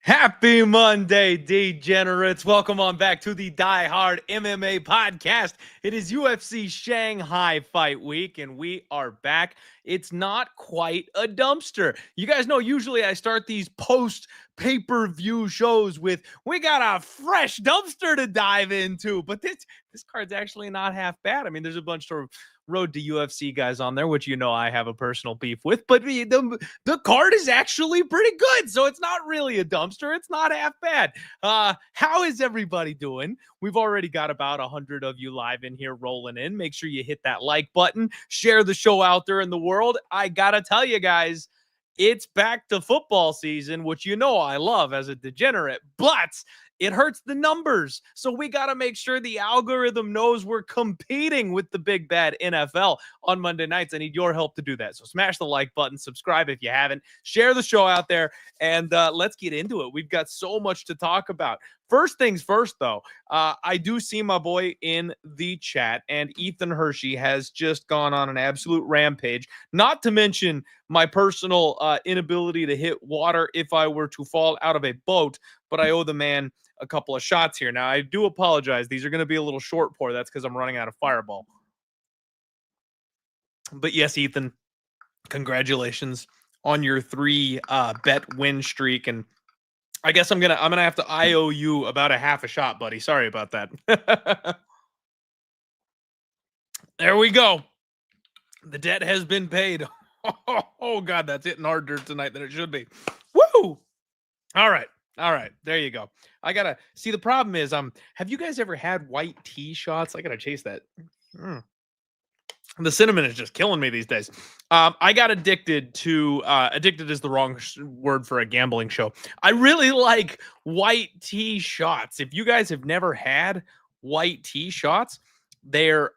Happy Monday, degenerates. Welcome on back to the Die Hard MMA podcast. It is UFC Shanghai fight week, and we are back. It's not quite a dumpster. You guys know usually I start these post pay-per-view shows with, we got a fresh dumpster to dive into, but this card's actually not half bad. I mean, there's a bunch of road to UFC guys on there, which you know I have a personal beef with, but the card is actually pretty good, so it's not really a dumpster. It's not half bad. How is everybody doing? We've already got about 100 of you live in here rolling in. Make sure you hit that like button, share the show out there in the world. I gotta tell you guys, it's back to football season, which you know I love as a degenerate, but it hurts the numbers. So we got to make sure the algorithm knows we're competing with the big bad NFL on Monday nights. I need your help to do that. So smash the like button, subscribe if you haven't, share the show out there, and let's get into it. We've got so much to talk about. First things first, though, I do see my boy in the chat, and Ethan Hershey has just gone on an absolute rampage, not to mention my personal inability to hit water if I were to fall out of a boat, but I owe the man a couple of shots here. Now, I do apologize. These are going to be a little short pour. That's because I'm running out of Fireball. But yes, Ethan, congratulations on your 3 bet win streak. And I guess I'm gonna have to IOU about a half a shot, buddy. Sorry about that. There we go. The debt has been paid. Oh God, that's hitting harder tonight than it should be. Woo! All right. There you go. I gotta see. The problem is, have you guys ever had white tea shots? I gotta chase that. The cinnamon is just killing me these days. I got addicted to, addicted is the wrong word for a gambling show. I really like white tea shots. If you guys have never had white tea shots, they're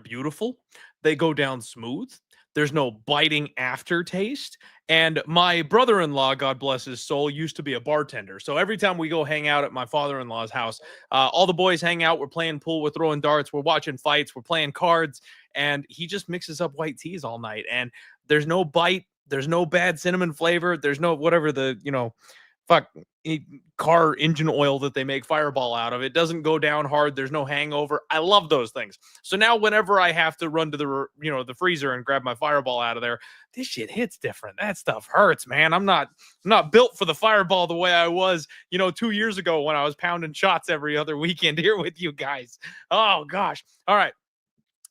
beautiful. They go down smooth. There's no biting aftertaste. And my brother-in-law, God bless his soul, used to be a bartender. So every time we go hang out at my father-in-law's house, all the boys hang out. We're playing pool. We're throwing darts. We're watching fights. We're playing cards. And he just mixes up white teas all night. And there's no bite. There's no bad cinnamon flavor. There's no whatever the, car engine oil that they make Fireball out of. It doesn't go down hard. There's no hangover. I love those things. So now whenever I have to run to the freezer and grab my Fireball out of there, this shit hits different. That stuff hurts, man. I'm not built for the Fireball the way I was, 2 years ago when I was pounding shots every other weekend here with you guys. Oh gosh. All right.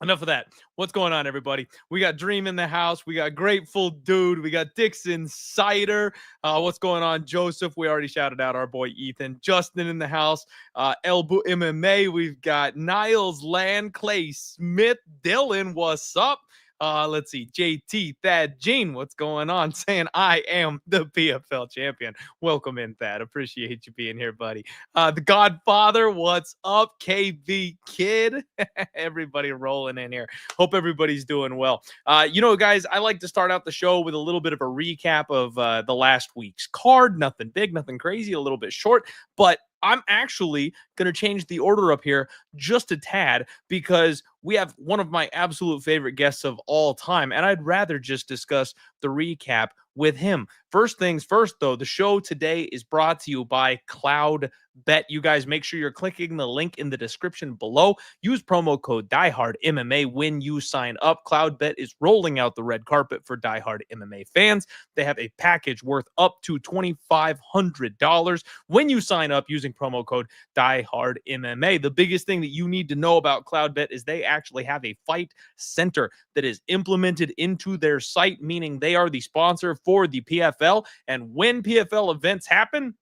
Enough of that. What's going on, everybody? We got Dream in the house. We got Grateful Dude. We got Dixon Cider. What's going on, Joseph? We already shouted out our boy Ethan. Justin in the house. Elbu MMA. We've got Niles Land, Clay Smith, Dylan. What's up? Let's see. JT, Thad, Gene, what's going on? Saying I am the PFL champion. Welcome in, Thad. Appreciate you being here, buddy. The Godfather, what's up? KV Kid. Everybody rolling in here. Hope everybody's doing well. Guys, I like to start out the show with a little bit of a recap of the last week's card. Nothing big, nothing crazy, a little bit short, but I'm actually going to change the order up here just a tad because we have one of my absolute favorite guests of all time, and I'd rather just discuss the recap with him. First things first, though, the show today is brought to you by Cloud Bet. You guys make sure you're clicking the link in the description below. Use promo code DieHardMMA when you sign up. Cloud Bet is rolling out the red carpet for Die Hard MMA fans. They have a package worth up to $2,500 when you sign up using promo code DieHardMMA. The biggest thing that you need to know about Cloud Bet is they actually have a fight center that is implemented into their site, meaning they are the sponsor for the PFL. And when PFL events happen,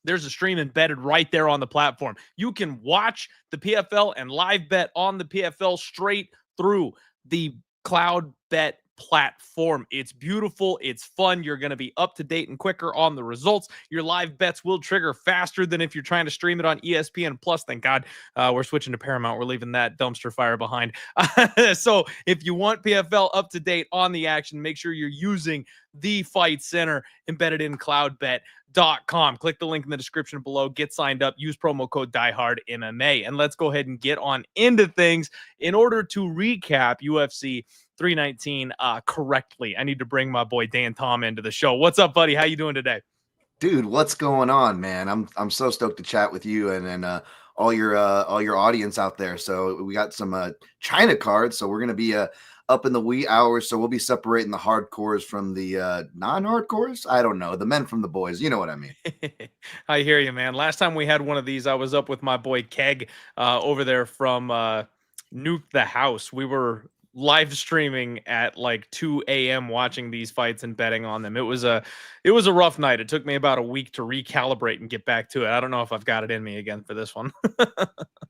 there's a stream embedded right there on the platform. You can watch the PFL and live bet on the PFL straight through the Cloud Bet platform. It's beautiful. It's fun. You're going to be up to date and quicker on the results. Your live bets will trigger faster than if you're trying to stream it on ESPN Plus. Thank God we're switching to Paramount. We're leaving that dumpster fire behind. So if you want PFL up to date on the action, make sure you're using the Fight Center embedded in cloudbet.com. Click the link in the description below. Get signed up. Use promo code DieHardMMA. And let's go ahead and get on into things. In order to recap UFC 319 correctly, I need to bring my boy Dan Tom into the show. What's up, buddy? How you doing today? Dude, what's going on, man? I'm so stoked to chat with you and all your audience out there. So we got some China cards, so we're gonna be up in the wee hours. So we'll be separating the hardcores from the non-hardcores. I don't know, the men from the boys. You know what I mean? I hear you, man. Last time we had one of these, I was up with my boy Keg over there from Nuke the House. We were live streaming at like 2 a.m. watching these fights and betting on them. It was a rough night. It took me about a week to recalibrate and get back to it. I don't know if I've got it in me again for this one.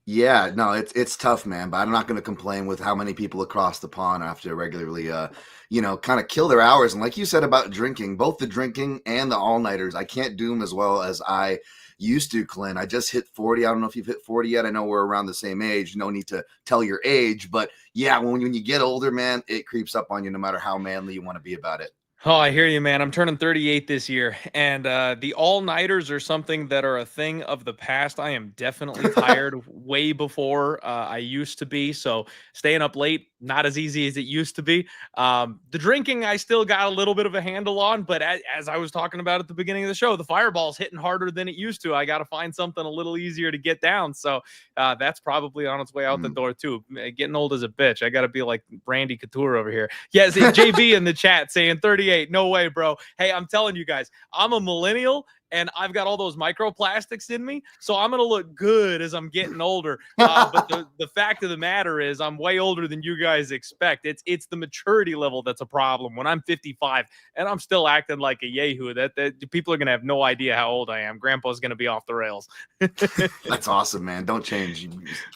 Yeah, no, it's tough, man. But I'm not going to complain with how many people across the pond have to regularly, kind of kill their hours. And like you said about drinking, both the drinking and the all nighters, I can't do them as well as I used to, Clint. I just hit 40. I don't know if you've hit 40 yet. I know we're around the same age. No need to tell your age, but yeah, when you get older, man, it creeps up on you no matter how manly you want to be about it. Oh, I hear you, man. I'm turning 38 this year, and the all-nighters are something that are a thing of the past. I am definitely tired way before I used to be, so staying up late, not as easy as it used to be. The drinking, I still got a little bit of a handle on, but as I was talking about at the beginning of the show, the fireball's hitting harder than it used to. I got to find something a little easier to get down, so that's probably on its way out the door, too. Getting old as a bitch. I got to be like Randy Couture over here. Yes, JB in the chat saying 38. No way, bro. Hey, I'm telling you guys, I'm a millennial and I've got all those microplastics in me, so I'm gonna look good as I'm getting older. But the fact of the matter is, I'm way older than you guys expect. It's the maturity level that's a problem. When I'm 55 and I'm still acting like a yahoo, that people are gonna have no idea how old I am. Grandpa's gonna be off the rails. That's awesome, man. Don't change.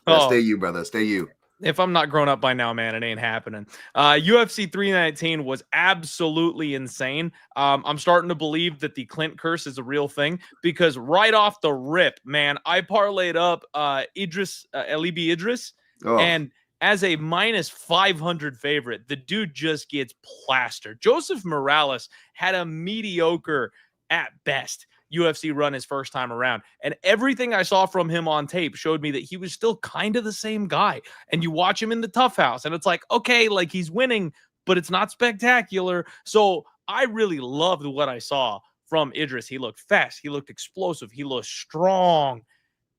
Oh. Stay you, brother. Stay you. If I'm not grown up by now, man, it ain't happening. UFC 319 was absolutely insane. I'm starting to believe that the Clint curse is a real thing because right off the rip, man, I parlayed up Alibi Idris, and as a minus 500 favorite, the dude just gets plastered. Joseph Morales had a mediocre at best UFC run his first time around. And everything I saw from him on tape showed me that he was still kind of the same guy. And you watch him in the tough house and it's like, okay, like he's winning, but it's not spectacular. So I really loved what I saw from Idris. He looked fast. He looked explosive. He looked strong.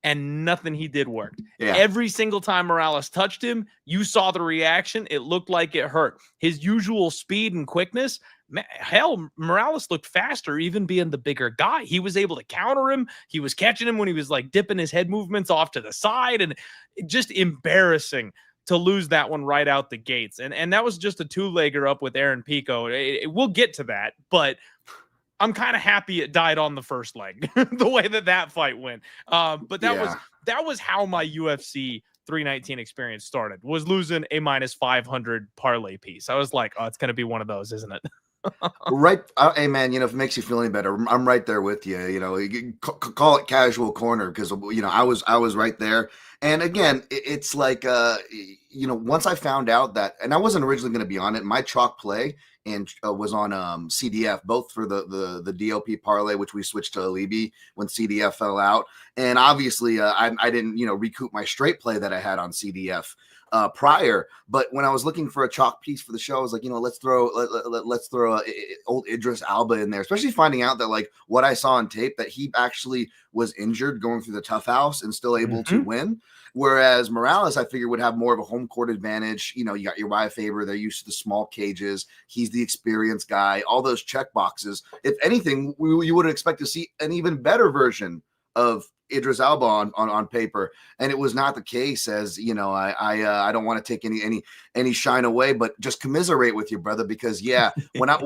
And nothing he did worked. Yeah. Every single time Morales touched him, you saw the reaction. It looked like it hurt. His usual speed and quickness, hell, Morales looked faster, even being the bigger guy. He was able to counter him. He was catching him when he was like dipping his head movements off to the side, and just embarrassing to lose that one right out the gates. And that was just a two-legger up with Aaron Pico. We'll get to that, but I'm kind of happy it died on the first leg, the way that fight went. But that was how my UFC 319 experience started, was losing a minus 500 parlay piece. I was like, oh, it's going to be one of those, isn't it? Right. Hey, man, if it makes you feel any better, I'm right there with you. You call it casual corner because, I was right there. And again, it's like, once I found out that, and I wasn't originally going to be on it, my chalk play and was on CDF, both for the DLP parlay, which we switched to Alibi when CDF fell out. And obviously I didn't, recoup my straight play that I had on CDF prior. But when I was looking for a chalk piece for the show, I was like, let's throw old Idris Alba in there, especially finding out that like what I saw on tape, that he actually was injured going through the tough house and still able to win. Whereas Morales, I figured, would have more of a home court advantage. You got Uriah Faber. They're used to the small cages. He's the experienced guy. All those check boxes. If anything, you would expect to see an even better version of Idris Alba on paper, and it was not the case. As I don't want to take any shine away, but just commiserate with you, brother, because whenever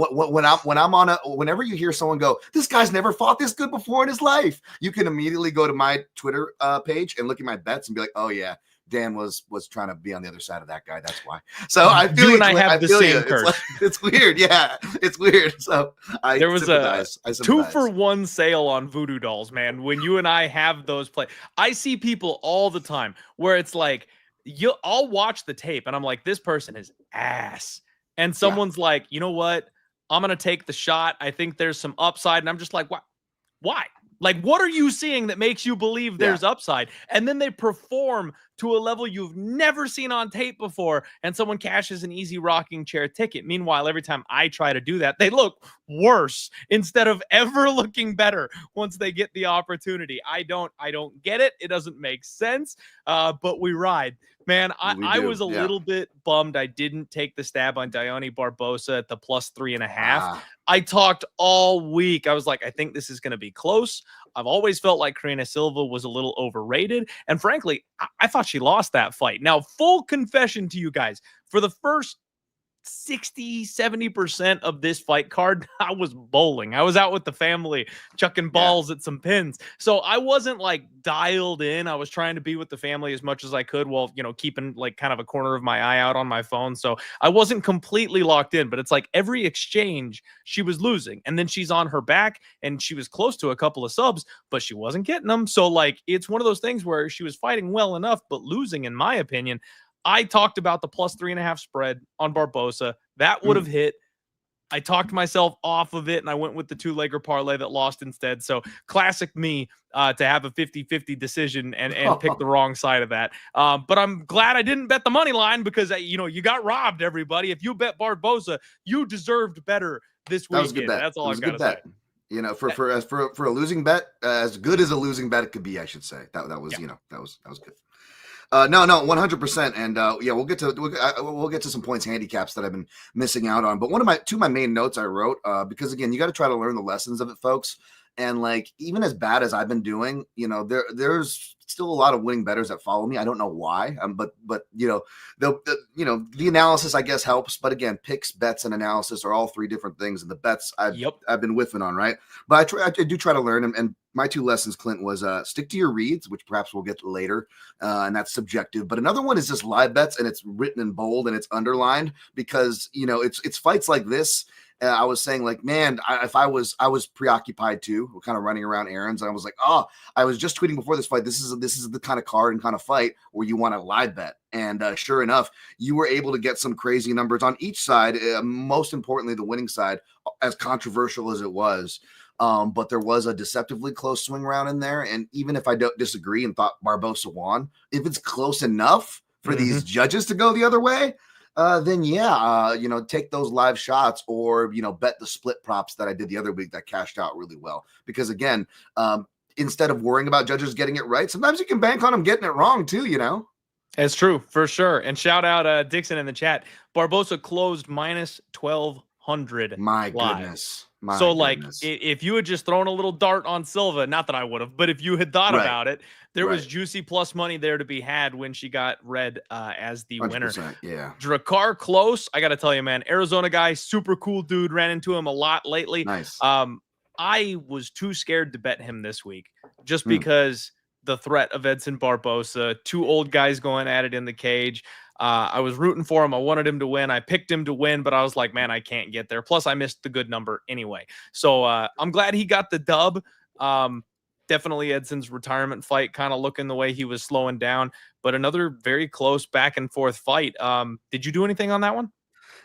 you hear someone go, this guy's never fought this good before in his life, you can immediately go to my Twitter page and look at my bets and be like, oh yeah, Dan was trying to be on the other side of that guy. That's why. So I feel you and I have the same curse. It's weird. Yeah, it's weird. So there was a 2-for-1 sale on voodoo dolls, man. When you and I have those play, I see people all the time where it's like, I'll watch the tape and I'm like, this person is ass. And someone's like, you know what? I'm going to take the shot. I think there's some upside. And I'm just like, why? Like, what are you seeing that makes you believe there's upside? And then they perform to a level you've never seen on tape before, and someone cashes an easy rocking chair ticket. Meanwhile, every time I try to do that, they look worse instead of ever looking better once they get the opportunity. I don't get it. It doesn't make sense, but we ride. Man, I was a little bit bummed I didn't take the stab on Dione Barbosa at the plus 3.5. I talked all week. I was like, I think this is going to be close. I've always felt like Karina Silva was a little overrated. And frankly, I thought she lost that fight. Now, full confession to you guys, for the first 60-70% of this fight card, I was bowling. I was out with the family chucking balls at some pins, so I wasn't like dialed in. I was trying to be with the family as much as I could while, you know, keeping like kind of a corner of my eye out on my phone, so I wasn't completely locked in. But it's like every exchange she was losing, and then she's on her back, and she was close to a couple of subs, but she wasn't getting them. So like it's one of those things where she was fighting well enough but losing, in my opinion. I talked about the plus 3.5 spread on Barbosa. That would have hit. I talked myself off of it, and I went with the 2-legger parlay that lost instead. So classic me to have a 50-50 decision and pick the wrong side of that. But I'm glad I didn't bet the money line because, you know, you got robbed, everybody. If you bet Barbosa, you deserved better this weekend. That was a good bet. That's all I've got to say. You know, for a losing bet, as good as a losing bet it could be, I should say. That was you know, that was good. No, 100%, and yeah, we'll get to some points handicaps that I've been missing out on. But two of my main notes I wrote, because again, you got to try to learn the lessons of it, folks. And like, even as bad as I've been doing, you know, there's still a lot of winning bettors that follow me. I don't know why, but you know, the analysis I guess helps. But again, picks, bets, and analysis are all three different things. And the bets I've been whiffing on, right? But I do try to learn. And my two lessons, Clint, was stick to your reads, which perhaps we'll get to later, and that's subjective. But another one is just live bets, and it's written in bold and it's underlined because, you know, it's fights like this. I was saying, like, man, I was preoccupied too, kind of running around errands. And I was like, I was just tweeting before this fight. This is the kind of card and kind of fight where you want to live bet. And sure enough, you were able to get some crazy numbers on each side. Most importantly, the winning side, as controversial as it was. But there was a deceptively close swing round in there. And even if I don't disagree and thought Barbosa won, if it's close enough for these judges to go the other way, then you know, take those live shots or, you know, bet the split props that I did the other week that cashed out really well. Because again, instead of worrying about judges getting it right, sometimes you can bank on them getting it wrong too, you know? It's true, for sure. And shout out Dixon in the chat. Barbosa closed minus 1,200. My live. Goodness. So, like, if you had just thrown a little dart on Silva, not that I would have, but if you had thought about it, there was juicy plus money there to be had when she got red as the winner. Yeah. Drakkar close. I got to tell you, man, Arizona guy, super cool dude. Ran into him a lot lately. Nice. I was too scared to bet him this week just because the threat of Edson Barbosa, two old guys going at it in the cage. I was rooting for him. I wanted him to win. I picked him to win, but I was like, man, I can't get there. Plus, I missed the good number anyway. So I'm glad he got the dub. Definitely Edson's retirement fight kind of looking the way he was slowing down, but another very close back and forth fight. Did you do anything on that one?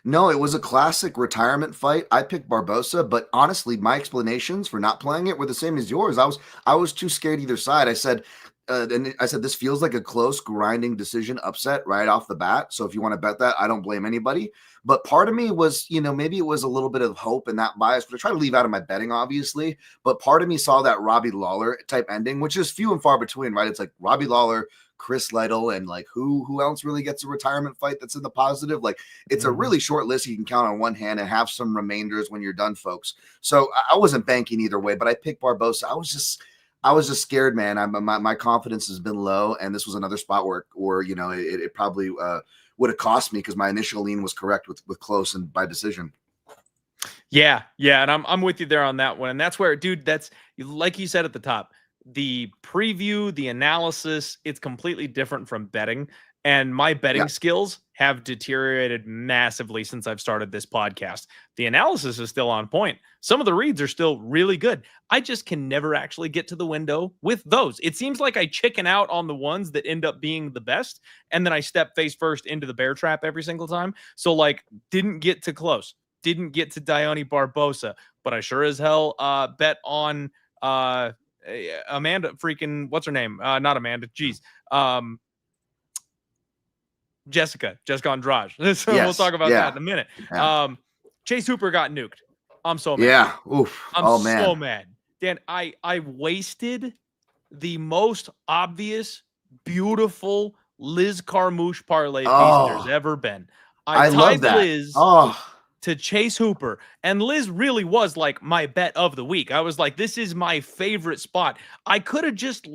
No, it was a classic retirement fight. I picked Barbosa, but honestly, my explanations for not playing it were the same as yours. I was too scared either side. I said, this feels like a close grinding decision upset right off the bat. So if you want to bet that, I don't blame anybody. But part of me was, you know, maybe it was a little bit of hope and that bias, but I try to leave out of my betting, obviously. But part of me saw that Robbie Lawler type ending, which is few and far between, right? It's like Robbie Lawler, Chris Lytle, and like who else really gets a retirement fight that's in the positive? Like, it's a really short list you can count on one hand and have some remainders when you're done, folks. So I wasn't banking either way, but I picked Barbosa. I was just scared, man. My confidence has been low, and this was another spot where you know, it probably would have cost me because my initial lean was correct with close and by decision. Yeah, and I'm with you there on that one. And that's where, dude, that's like you said at the top, the preview, the analysis, it's completely different from betting. And my betting skills have deteriorated massively since I've started this podcast. The analysis is still on point. Some of the reads are still really good. I just can never actually get to the window with those. It seems like I chicken out on the ones that end up being the best, and then I step face first into the bear trap every single time. So, like, didn't get to close. Didn't get to Dione Barbosa, but I sure as hell bet on Amanda freaking, what's her name? Not Amanda. Geez. Jessica Andrade. So we'll Yes. talk about that in a minute. Yeah. Chase Hooper got nuked. I'm so mad. Yeah. Oof. I'm oh so man. mad. Dan, I wasted the most obvious, beautiful Liz Carmouche parlay piece there's ever been. I love tied that. Liz Oh, to Chase Hooper, and Liz really was like my bet of the week. I was like, this is my favorite spot. I could have just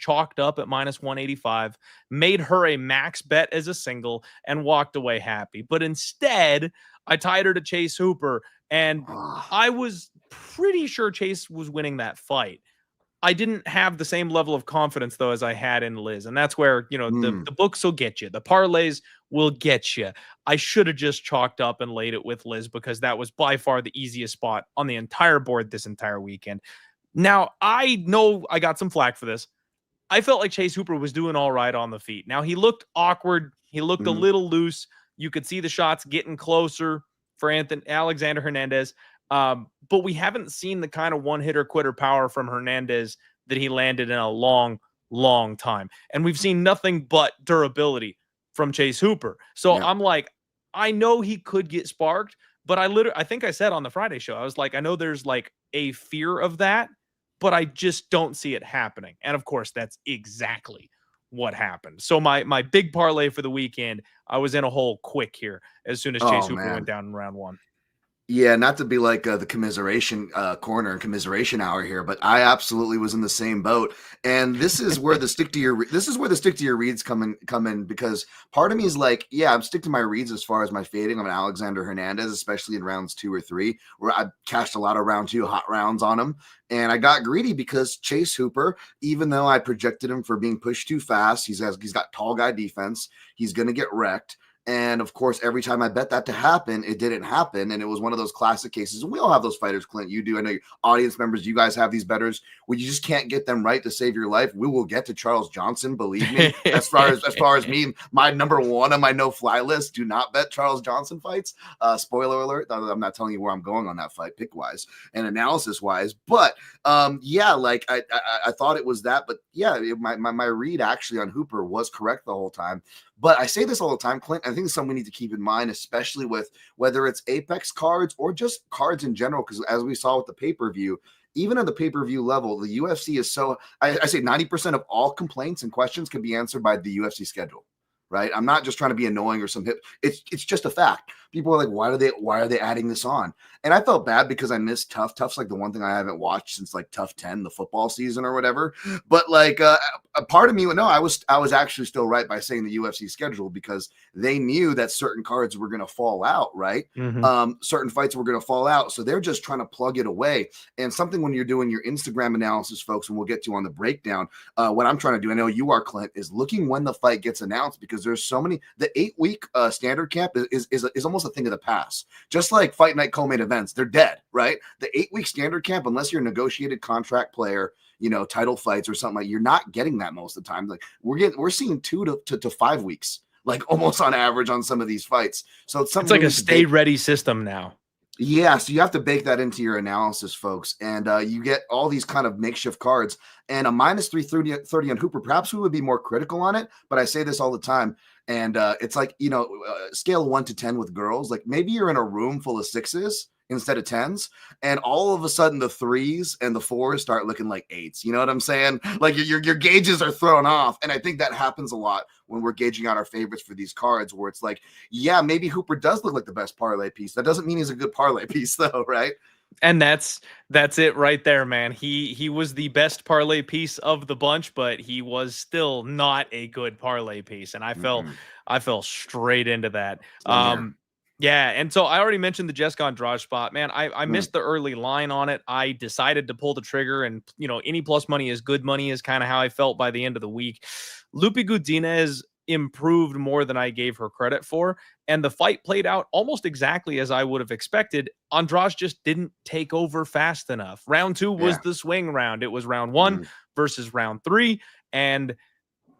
chalked up at -185, made her a max bet as a single, and walked away happy. But instead, I tied her to Chase Hooper, and I was pretty sure Chase was winning that fight. I didn't have the same level of confidence, though, as I had in Liz. And that's where, the books will get you. The parlays will get you. I should have just chalked up and laid it with Liz because that was by far the easiest spot on the entire board this entire weekend. Now, I know I got some flack for this. I felt like Chase Hooper was doing all right on the feet. Now, he looked awkward. He looked a little loose. You could see the shots getting closer for Alexander Hernandez. But we haven't seen the kind of one-hitter quitter power from Hernandez that he landed in a long, long time. And we've seen nothing but durability from Chase Hooper. So I'm like, I know he could get sparked, but I think I said on the Friday show, I was like, I know there's like a fear of that, but I just don't see it happening. And of course, that's exactly what happened. So my big parlay for the weekend, I was in a hole quick here as soon as Chase Hooper went down in round one. Yeah, not to be like the commiseration corner and commiseration hour here, but I absolutely was in the same boat. And this is where the stick to your reads come in because part of me is like, yeah, I'm sticking to my reads as far as my fading on Alexander Hernandez, especially in rounds 2 or 3, where I cashed a lot of round 2 hot rounds on him. And I got greedy because Chase Hooper, even though I projected him for being pushed too fast, he's got tall guy defense, he's going to get wrecked. And of course, every time I bet that to happen, it didn't happen. And it was one of those classic cases. And we all have those fighters, Clint. You do. I know your audience members, you guys have these bettors where you just can't get them right to save your life. We will get to Charles Johnson, believe me. As far as me, my number one on my no-fly list, do not bet Charles Johnson fights. Spoiler alert. I'm not telling you where I'm going on that fight, pick-wise and analysis-wise. But yeah, like I thought it was that. But yeah, my read actually on Hooper was correct the whole time. But I say this all the time, Clint. I think it's something we need to keep in mind, especially with whether it's Apex cards or just cards in general, because as we saw with the pay-per-view, even at the pay-per-view level, the UFC is so – I say 90% of all complaints and questions can be answered by the UFC schedule, right? I'm not just trying to be annoying or some hip. It's just a fact. People are like, why are they adding this on? And I felt bad because I missed Tough. Tough's like the one thing I haven't watched since like Tough 10, the football season or whatever. But like a part of me, no, I was actually still right by saying the UFC schedule because they knew that certain cards were going to fall out, right? Certain fights were going to fall out. So they're just trying to plug it away. And something when you're doing your Instagram analysis, folks, and we'll get to on the breakdown, what I'm trying to do, I know you are, Clint, is looking when the fight gets announced because there's so many. The 8-week standard camp is almost a thing of the past. Just like Fight Night co-main events, they're dead, right? The 8-week standard camp, unless you're a negotiated contract player, title fights or something like, you're not getting that most of the time. Like we're seeing 2 to 5 weeks, like almost on average on some of these fights. So it's something like a stay ready system now. Yeah, so you have to bake that into your analysis, folks, and you get all these kind of makeshift cards and a -330 on Hooper. Perhaps we would be more critical on it, but I say this all the time, and it's like scale 1 to 10 with girls. Like maybe you're in a room full of 6s instead of 10s, and all of a sudden the 3s and the 4s start looking like 8s. You know what I'm saying? Like your gauges are thrown off, and I think that happens a lot when we're gauging out our favorites for these cards, where it's like, yeah, maybe Hooper does look like the best parlay piece. That doesn't mean he's a good parlay piece, though, right? And that's it right there, man. He was the best parlay piece of the bunch, but he was still not a good parlay piece, and I fell straight into that. Yeah, and so I already mentioned the Jessica Andrade spot. Man, I missed the early line on it. I decided to pull the trigger, and any plus money is good money is kind of how I felt by the end of the week. Lupe Godinez improved more than I gave her credit for, and the fight played out almost exactly as I would have expected. Andrade just didn't take over fast enough. Round 2 was the swing round. It was round 1 versus round 3, and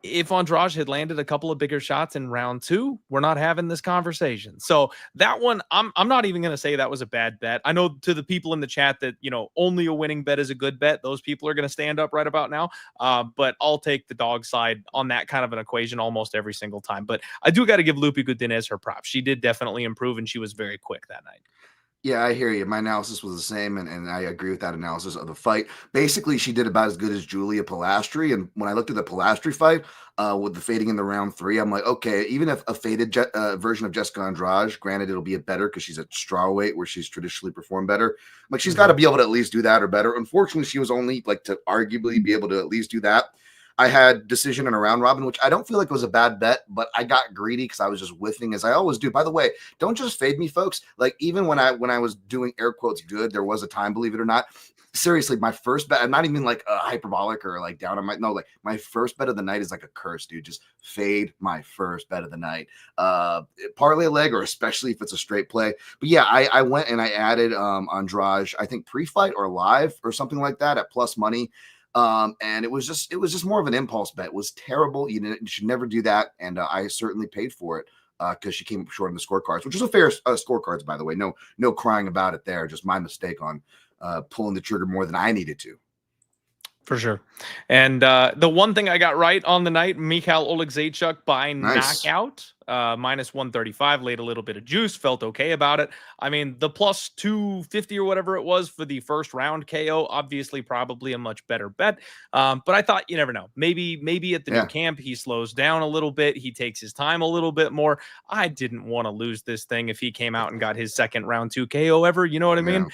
if Andrade had landed a couple of bigger shots in round 2, we're not having this conversation. So that one, I'm not even going to say that was a bad bet. I know to the people in the chat that, only a winning bet is a good bet. Those people are going to stand up right about now. But I'll take the dog side on that kind of an equation almost every single time. But I do got to give Lupe Godinez her props. She did definitely improve, and she was very quick that night. Yeah, I hear you. My analysis was the same, and I agree with that analysis of the fight. Basically, she did about as good as Julia Pilastri. And when I looked at the Pilastri fight with the fading in the round 3, I'm like, okay, even if a faded version of Jessica Andrade, granted, it'll be a better because she's at strawweight where she's traditionally performed better. Like, she's got to be able to at least do that or better. Unfortunately, she was only like to arguably be able to at least do that. I had decision in a round robin, which I don't feel like was a bad bet, but I got greedy because I was just whiffing as I always do. By the way, don't just fade me, folks. Like even when I was doing air quotes good, there was a time, believe it or not. Seriously, my first bet, I'm not even like hyperbolic or like down on like my first bet of the night is like a curse, dude. Just fade my first bet of the night. Parlay a leg, or especially if it's a straight play. But yeah, I went and I added Andrade, I think pre-fight or live or something like that at plus money. And it was just more of an impulse bet. It was terrible. You should never do that. And I certainly paid for it because she came up short on the scorecards, which was a fair scorecards, by the way. No crying about it there. Just my mistake on pulling the trigger more than I needed to. For sure. And the one thing I got right on the night, Michal Oleksiejczuk by knockout, minus 135, laid a little bit of juice, felt okay about it. I mean, the plus 250 or whatever it was for the first round KO, obviously probably a much better bet. But I thought, you never know. Maybe at the new camp, he slows down a little bit. He takes his time a little bit more. I didn't want to lose this thing if he came out and got his second round 2 KO ever. You know what I mean?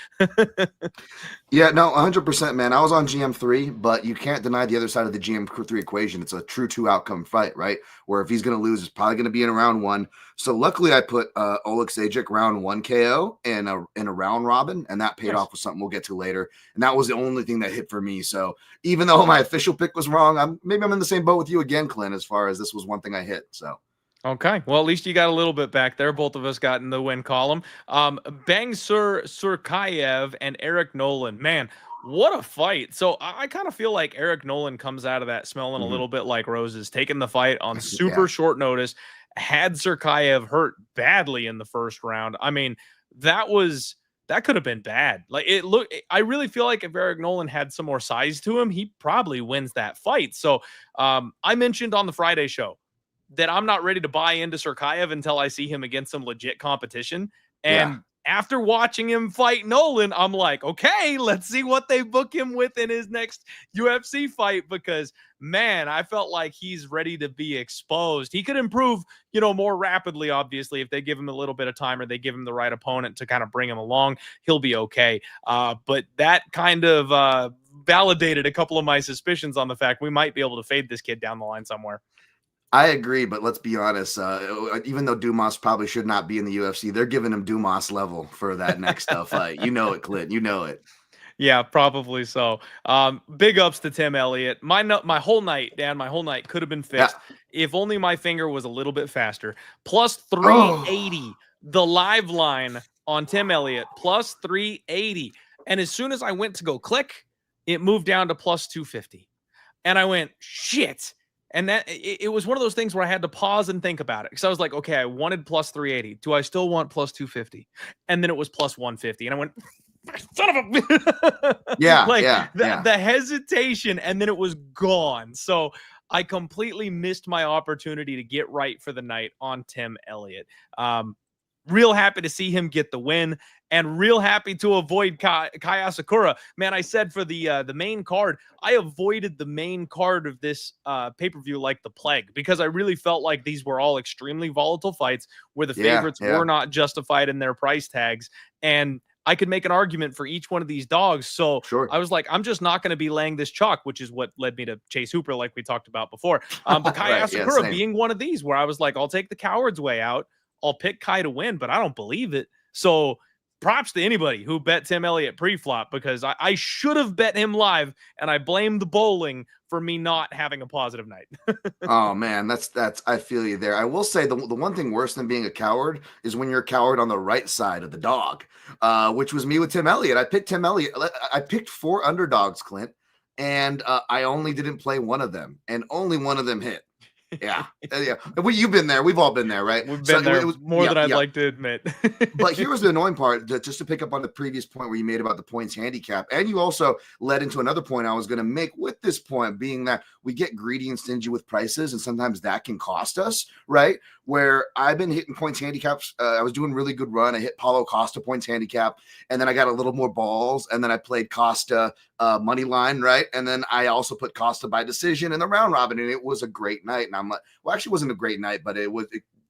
Yeah, no, 100%, man. I was on GM3, but you can't deny the other side of the GM3 equation. It's a true 2-outcome fight, right? Where if he's going to lose, it's probably going to be in round 1. So luckily, I put Oleksiejczuk round 1 KO in a round robin, and that paid off with something we'll get to later. And that was the only thing that hit for me. So even though my official pick was wrong, maybe I'm in the same boat with you again, Clint, as far as this was one thing I hit. So. Okay, well, at least you got a little bit back there. Both of us got in the win column. Bang Surkayev and Eric Nolan. Man, what a fight. So I kind of feel like Eric Nolan comes out of that smelling a little bit like roses, taking the fight on super short notice, had Surkayev hurt badly in the first round. I mean, that could have been bad. Like I really feel like if Eric Nolan had some more size to him, he probably wins that fight. So I mentioned on the Friday show that I'm not ready to buy into Surkayev until I see him against some legit competition. And after watching him fight Nolan, I'm like, okay, let's see what they book him with in his next UFC fight, because man, I felt like he's ready to be exposed. He could improve, more rapidly, obviously, if they give him a little bit of time or they give him the right opponent to kind of bring him along, he'll be okay. But that kind of validated a couple of my suspicions on the fact we might be able to fade this kid down the line somewhere. I agree, but let's be honest. Even though Dumas probably should not be in the UFC, they're giving him Dumas level for that next fight. You know it, Clint. You know it. Yeah, probably so. Big ups to Tim Elliott. My whole night, Dan, my whole night could have been fixed if only my finger was a little bit faster. Plus 380, the live line on Tim Elliott, plus 380. And as soon as I went to go click, it moved down to plus 250. And I went, shit. And that it was one of those things where I had to pause and think about it, because I was like, okay, I wanted plus 380. Do I still want plus 250? And then it was plus 150. And I went, son of a the hesitation, and then it was gone. So I completely missed my opportunity to get right for the night on Tim Elliott. Real happy to see him get the win, and real happy to avoid Kaya Sakura. Man, I said for the main card, I avoided the main card of this pay-per-view like the plague, because I really felt like these were all extremely volatile fights where the favorites were not justified in their price tags. And I could make an argument for each one of these dogs. So I was like, I'm just not going to be laying this chalk, which is what led me to Chase Hooper, like we talked about before. But Kaya Sakura being one of these where I was like, I'll take the coward's way out. I'll pick Kai to win, but I don't believe it. So props to anybody who bet Tim Elliott pre-flop, because I should have bet him live, and I blame the bowling for me not having a positive night. Oh man, that's I feel you there. I will say the one thing worse than being a coward is when you're a coward on the right side of the dog, which was me with Tim Elliott. I picked Tim Elliott. I picked 4 underdogs, Clint, and I only didn't play one of them, and only one of them hit. Yeah. Yeah. You've been there. We've all been there, right? We've So been there it was more than I'd like to admit. But here was the annoying part, just to pick up on the previous point where you made about the points handicap. And you also led into another point I was going to make with this point, being that we get greedy and stingy with prices, and sometimes that can cost us, right? Where I've been hitting points handicaps. I was doing really good run. I hit Paulo Costa points handicap, and then I got a little more balls, and then I played Costa money line, right? And then I also put Costa by decision in the round robin, and it was a great night. And I'm like, well, actually, it wasn't a great night, but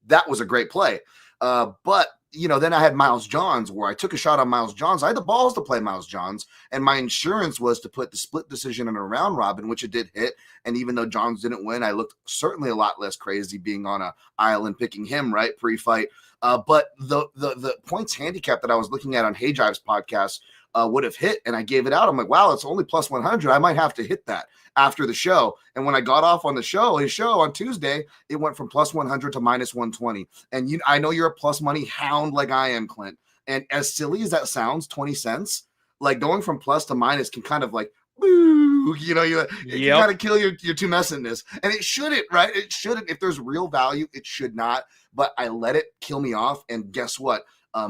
that was a great play. But then I had Miles Johns, where I took a shot on Miles Johns. I had the balls to play Miles Johns, and my insurance was to put the split decision in a round robin, which it did hit. And even though Johns didn't win, I looked certainly a lot less crazy being on a island picking him, right, pre-fight. But the points handicap that I was looking at on Hey Jive's podcast would have hit, and I gave it out. I'm like, wow, it's only plus 100. I might have to hit that after the show. And when I got off on his show on Tuesday, it went from plus 100 to minus 120. And I know you're a plus money hound like I am, Clint. And as silly as that sounds, 20 cents, like going from plus to minus can kind of like, boo, it can kind of kill your tumescentness. And it shouldn't, right? It shouldn't. If there's real value, it should not. But I let it kill me off. And guess what?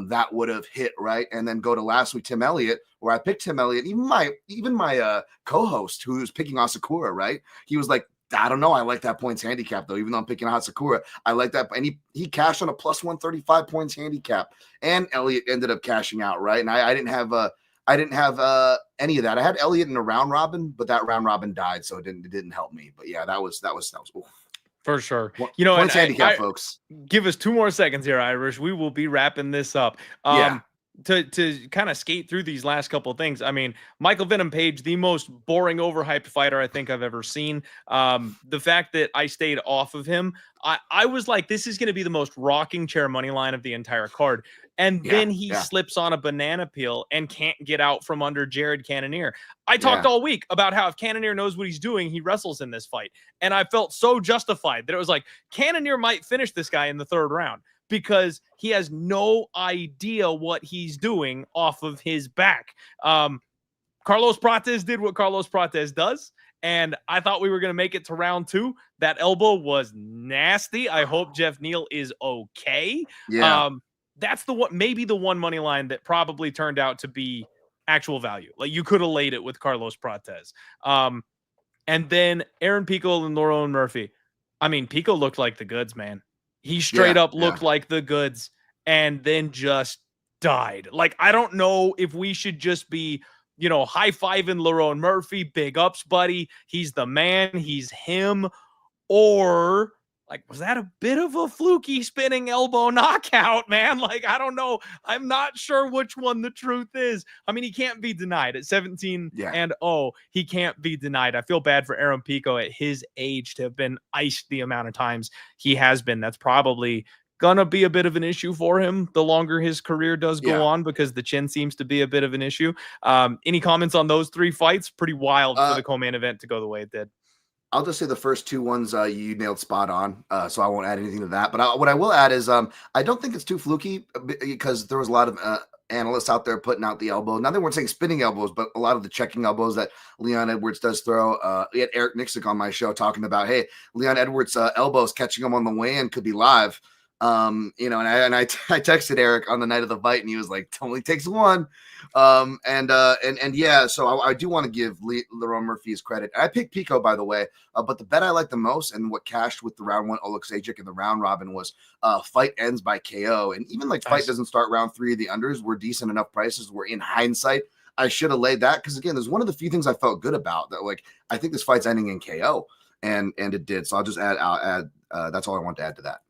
That would have hit, right? And then go to last week, Tim Elliott, where I picked Tim Elliott. Even my co-host who was picking Asakura, right? He was like, I don't know. I like that points handicap though, even though I'm picking Asakura. I like that. And he cashed on a plus 135 points handicap. And Elliott ended up cashing out, right? And I didn't have any of that. I had Elliott in a round robin, but that round robin died, so it didn't help me. But yeah, that was oof. For sure. Points handicap, folks. Give us 2 more seconds here, Irish. We will be wrapping this up. To kind of skate through these last couple of things. I mean, Michael Venom Page, the most boring, overhyped fighter I think I've ever seen. The fact that I stayed off of him, I was like, this is going to be the most rocking chair money line of the entire card. And then he slips on a banana peel and can't get out from under Jared Cannonier. I talked all week about how if Cannonier knows what he's doing, he wrestles in this fight. And I felt so justified that it was like, Cannonier might finish this guy in the 3rd round, because he has no idea what he's doing off of his back. Carlos Prates did what Carlos Prates does, and I thought we were going to make it to round 2. That elbow was nasty. I hope Jeff Neal is okay. Yeah. That's maybe the one money line that probably turned out to be actual value. Like, you could have laid it with Carlos Prates. And then Aaron Pico and Laurent Murphy. I mean, Pico looked like the goods, man. He straight up looked like the goods and then just died. Like, I don't know if we should just be, high-fiving Laurent Murphy, big ups, buddy. He's the man. He's him. Or, like, was that a bit of a fluky spinning elbow knockout, man? Like, I don't know. I'm not sure which one the truth is. I mean, he can't be denied at 17-0. He can't be denied. I feel bad for Aaron Pico at his age to have been iced the amount of times he has been. That's probably going to be a bit of an issue for him the longer his career does go on, because the chin seems to be a bit of an issue. Any comments on those 3 fights? Pretty wild for the co-main event to go the way it did. I'll just say the first 2 ones you nailed spot on, so I won't add anything to that. But what I will add is I don't think it's too fluky, because there was a lot of analysts out there putting out the elbow. Now, they weren't saying spinning elbows, but a lot of the checking elbows that Leon Edwards does throw. We had Eric Nixick on my show talking about, hey, Leon Edwards' elbows catching him on the weigh-in could be live. And I texted Eric on the night of the fight, and he was like, it only takes 1. So I do want to give Laurent Murphy his credit. I picked Pico, by the way, but the bet I like the most, and what cashed with the round 1 Oleksiejczyk in the round robin, was fight ends by KO. And even like fight doesn't start round 3, the unders were decent enough prices where, in hindsight, I should have laid that, because again, there's one of the few things I felt good about, that like, I think this fight's ending in KO, and it did. So I'll add that's all I want to add to that.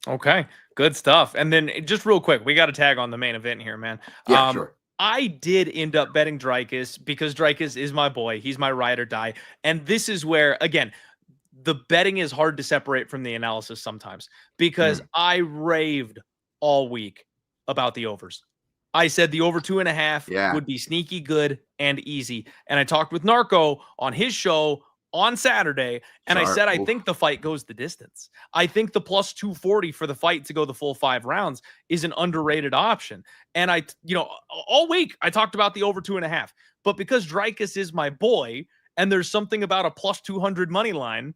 Okay, good stuff. And then just real quick, we got to tag on the main event here, man. Yeah, sure. I did end up betting Dreykus, because Dreykus is my boy. He's my ride or die. And this is where, again, the betting is hard to separate from the analysis sometimes, because I raved all week about the overs. I said the over 2.5 would be sneaky good and easy. And I talked with Narco on his show on Saturday, and I said, I think the fight goes the distance. I think the plus 240 for the fight to go the full 5 rounds is an underrated option. And all week I talked about the over 2.5, but because Dreykus is my boy, and there's something about a plus 200 money line,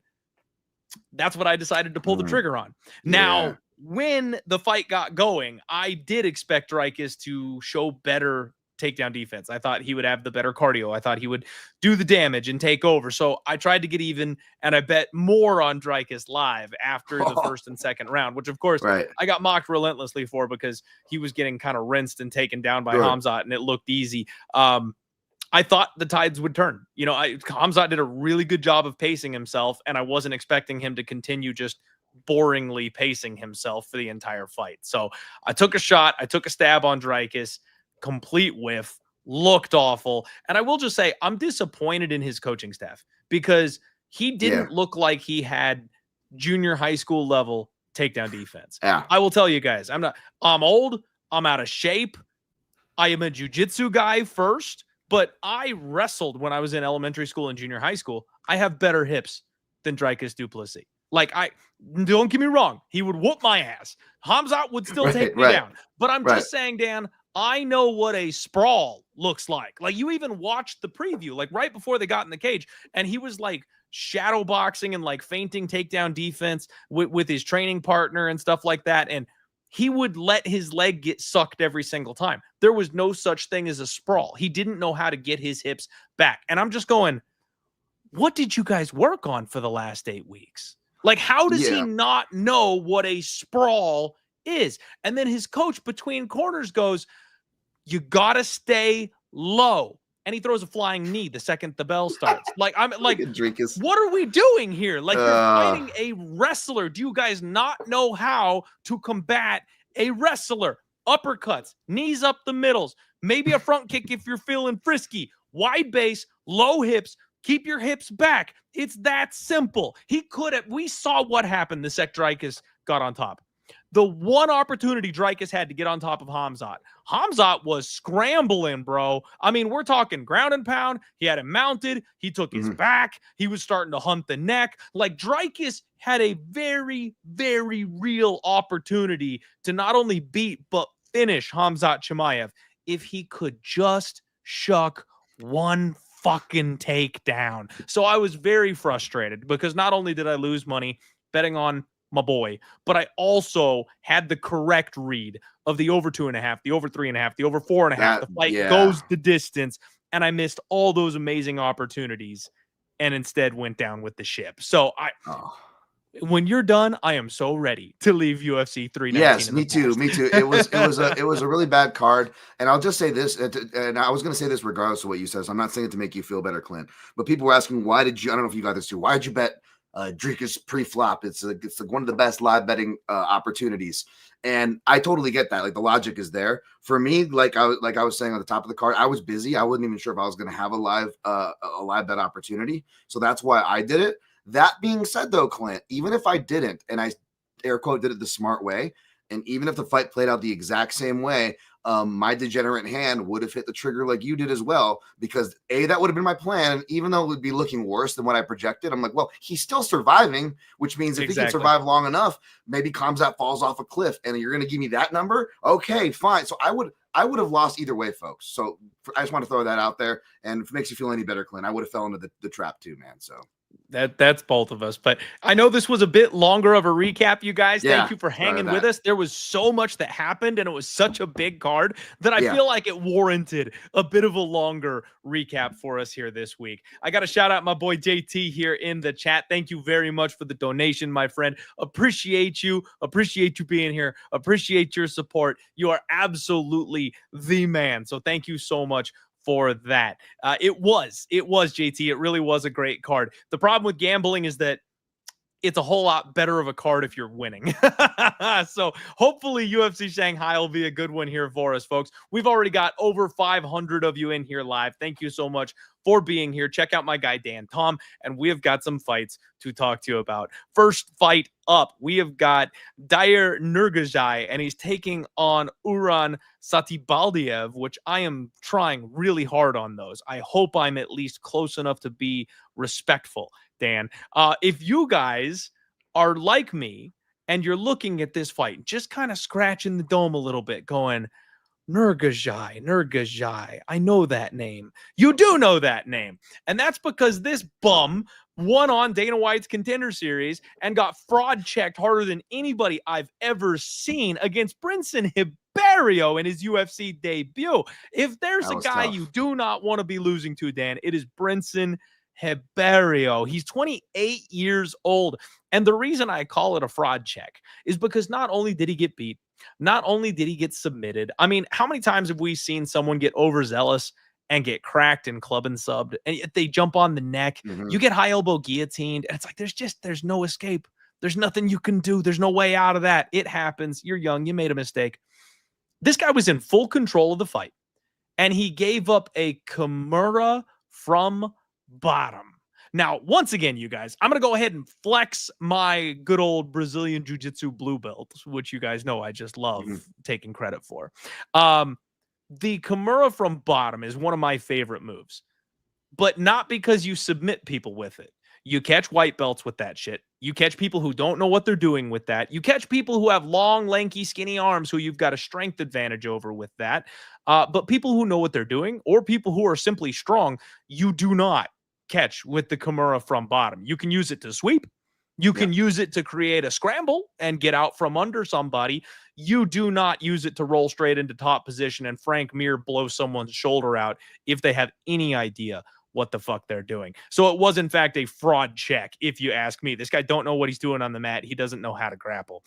that's what I decided to pull the trigger on. Now, when the fight got going, I did expect Dricus to show better takedown defense. I thought he would have the better cardio. I thought he would do the damage and take over. So I tried to get even, and I bet more on Dricus live after the first and second round, which of course I got mocked relentlessly for because he was getting kind of rinsed and taken down by Khamzat, and it looked easy. I thought the tides would turn. You know, Khamzat did a really good job of pacing himself, and I wasn't expecting him to continue just boringly pacing himself for the entire fight. So I took a shot. I took a stab on Dricus. Complete whiff, looked awful. And I will just say, I'm disappointed in his coaching staff because he didn't look like he had junior high school level takedown defense. I will tell you guys, I'm old, I'm out of shape. I am a jiu-jitsu guy first, but I wrestled when I was in elementary school and junior high school. I have better hips than Dricus du Plessis. Like, don't get me wrong, he would whoop my ass. Khamzat would still take me down. But I'm just saying, Dan, I know what a sprawl looks like. Like, you even watched the preview, like right before they got in the cage, and he was like shadow boxing and like feinting takedown defense with his training partner and stuff like that. And he would let his leg get sucked every single time. There was no such thing as a sprawl. He didn't know how to get his hips back. And I'm just going, what did you guys work on for the last 8 weeks? Like, how does he not know what a sprawl is? And then his coach between corners goes, you got to stay low. And he throws a flying knee the second the bell starts. Like, I'm like, what are we doing here? Like, you're fighting a wrestler. Do you guys not know how to combat a wrestler? Uppercuts, knees up the middles, maybe a front kick if you're feeling frisky, wide base, low hips, keep your hips back. It's that simple. He could have, we saw what happened the sec Dricus got on top. The one opportunity Dricus had to get on top of Khamzat. Khamzat was scrambling, bro. I mean, we're talking ground and pound. He had him mounted. He took his back. He was starting to hunt the neck. Like, Dricus had a very, very real opportunity to not only beat, but finish Khamzat Chimaev if he could just shuck one fucking takedown. So I was very frustrated because not only did I lose money betting on my boy, but I also had the correct read of the over 2.5, the over 3.5, the over 4.5. The fight goes the distance, and I missed all those amazing opportunities and instead went down with the ship. So when you're done, I am so ready to leave UFC 319. Yes, me too. Me too. It was a really bad card. And I'll just say this, and I was going to say this regardless of what you said. So I'm not saying it to make you feel better, Clint. But people were asking, why did you? I don't know if you got this too. Why did you bet Dricus pre-flop? It's like one of the best live betting opportunities. And I totally get that. Like, the logic is there for me. Like I was saying on the top of the card, I was busy. I wasn't even sure if I was going to have a live bet opportunity. So that's why I did it. That being said, though, Clint, even if I didn't, and I air quote did it the smart way, and even if the fight played out the exact same way, my degenerate hand would have hit the trigger like you did as well, because that would have been my plan. And even though it would be looking worse than what I projected, I'm like, well, he's still surviving, which means if he can survive long enough, maybe Khamzat falls off a cliff, and you're going to give me that number. Okay, fine. So I would have lost either way, folks. So I just want to throw that out there. And if it makes you feel any better, Clint, I would have fell into the trap too, man. So. That's both of us. But I know this was a bit longer of a recap, you guys. Thank you for hanging with us. There was so much that happened, and it was such a big card that I feel like it warranted a bit of a longer recap for us here this week. I got to shout out my boy JT here in the chat. Thank you very much for the donation, my friend. Appreciate you. Appreciate you being here. Appreciate your support. You are absolutely the man. So thank you so much for that. It was JT. It really was a great card. The problem with gambling is that it's a whole lot better of a card if you're winning. So hopefully UFC Shanghai will be a good one here for us, folks. We've already got over 500 of you in here live. Thank you so much for being here. Check out my guy, Dan Tom, and we have got some fights to talk to you about. First fight up, we have got Diyar Nurgozhay, and he's taking on Uran Satybaldiev, which I am trying really hard on those. I hope I'm at least close enough to be respectful, Dan. If you guys are like me and you're looking at this fight, just kind of scratching the dome a little bit, going, Nurgozhay. I know that name. You do know that name. And that's because this bum won on Dana White's Contender Series, and got fraud checked harder than anybody I've ever seen against Brinson Hibario in his UFC debut. If there's a guy tough. you do not want to be losing to, Dan, it is Brinson Hibario. He's 28 years old. And the reason I call it a fraud check is because not only did he get beat, not only did he get submitted. I mean, how many times have we seen someone get overzealous and get cracked and club and subbed, and yet they jump on the neck? You get high elbow guillotined, and it's like there's no escape. There's nothing you can do. There's no way out of that. It happens. You're young. You made a mistake. This guy was in full control of the fight, and he gave up a Kimura from bottom. Now, once again, you guys, I'm going to go ahead and flex my good old Brazilian Jiu-Jitsu blue belt, which you guys know I just love taking credit for. The Kimura from bottom is one of my favorite moves, but not because you submit people with it. You catch white belts with that shit. You catch people who don't know what they're doing with that. You catch people who have long, lanky, skinny arms who you've got a strength advantage over with that. But people who know what they're doing, or people who are simply strong, you do not catch with the Kimura from bottom. You can use it to sweep. You can use it to create a scramble and get out from under somebody. You do not use it to roll straight into top position and Frank Mir blow someone's shoulder out if they have any idea what the fuck they're doing. So it was, in fact, a fraud check, if you ask me. This guy don't know what he's doing on the mat. He doesn't know how to grapple.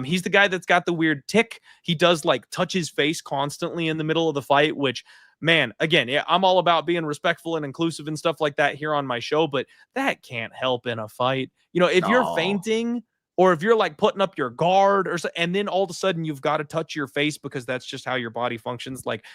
He's the guy that's got the weird tick. He does, like, touch his face constantly in the middle of the fight, which, man, again, yeah, I'm all about being respectful and inclusive and stuff like that here on my show, but that can't help in a fight. You know, if you're fainting, or if you're like putting up your guard or so, and then all of a sudden you've got to touch your face because that's just how your body functions, like,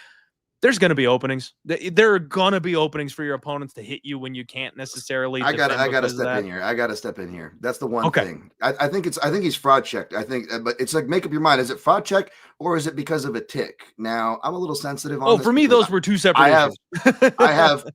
there's going to be openings. There are going to be openings for your opponents to hit you when you can't necessarily. I got to step in here. I got to step in here. That's the one thing. I think he's fraud checked. I think, but it's like, make up your mind. Is it fraud check or is it because of a tick? Now, I'm a little sensitive on this. For me, those were two separate issues.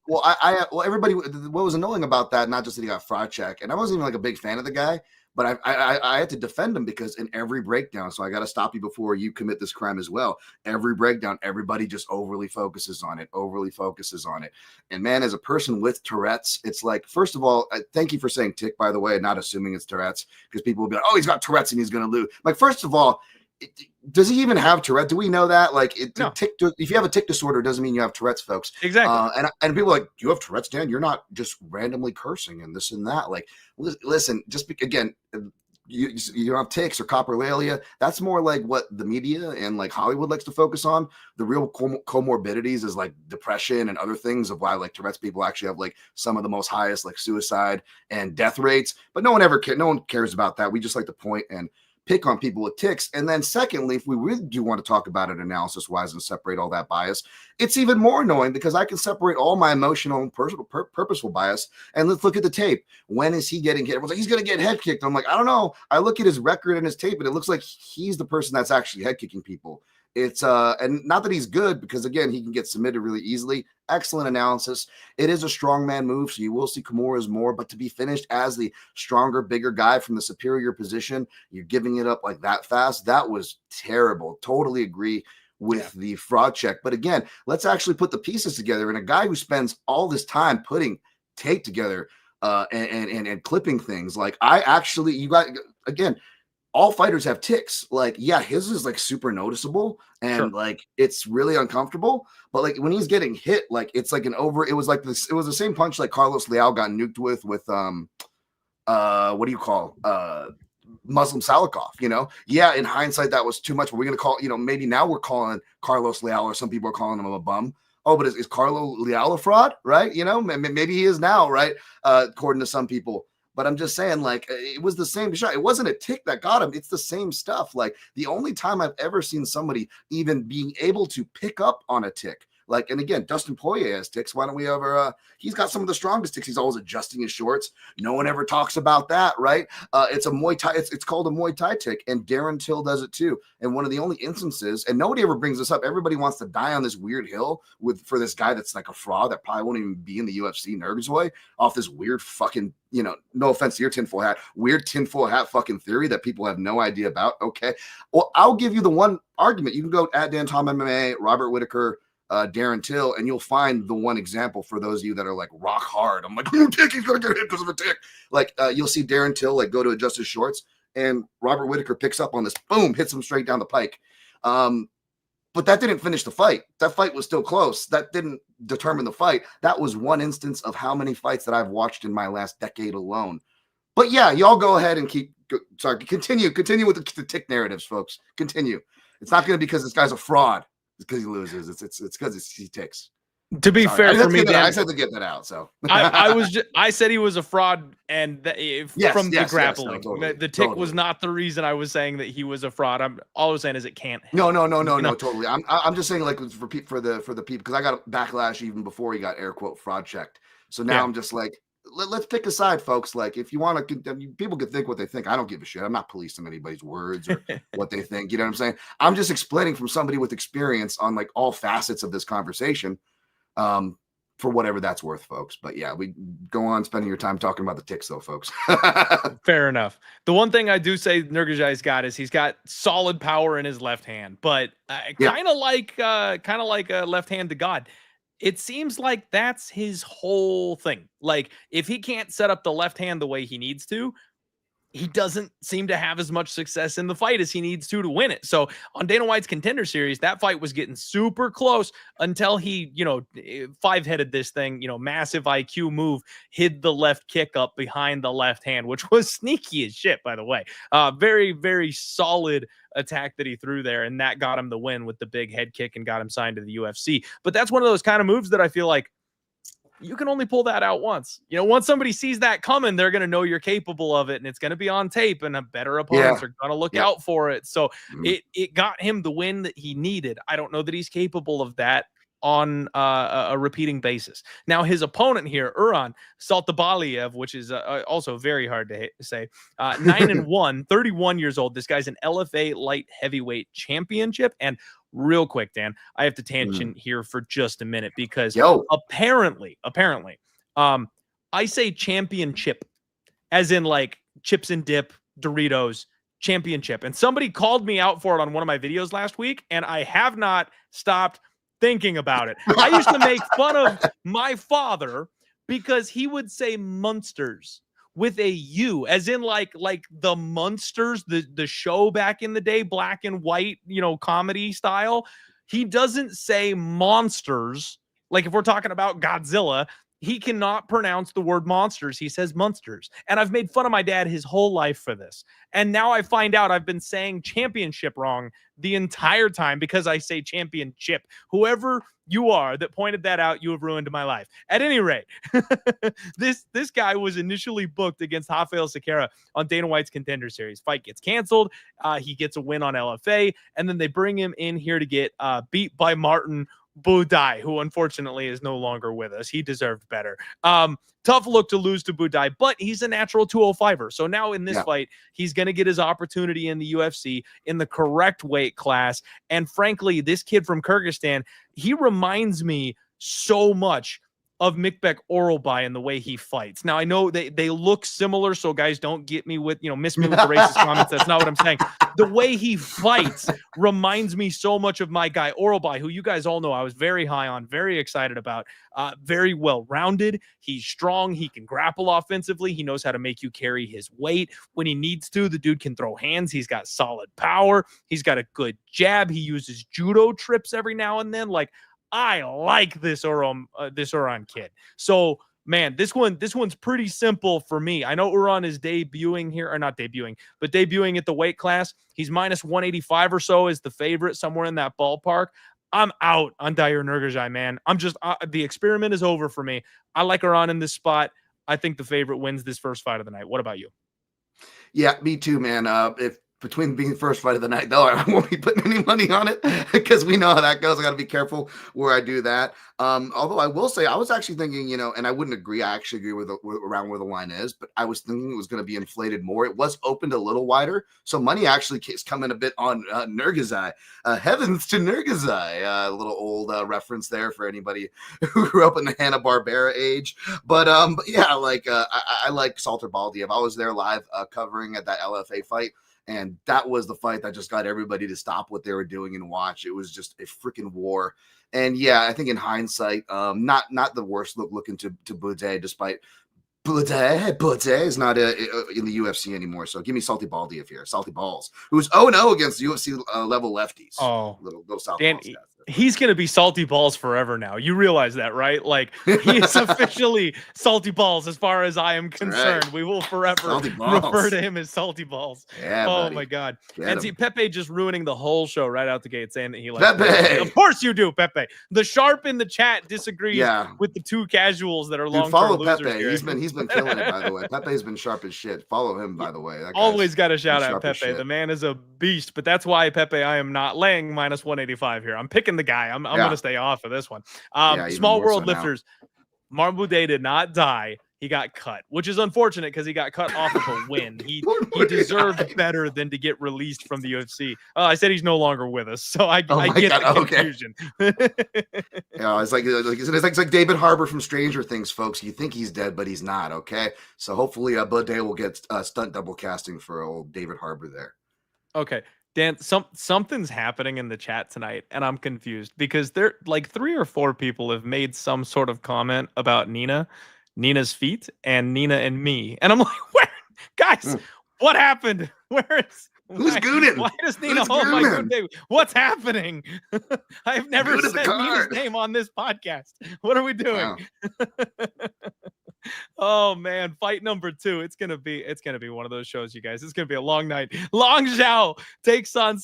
Well, everybody, what was annoying about that, not just that he got fraud check, and I wasn't even like a big fan of the guy, but I had to defend him because in every breakdown, so I got to stop you before you commit this crime as well. Every breakdown, everybody just overly focuses on it. And man, as a person with Tourette's, it's like, first of all, thank you for saying tick, by the way, not assuming it's Tourette's, because people will be like, oh, he's got Tourette's and he's going to lose. Like, first of all, does he even have Tourette? Do we know that? Like, no. If you have a tick disorder, it doesn't mean you have Tourette's, folks. Exactly. And people are like, do you have Tourette's, Dan? You're not just randomly cursing and this and that. Like, listen, again, you don't have tics or coprolalia. That's more like what the media and like Hollywood likes to focus on. The real comorbidities is like depression and other things of why like Tourette's people actually have like some of the most highest like suicide and death rates. But no one cares about that. We just like to point and pick on people with tics. And then secondly, if we really do want to talk about it analysis wise and separate all that bias, it's even more annoying because I can separate all my emotional and personal purposeful bias. And let's look at the tape. When is he getting hit? Everyone's like, he's going to get head kicked. I'm like, I don't know. I look at his record and his tape and it looks like he's the person that's actually head kicking people. It's and not that he's good, because again, he can get submitted really easily. Excellent analysis. It is a strongman move, so you will see Kimura's more, but to be finished as the stronger, bigger guy from the superior position, you're giving it up like that fast. That was terrible. Totally agree with the fraud check. But again, let's actually put the pieces together. And a guy who spends all this time putting tape together and clipping things, like again, all fighters have tics. Like, yeah, his is like super noticeable and like it's really uncomfortable. But like when he's getting hit, like it's like it was like this. It was the same punch like Carlos Leal got nuked with what do you call Muslim Salikov? You know, yeah. In hindsight, that was too much. But we're gonna call, maybe now we're calling Carlos Leal, or some people are calling him a bum. Oh, but is Carlo Leal a fraud? Right? Maybe he is now, right? According to some people. But I'm just saying, like, it was the same shot. It wasn't a tick that got him. It's the same stuff. Like, the only time I've ever seen somebody even being able to pick up on a tick. Like, and again, Dustin Poirier has ticks. Why don't we ever, he's got some of the strongest ticks. He's always adjusting his shorts. No one ever talks about that, right? It's a Muay Thai, it's called a Muay Thai tick, and Darren Till does it too. And one of the only instances, and nobody ever brings this up, everybody wants to die on this weird hill for this guy that's like a fraud that probably won't even be in the UFC, Nurgozhay, off this weird fucking, no offense to your tinfoil hat, weird tinfoil hat fucking theory that people have no idea about. Okay. Well, I'll give you the one argument. You can go at Dan Tom MMA, Robert Whitaker, Darren Till, and you'll find the one example for those of you that are like rock hard. I'm like, oh, tick, he's gonna get hit because of a tick. Like you'll see Darren Till like go to adjust his shorts, and Robert Whitaker picks up on this, boom, hits him straight down the pike. But that didn't finish the fight. That fight was still close. That didn't determine the fight. That was one instance of how many fights that I've watched in my last decade alone. But yeah, y'all go ahead and continue with the tick narratives, folks. Continue. It's not going to be because this guy's a fraud. It's because he loses. It's because he ticks. To be fair for me, Dan, I said to get that out. So I said he was a fraud, and from the grappling, yes, no, totally, the tick was not the reason I was saying that he was a fraud. All I was saying is it can't. No, totally. I'm just saying like for the people, because I got a backlash even before he got air quote fraud checked. So now I'm just like, let's pick a side, folks. Like if you want to, people can think what they think. I don't give a shit. I'm not policing anybody's words or what they think. You know what I'm saying? I'm just explaining from somebody with experience on like all facets of this conversation. For whatever that's worth, folks. But yeah, we go on spending your time talking about the ticks, though, folks. Fair enough. The one thing I do say Nurgozhay's got is he's got solid power in his left hand, but kind of like a left hand to God. It seems like that's his whole thing. Like if he can't set up the left hand the way he needs to, he doesn't seem to have as much success in the fight as he needs to win it. So on Dana White's Contender Series, that fight was getting super close until he, five-headed this thing, massive IQ move, hid the left kick up behind the left hand, which was sneaky as shit, by the way. Very, very solid attack that he threw there, and that got him the win with the big head kick and got him signed to the UFC. But that's one of those kind of moves that I feel like you can only pull that out once. Once somebody sees that coming, they're going to know you're capable of it, and it's going to be on tape, and better opponents are going to look out for it. So it got him the win that he needed. I don't know that he's capable of that on a repeating basis. Now, his opponent here, Uran, Satybaldiev, which is also very hard to say, 9-1, 31 years old. This guy's an LFA light heavyweight championship. And real quick, Dan, I have to tangent here for just a minute because apparently, I say championship as in like chips and dip, Doritos, championship. And somebody called me out for it on one of my videos last week, and I have not stopped thinking about it. I used to make fun of my father because he would say Munsters with a U, as in like the Munsters, the show back in the day, black and white, comedy style. He doesn't say monsters. Like if we're talking about Godzilla, he cannot pronounce the word monsters. He says Munsters. And I've made fun of my dad his whole life for this. And now I find out I've been saying championship wrong the entire time because I say championship. Whoever you are that pointed that out, you have ruined my life. At any rate, this guy was initially booked against Rafael Sequeira on Dana White's Contender Series. Fight gets canceled. He gets a win on LFA, and then they bring him in here to get beat by Martin Budai, who unfortunately is no longer with us. He deserved better. Tough look to lose to Budai, but he's a natural 205er. So now in this fight, he's going to get his opportunity in the UFC in the correct weight class. And frankly, this kid from Kyrgyzstan, he reminds me so much of Mikbek Oralbai in the way he fights. Now, I know they look similar, so guys don't get me with, miss me with the racist comments. That's not what I'm saying. The way he fights reminds me so much of my guy Oralbai, who you guys all know I was very high on, very excited about, very well-rounded. He's strong. He can grapple offensively. He knows how to make you carry his weight. When he needs to, the dude can throw hands. He's got solid power. He's got a good jab. He uses judo trips every now and then. Like, I like this Uran kid. So, man, this one's pretty simple for me. I know Uran is debuting here, or not debuting, but debuting at the weight class. He's minus 185 or so is the favorite, somewhere in that ballpark. I'm out on Diyar Nurgozhay, man. I'm just the experiment is over for me. I like Uran in this spot. I think the favorite wins this first fight of the night. What about you? Yeah, me too, man. If between being the first fight of the night, though, I won't be putting any money on it because we know how that goes. I got to be careful where I do that. Although I will say, I was actually thinking, and I wouldn't agree. I actually agree with around where the line is, but I was thinking it was going to be inflated more. It was opened a little wider, so money actually is coming a bit on Nurgozhay. Heavens to Nurgozhay. A little old reference there for anybody who grew up in the Hanna-Barbera age. But yeah, I like Satybaldiev. I was there live covering at that LFA fight. And that was the fight that just got everybody to stop what they were doing and watch. It was just a freaking war. And yeah, I think in hindsight, not the worst looking to Boudet, despite Boudet is not in the UFC anymore. So give me Satybaldiev here, Salty Balls, who's 0-0 against UFC level lefties. Oh, little South Dan, Balls. he's going to be Salty Balls forever now. You realize that, right? Like, he is officially Salty Balls as far as I am concerned. Right. We will forever refer to him as Salty Balls. Yeah, oh, buddy. my God. Get and him. see, Pepe just ruining the whole show right out the gate, saying that he likes Pepe. Of course you do, Pepe. The Sharp in the chat disagrees with the two casuals that are long-term follow losers Pepe. here. He's been killing it, by the way. Pepe's been sharp as shit. Follow him, by the way. Always got to shout out Pepe. The man is a beast, but that's why, Pepe, I am not laying minus 185 here. I'm picking the guy. I'm going to stay off of this one. Small world lifters. Boudet did not die. He got cut, which is unfortunate because he got cut off of a win. He deserved better than to get released from the UFC. I said he's no longer with us, so I get the confusion. It's like David Harbour from Stranger Things, folks. You think he's dead, but he's not. Okay, so hopefully Boudet will get stunt double casting for old David Harbour there. Okay. Dan, something's happening in the chat tonight, and I'm confused because there like 3 or 4 people have made some sort of comment about Nina's feet and Nina and me. And I'm like, where? Guys, what happened? Who's gooning? Why does Nina hold my good name? What's happening? I've never said Nina's name on this podcast. What are we doing? Wow. Oh man, fight number 2. It's gonna be one of those shows, you guys. It's gonna be a long night. Long Xiao takes on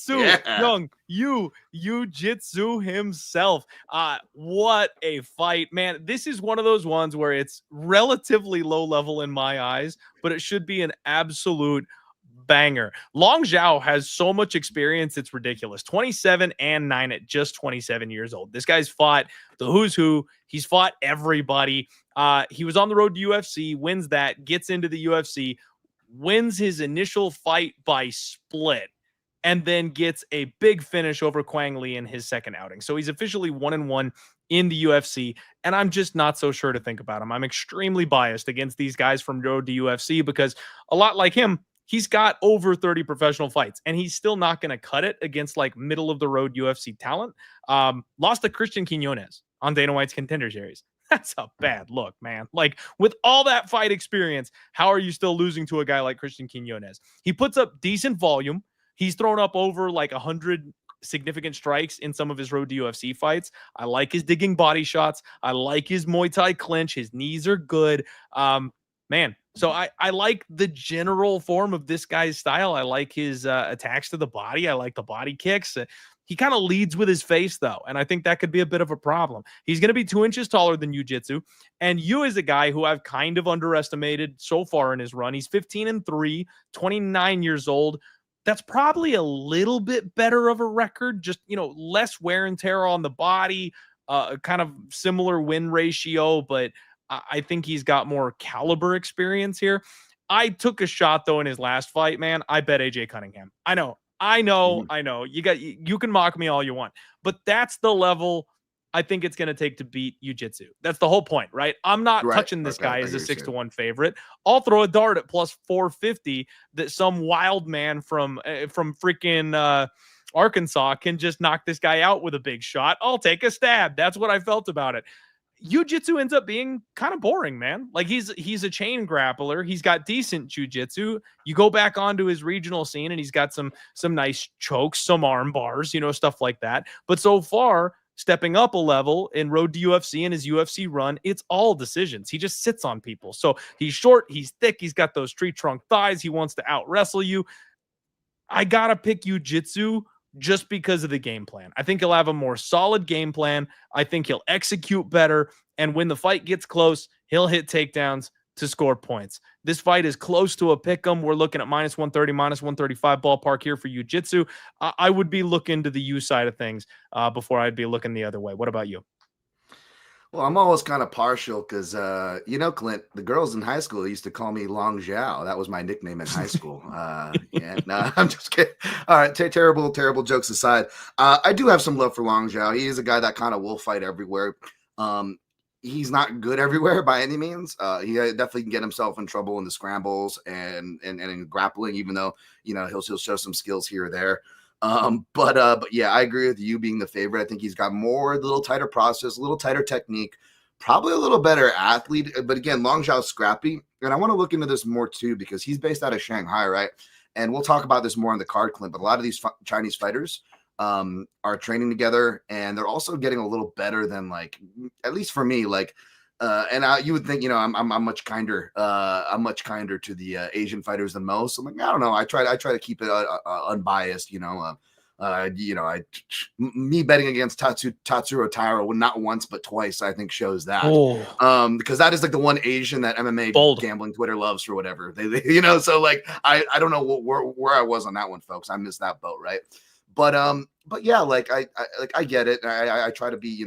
Young Jiu-Jitsu himself. What a fight, man. This is one of those ones where it's relatively low level in my eyes, but it should be an absolute banger. Long Xiao has so much experience, it's ridiculous. 27-9 at just 27 years old. This guy's fought the who's who. He's fought everybody. He was on the road to UFC, wins that, gets into the UFC, wins his initial fight by split, and then gets a big finish over Quang Li in his second outing. So he's officially 1-1 in the UFC, and I'm just not so sure to think about him. I'm extremely biased against these guys from road to UFC because a lot like him, he's got over 30 professional fights, and he's still not going to cut it against like middle of the road UFC talent. Lost to Christian Quinones on Dana White's Contender Series. That's a bad look, man. Like, with all that fight experience, how are you still losing to a guy like Christian Quinones? He puts up decent volume. He's thrown up over like 100 significant strikes in some of his road to UFC fights. I like his digging body shots. I like his Muay Thai clinch. His knees are good. Man, so I like the general form of this guy's style. I like his attacks to the body. I like the body kicks. He kind of leads with his face, though, and I think that could be a bit of a problem. He's going to be 2 inches taller than Jiu-Jitsu, and Yu is a guy who I've kind of underestimated so far in his run. He's 15-3, 29 years old. That's probably a little bit better of a record, just, less wear and tear on the body, kind of similar win ratio, but I think he's got more caliber experience here. I took a shot, though, in his last fight, man. I bet AJ Cunningham. I know. You can mock me all you want, but that's the level I think it's going to take to beat Jiu-Jitsu. That's the whole point, right? I'm not touching this guy as a 6-1 favorite. I'll throw a dart at plus 450 that some wild man from freaking Arkansas can just knock this guy out with a big shot. I'll take a stab. That's what I felt about it. Jiu-Jitsu ends up being kind of boring, man. Like, he's a chain grappler. He's got decent jiu-jitsu. You go back onto his regional scene and he's got some nice chokes, some arm bars, stuff like that. But so far, stepping up a level in road to UFC and his UFC run, it's all decisions. He just sits on people. So he's short, he's thick, he's got those tree trunk thighs. He wants to out wrestle you. I got to pick Jiu-Jitsu just because of the game plan. I think he'll have a more solid game plan. I think he'll execute better. And when the fight gets close, he'll hit takedowns to score points. This fight is close to a pick'em. We're looking at minus 130, minus 135 ballpark here for Jiu-Jitsu. I would be looking to the U side of things before I'd be looking the other way. What about you? Well, I'm always kind of partial because, Clint, the girls in high school used to call me Long Xiao. That was my nickname in high school. No, I'm just kidding. All right, terrible jokes aside. I do have some love for Long Xiao. He is a guy that kind of will fight everywhere. He's not good everywhere by any means. He definitely can get himself in trouble in the scrambles and in grappling, even though, he'll show some skills here or there. But yeah, I agree with you being the favorite. I think he's got more, a little tighter process, a little tighter technique, probably a little better athlete. But again, Long Zhao's scrappy. And I want to look into this more too, because he's based out of Shanghai, right? And we'll talk about this more on the card, Clint. But a lot of these Chinese fighters are training together, and they're also getting a little better than, like, at least for me, like, you would think, I'm much kinder. I'm much kinder to the Asian fighters than most. I'm like, I don't know. I try to keep it unbiased. Me betting against Tatsuro Taira, not once but twice, I think shows that. Because that is like the one Asian that MMA gambling Twitter loves or whatever. They so like I don't know where I was on that one, folks. I missed that boat, right? But yeah, like I get it. I try to be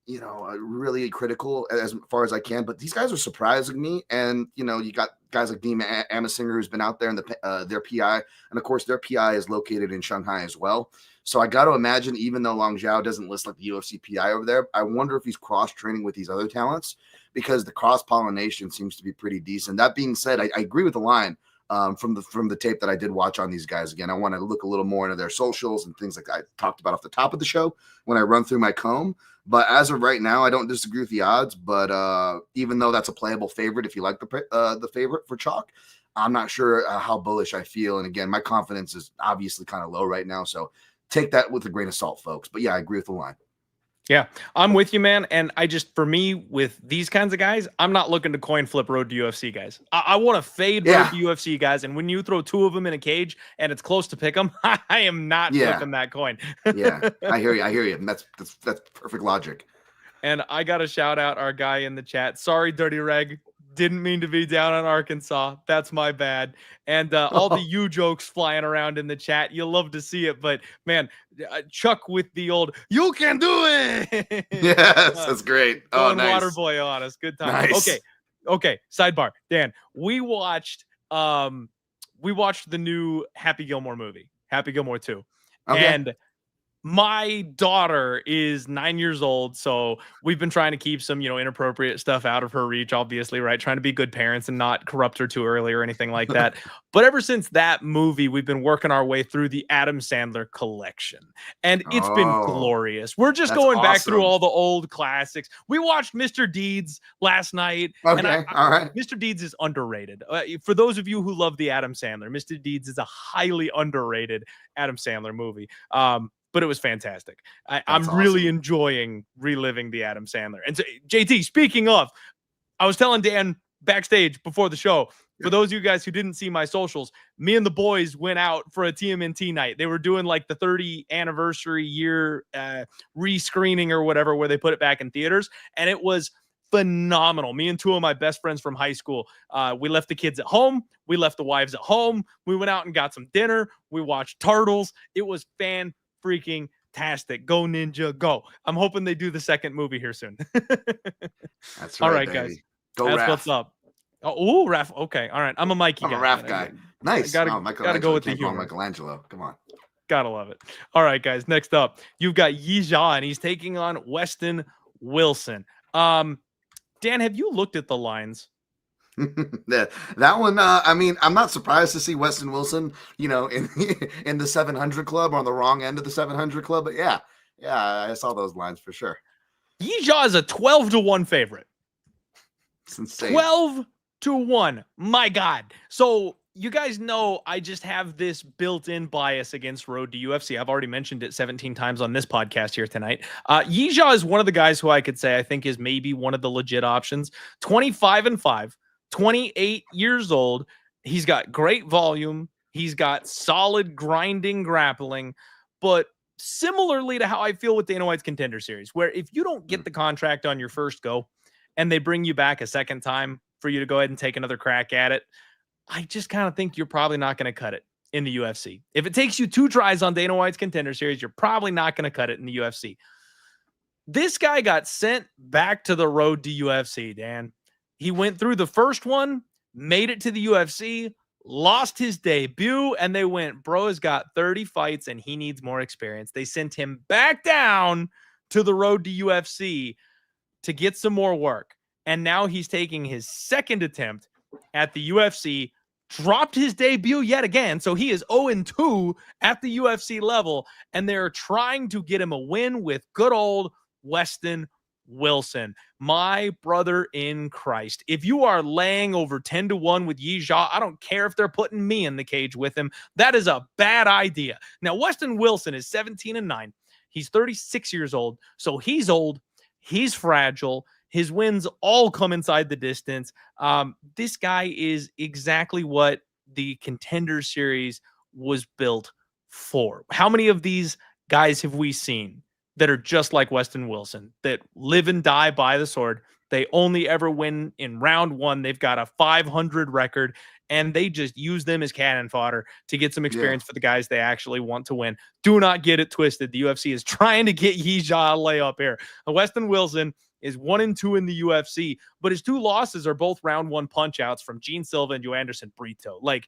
really critical as far as I can, but these guys are surprising me. And, you got guys like Dean Amasinger, who's been out there in their PI. And of course, their PI is located in Shanghai as well. So I got to imagine, even though Long Zhao doesn't list like the UFC PI over there, I wonder if he's cross-training with these other talents, because the cross-pollination seems to be pretty decent. That being said, I agree with the line from the tape that I did watch on these guys. Again, I want to look a little more into their socials and things like I talked about off the top of the show when I run through my comb. But as of right now, I don't disagree with the odds. But even though that's a playable favorite, if you like the favorite for chalk, I'm not sure how bullish I feel. And again, my confidence is obviously kind of low right now. So take that with a grain of salt, folks. But yeah, I agree with the line. Yeah, I'm with you, man. And for me, with these kinds of guys, I'm not looking to coin flip road to UFC guys. I want to fade road to UFC guys. And when you throw two of them in a cage and it's close to pick them, I am not flipping that coin. Yeah, I hear you. And that's perfect logic. And I got to shout out our guy in the chat. Sorry, Dirty Reg. Didn't mean to be down on Arkansas. That's my bad. And all the you jokes flying around in the chat. You'll love to see it. But, man, Chuck with the old, you can do it. Yes, that's great. Oh, nice. Waterboy on us. Good time. Nice. Okay. Sidebar. Dan, we watched the new Happy Gilmore movie, Happy Gilmore 2. Okay. And my daughter is 9 years old, so we've been trying to keep some, inappropriate stuff out of her reach, obviously, right? Trying to be good parents and not corrupt her too early or anything like that. But ever since that movie, we've been working our way through the Adam Sandler collection, and it's been glorious. We're just going back through all the old classics. We watched Mr. Deeds last night. Okay, all right. Mr. Deeds is underrated. For those of you who love the Adam Sandler, Mr. Deeds is a highly underrated Adam Sandler movie. But it was fantastic. I'm really enjoying reliving the Adam Sandler. And so, JT, speaking of, I was telling Dan backstage before the show, for those of you guys who didn't see my socials, me and the boys went out for a TMNT night. They were doing like the 30 anniversary year rescreening or whatever, where they put it back in theaters. And it was phenomenal. Me and two of my best friends from high school, we left the kids at home. We left the wives at home. We went out and got some dinner. We watched Turtles. It was freaking tastic. Go Ninja, go. I'm hoping they do the second movie here soon. That's right, all right, baby. guys. Go That's Raph. what's up. Oh, Raph. Okay. All right. I'm a Mikey guy. I'm a Raph guy. Nice. Gotta go with the humor. Michelangelo. Come on. Gotta love it. All right, guys. Next up, you've got Yizha, and he's taking on Westin Wilson. Dan, have you looked at the lines? that one, I mean, I'm not surprised to see Westin Wilson, in the 700 club or on the wrong end of the 700 club. But yeah, I saw those lines for sure. Yizha is a 12-1 favorite. It's insane. 12-1. My God. So you guys know I just have this built-in bias against road to UFC. I've already mentioned it 17 times on this podcast here tonight. Yizha is one of the guys who I could say I think is maybe one of the legit options. 25-5. 28 years old. He's got great volume. He's got solid grinding grappling. But similarly to how I feel with Dana White's Contender Series, where if you don't get the contract on your first go and they bring you back a second time for you to go ahead and take another crack at it, I just kind of think you're probably not going to cut it in the UFC. If it takes you 2 tries on Dana White's Contender Series, you're probably not going to cut it in the UFC. This guy got sent back to the road to UFC, Dan. He went through the first one, made it to the UFC, lost his debut, and they went, bro has got 30 fights and he needs more experience. They sent him back down to the road to UFC to get some more work. And now he's taking his second attempt at the UFC, dropped his debut yet again. So he is 0-2 at the UFC level, and they're trying to get him a win with good old Westin Wilson, my brother in Christ. If you are laying over 10-1 with Yizha, I don't care if they're putting me in the cage with him. That is a bad idea. Now, Westin Wilson is 17-9. He's 36 years old, so he's old. He's fragile. His wins all come inside the distance. This guy is exactly what the Contender Series was built for. How many of these guys have we seen that are just like Westin Wilson, that live and die by the sword? They only ever win in round one. They've got a 500 record, and they just use them as cannon fodder to get some experience for the guys they actually want to win. Do not get it twisted. The UFC is trying to get Yizha a layup here. Westin Wilson is 1-2 in the UFC, but his 2 losses are both round 1 punch outs from Gene Silva and Joanderson Brito. Like,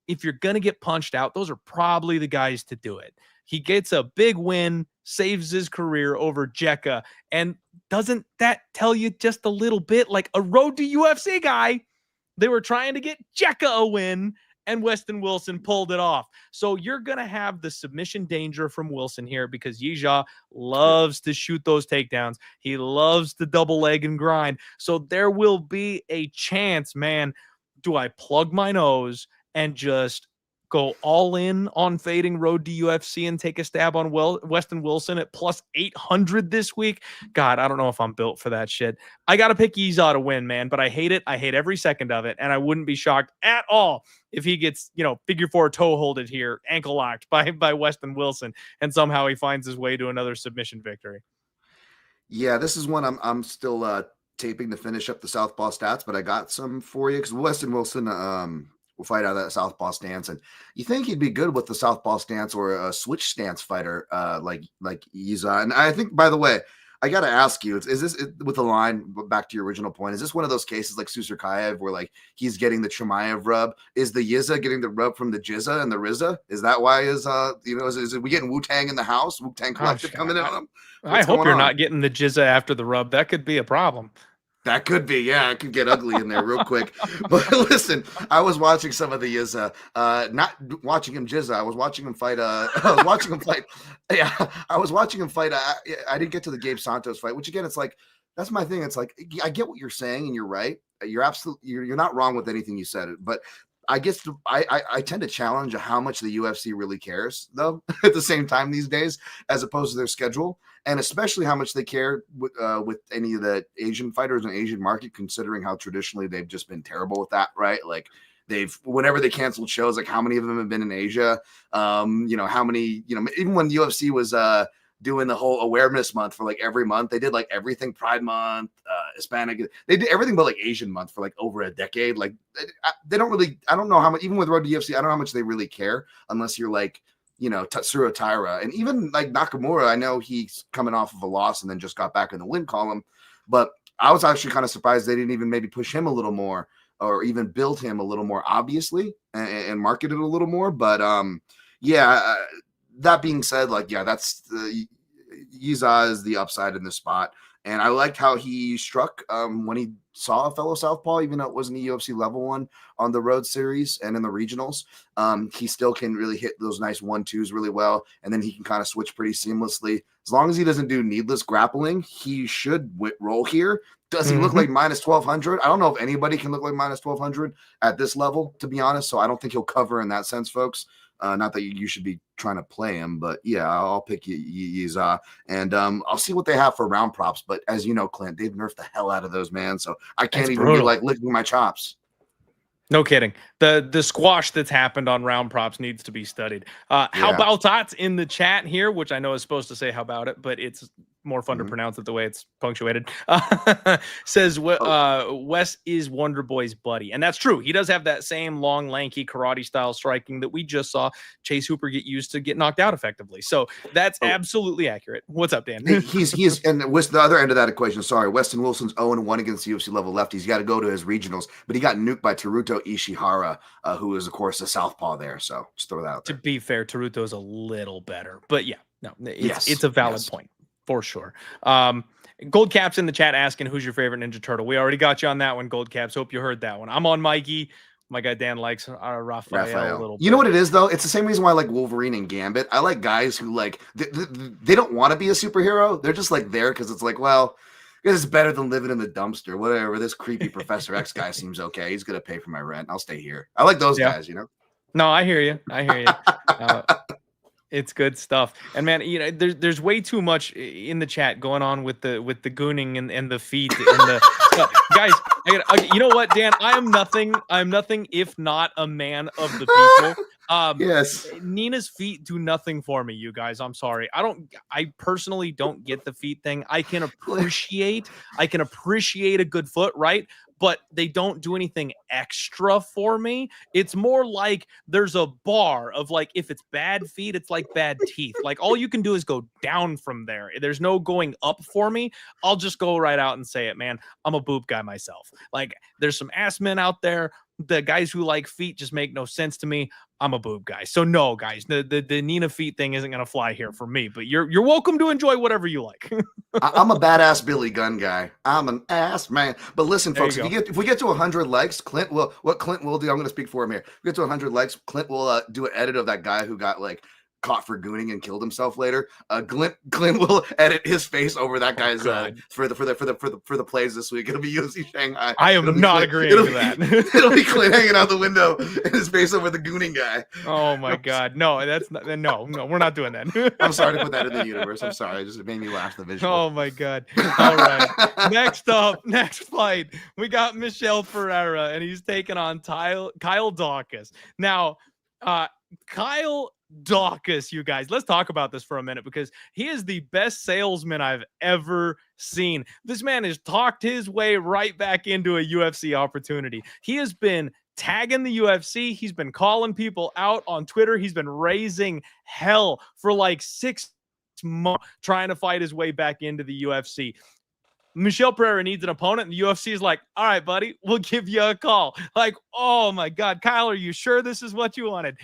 if you're going to get punched out, those are probably the guys to do it. He gets a big win, saves his career over Jekka. And doesn't that tell you just a little bit, like a road to UFC guy? They were trying to get Jekka a win, and Westin Wilson pulled it off. So you're going to have the submission danger from Wilson here, because Yizha loves to shoot those takedowns. He loves to double leg and grind. So there will be a chance, man. Do I plug my nose and just go all in on fading road to UFC and take a stab on Westin Wilson at plus 800 this week? God, I don't know if I'm built for that shit. I got to pick Yizha to win, man, but I hate it. I hate every second of it, and I wouldn't be shocked at all if he gets, figure 4 toe holded here, ankle locked by Westin Wilson, and somehow he finds his way to another submission victory. Yeah, this is one I'm still taping to finish up the southpaw stats, but I got some for you, because Westin Wilson will fight out of that southpaw stance, and you think he'd be good with the southpaw stance or a switch stance fighter like Yizha. And I think, by the way, I got to ask you, is this with the line back to your original point? Is this one of those cases like Susurkayev where like he's getting the Chimaev rub? Is the Yizha getting the rub from the Jizza and the Rizza? Is that why is we getting Wu-Tang in the house? Wu-Tang Collective coming in on him? I hope you're not getting the Jizza after the rub. That could be a problem. That could be, yeah. It could get ugly in there real quick. But listen, I was watching some of the Yizha, not watching him Jizza. I was watching him fight. I was watching him fight. Yeah, I was watching him fight. I didn't get to the Gabe Santos fight, which again, it's like, that's my thing. It's like, I get what you're saying, and you're right. You're not wrong with anything you said. But I guess I tend to challenge how much the UFC really cares, though, at the same time these days, as opposed to their schedule, and especially how much they care with any of the Asian fighters in the Asian market, considering how traditionally they've just been terrible with that, right? Like, whenever they canceled shows, like how many of them have been in Asia? How many, even when the UFC was doing the whole awareness month for like every month, they did like everything, Pride Month, Hispanic, they did everything but like Asian month for like over a decade. Like they don't really, I don't know how much, even with Road to UFC, I don't know how much they really care, unless you're like, Tatsuro Taira, and even like Nakamura. I know he's coming off of a loss and then just got back in the win column, but I was actually kind of surprised they didn't even maybe push him a little more, or even build him a little more obviously and market it a little more. But that being said, like, yeah, that's the Yizha is the upside in this spot. And I liked how he struck when he saw a fellow southpaw, even though it wasn't a UFC level one on the road series and in the regionals. He still can really hit those nice 1-2s really well. And then he can kind of switch pretty seamlessly. As long as he doesn't do needless grappling, he should roll here. Does he look like minus 1,200? I don't know if anybody can look like minus 1,200 at this level, to be honest. So I don't think he'll cover in that sense, folks. Not that you should be trying to play him, but yeah, I'll pick Yizha, and I'll see what they have for round props. But as you know, Clint, they've nerfed the hell out of those, man. So I can't even be like licking my chops. No kidding. The squash that's happened on round props needs to be studied. How about that in the chat here, which I know is supposed to say how about it, but it's more fun to pronounce it the way it's punctuated. Says Wes is Wonder Boy's buddy. And that's true. He does have that same long, lanky karate style striking that we just saw Chase Hooper get used to get knocked out effectively. So that's absolutely accurate. What's up, Dan? He's and with the other end of that equation, sorry, Westin Wilson's 0-1 against UFC level lefties. He's got to go to his regionals, but he got nuked by Teruto Ishihara, who is, of course, a southpaw there. So just throw that out there. To be fair, Teruto's a little better, but yeah, no, it's a valid point. For sure. Gold Caps in the chat asking who's your favorite Ninja Turtle. We already got you on that one, Gold Caps. Hope you heard that one. I'm on Mikey. My guy Dan likes Raphael a little You know bit. what it is though? It's the same reason why I like Wolverine and Gambit. I like guys who like they don't want to be a superhero. They're just like there because it's like, well, it's better than living in the dumpster. Whatever. This creepy Professor X guy seems okay. He's gonna pay for my rent. I'll stay here. I like those guys. You know. No, I hear you. It's good stuff. And man, you know, there's way too much in the chat going on with the gooning and the feet and the guys. You know what, Dan? I'm nothing if not a man of the people. Yes. Nina's feet do nothing for me, you guys. I'm sorry. I personally don't get the feet thing. I can appreciate a good foot, right? But they don't do anything extra for me. It's more like there's a bar of like, if it's bad feet, it's like bad teeth. Like all you can do is go down from there. There's no going up for me. I'll just go right out and say it, man. I'm a boob guy myself. Like there's some ass men out there. The guys who like feet just make no sense to me. I'm a boob guy. So no, guys, the Nina feet thing isn't gonna fly here for me. But you're welcome to enjoy whatever you like. I'm a badass Billy Gunn guy. I'm an ass man. But listen, folks, if we get to 100 likes, Clint will do. I'm gonna speak for him here. If we get to 100 likes, Clint will do an edit of that guy who got like caught for gooning and killed himself later. Clint will edit his face over that guy's for the plays this week. It'll be UFC Shanghai. I am not agreeing to that. It'll be Clint hanging out the window and his face over the gooning guy. Oh my God, no, that's not. No, we're not doing that. I'm sorry to put that in the universe. I'm sorry, it just made me laugh the visual. Oh my God. All right. Next fight, we got Michel Pereira, and he's taking on Kyle Daukaus. Now, Kyle Daukaus, you guys, let's talk about this for a minute because he is the best salesman I've ever seen. This man has talked his way right back into a UFC opportunity. He has been tagging the UFC. He's been calling people out on Twitter. He's been raising hell for like 6 months trying to fight his way back into the UFC. Michel Pereira needs an opponent, and the UFC is like, all right, buddy, we'll give you a call. Like, oh my God, Kyle, are you sure this is what you wanted?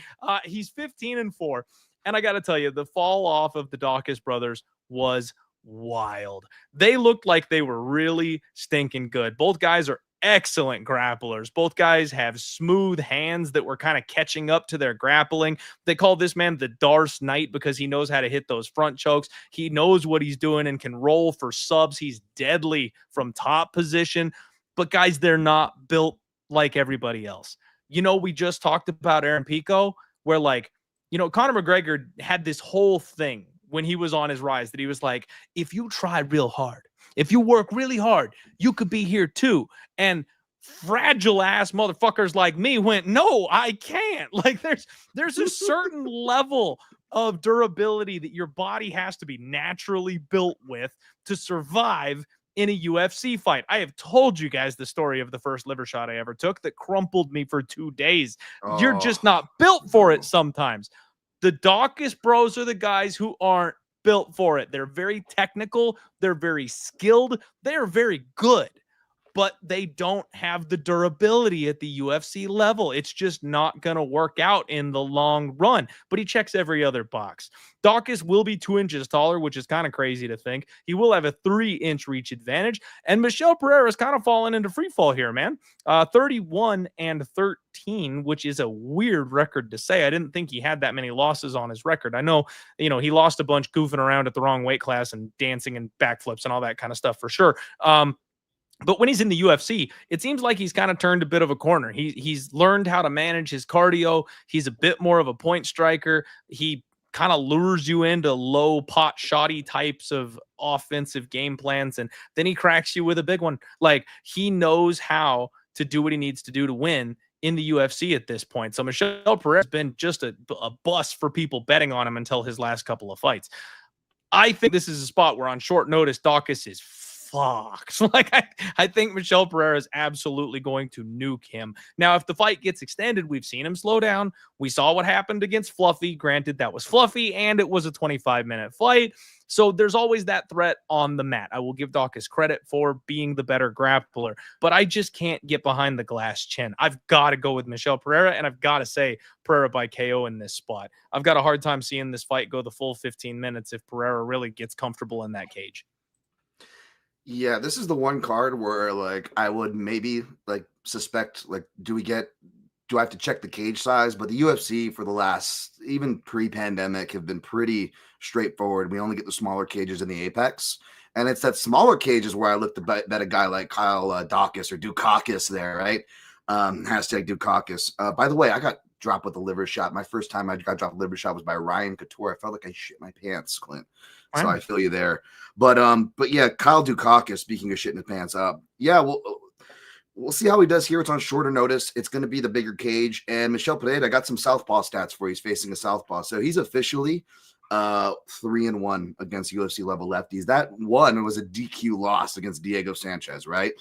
He's 15-4, and I got to tell you, the fall off of the Daukaus brothers was wild. They looked like they were really stinking good. Both guys are excellent grapplers. Both guys have smooth hands that were kind of catching up to their grappling. They call this man the Darce Knight because he knows how to hit those front chokes. He knows what he's doing and can roll for subs. He's deadly from top position. But guys, they're not built like everybody else. You know, we just talked about Aaron Pico, where like, you know, Conor McGregor had this whole thing when he was on his rise that he was like, if you try real hard, if you work really hard, you could be here too. And fragile ass motherfuckers like me went, no, I can't. Like there's a certain level of durability that your body has to be naturally built with to survive in a UFC fight. I have told you guys the story of the first liver shot I ever took that crumpled me for 2 days. You're just not built for it sometimes. The Daukaus bros are the guys who aren't built for it. They're very technical. They're very skilled. They're very good, but they don't have the durability at the UFC level. It's just not going to work out in the long run, but he checks every other box. Daukaus will be 2 inches taller, which is kind of crazy to think. He will have a 3-inch reach advantage, and Michel Pereira is kind of falling into free fall here, man. 31-13, which is a weird record to say. I didn't think he had that many losses on his record. I know, you know, he lost a bunch goofing around at the wrong weight class and dancing and backflips and all that kind of stuff for sure. But when he's in the UFC, it seems like he's kind of turned a bit of a corner. He's learned how to manage his cardio. He's a bit more of a point striker. He kind of lures you into low pot shotty types of offensive game plans, and then he cracks you with a big one. Like, he knows how to do what he needs to do to win in the UFC at this point. So Michel Pereira has been just a bust for people betting on him until his last couple of fights. I think this is a spot where on short notice, Daukaus is fucked. Like, I think Michel Pereira is absolutely going to nuke him. Now, if the fight gets extended, we've seen him slow down. We saw what happened against Fluffy. Granted, that was Fluffy, and it was a 25-minute fight. So there's always that threat on the mat. I will give Daukaus credit for being the better grappler, but I just can't get behind the glass chin. I've got to go with Michel Pereira, and I've got to say Pereira by KO in this spot. I've got a hard time seeing this fight go the full 15 minutes if Pereira really gets comfortable in that cage. Yeah, this is the one card where like I would maybe like suspect, like, do we get do I have to check the cage size? But the UFC for the last, even pre-pandemic, have been pretty straightforward. We only get the smaller cages in the Apex. And it's that smaller cages where I look to bet a guy like Kyle Daukaus or Daukaus there, right? Hashtag Daukaus. By the way, I got dropped with a liver shot. My first time I got dropped with a liver shot was by Ryan Couture. I felt like I shit my pants, Clint. So I feel you there. But yeah, Kyle Daukaus, speaking of shit in his pants, yeah, we'll see how he does here. It's on shorter notice. It's going to be the bigger cage. And Michel Pereira, I got some southpaw stats for you. He's facing a southpaw. So he's officially 3-1 against UFC level lefties. That one was a DQ loss against Diego Sanchez, right?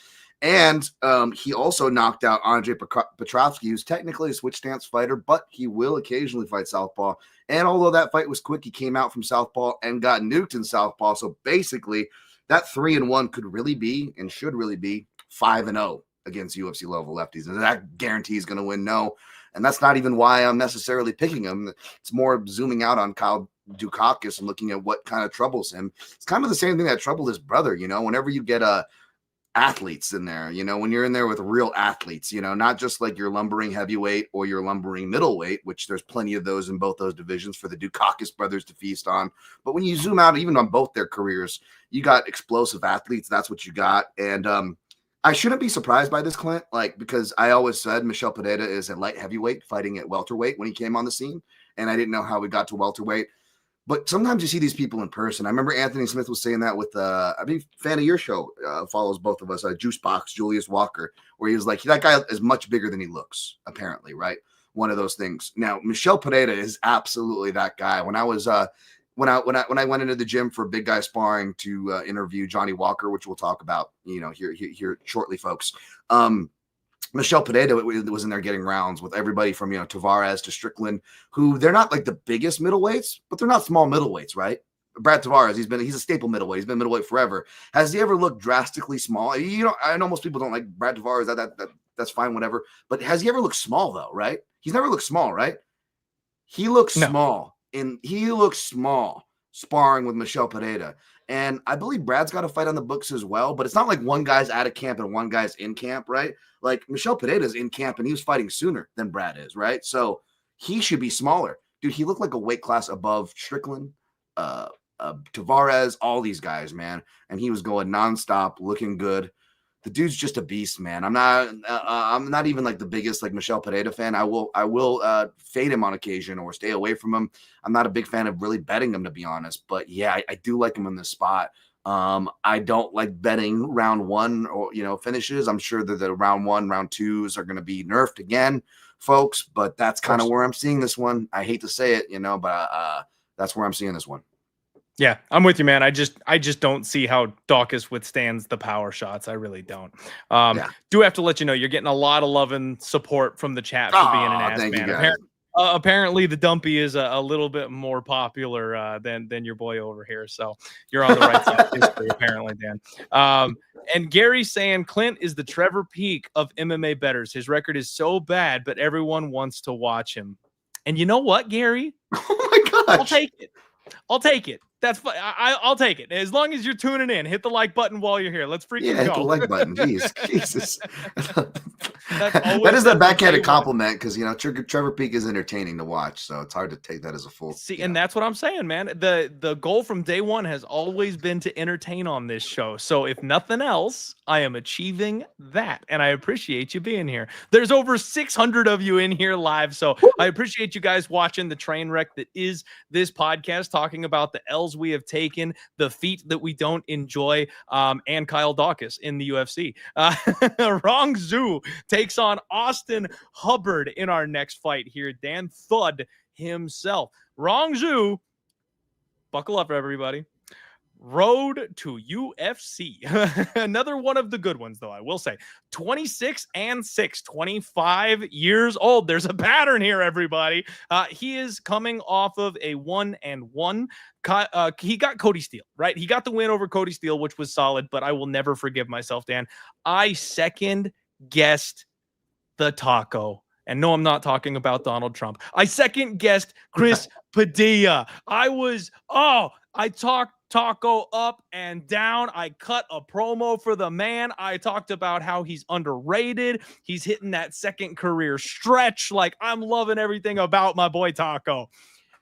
And he also knocked out Andre Petrovsky, who's technically a switch stance fighter, but he will occasionally fight southpaw. And although that fight was quick, he came out from southpaw and got nuked in southpaw. So basically, that 3-1 could really be and should really be 5-0 against UFC level lefties. And that guarantees going to win? No. And that's not even why I'm necessarily picking him. It's more zooming out on Kyle Daukaus and looking at what kind of troubles him. It's kind of the same thing that troubled his brother. Whenever you get athletes in there, when you're in there with real athletes, not just like your lumbering heavyweight or your lumbering middleweight, which there's plenty of those in both those divisions for the Daukaus brothers to feast on. But when you zoom out, even on both their careers, you got explosive athletes. That's what you got. And I shouldn't be surprised by this, Clint, because I always said Michel Pereira is a light heavyweight fighting at welterweight when he came on the scene. And I didn't know how we got to welterweight. But sometimes you see these people in person. I remember Anthony Smith was saying that with, I'm a fan of your show, follows both of us, Juicebox, Julius Walker, where he was like, that guy is much bigger than he looks, apparently, right? One of those things. Now, Michel Pereira is absolutely that guy. When I was, when I went into the gym for big guy sparring to interview Johnny Walker, which we'll talk about, here shortly, folks. Michel Pereira was in there getting rounds with everybody from, Tavares to Strickland, who they're not like the biggest middleweights, but they're not small middleweights, right? Brad Tavares, he's a staple middleweight. He's been middleweight forever. Has he ever looked drastically small? I know most people don't like Brad Tavares. That's fine, whatever. But has he ever looked small though, right? He's never looked small, right? He looks small, and he looks small sparring with Michel Pereira. And I believe Brad's got a fight on the books as well, but it's not like one guy's out of camp and one guy's in camp, right? Like Michel Pereira's in camp and he was fighting sooner than Brad is, right? So he should be smaller. Dude, he looked like a weight class above Strickland, Tavares, all these guys, man. And he was going nonstop, looking good. The dude's just a beast, man. I'm not even like the biggest like Michel Pereira fan. I will fade him on occasion or stay away from him. I'm not a big fan of really betting him, to be honest. But yeah, I do like him in this spot. I don't like betting round one or finishes. I'm sure that the round one, round twos are going to be nerfed again, folks. But that's kind of where I'm seeing this one. I hate to say it, but that's where I'm seeing this one. Yeah, I'm with you, man. I just don't see how Daukaus withstands the power shots. I really don't. Do have to let you know you're getting a lot of love and support from the chat for being an ass man. Apparently the Dumpy is a little bit more popular than your boy over here. So you're on the right side of history, apparently, Dan. And Gary's saying Clint is the Trevor Peak of MMA bettors. His record is so bad, but everyone wants to watch him. And you know what, Gary? Oh my gosh. I'll take it. That's fine. I'll take it. As long as you're tuning in, hit the like button while you're here. Let's freaking go. Hit the like button. Jeez, Jesus. That is a backhanded compliment because Trevor Peak is entertaining to watch, so it's hard to take that as a full. See, and that's what I'm saying, man. The goal from day one has always been to entertain on this show. So if nothing else, I am achieving that, and I appreciate you being here. There's over 600 of you in here live, so I appreciate you guys watching the train wreck that is this podcast, talking about the L's we have taken, the feat that we don't enjoy, and Kyle Daukaus in the UFC. Rongzhu takes on Austin Hubbard in our next fight here. Dan Thud himself. Rongzhu, buckle up, everybody. Road to UFC. Another one of the good ones, though, I will say. 26-6, 25 years old. There's a pattern here, everybody. He is coming off of a 1-1. He got Cody Steele, right? He got the win over Cody Steele, which was solid, but I will never forgive myself, Dan. I second guessed the taco. And no, I'm not talking about Donald Trump. I second guessed Chris Padilla. I talked Taco up and down. I cut a promo for the man. I talked about how he's underrated. He's hitting that second career stretch. Like, I'm loving everything about my boy Taco.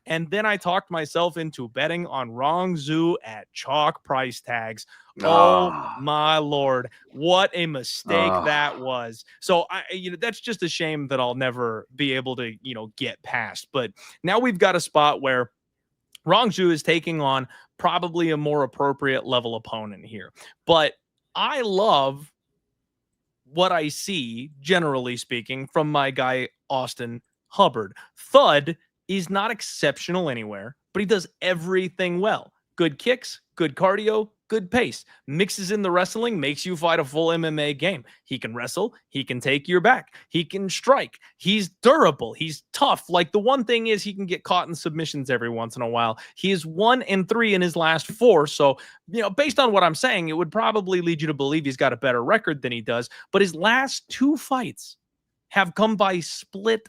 And then I talked myself into betting on Rongzhu at chalk price tags. Oh my Lord. What a mistake that was. So that's just a shame that I'll never be able to, get past. But now we've got a spot where Rongzhu is taking on probably a more appropriate level opponent here. But I love what I see, generally speaking, from my guy, Austin Hubbard. Thud is not exceptional anywhere, but he does everything well. Good kicks, good cardio, good pace. Mixes in the wrestling, makes you fight a full MMA game. He can wrestle. He can take your back. He can strike. He's durable. He's tough. Like, the one thing is he can get caught in submissions every once in a while. He is 1-3 in his last 4. So, based on what I'm saying, it would probably lead you to believe he's got a better record than he does. But his last 2 fights have come by split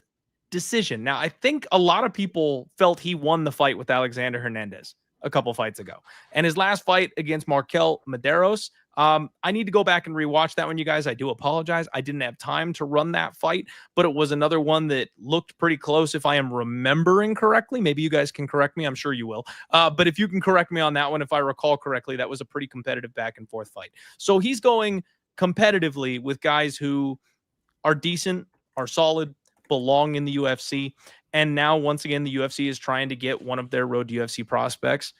decision. Now, I think a lot of people felt he won the fight with Alexander Hernandez a couple fights ago. And his last fight against Markel Medeiros, I need to go back and rewatch that one, you guys. I do apologize. I didn't have time to run that fight, but it was another one that looked pretty close if I am remembering correctly. Maybe you guys can correct me. I'm sure you will. But if you can correct me on that one, if I recall correctly, that was a pretty competitive back and forth fight. So he's going competitively with guys who are decent, are solid, belong in the UFC. And now, once again, the UFC is trying to get one of their road to UFC prospects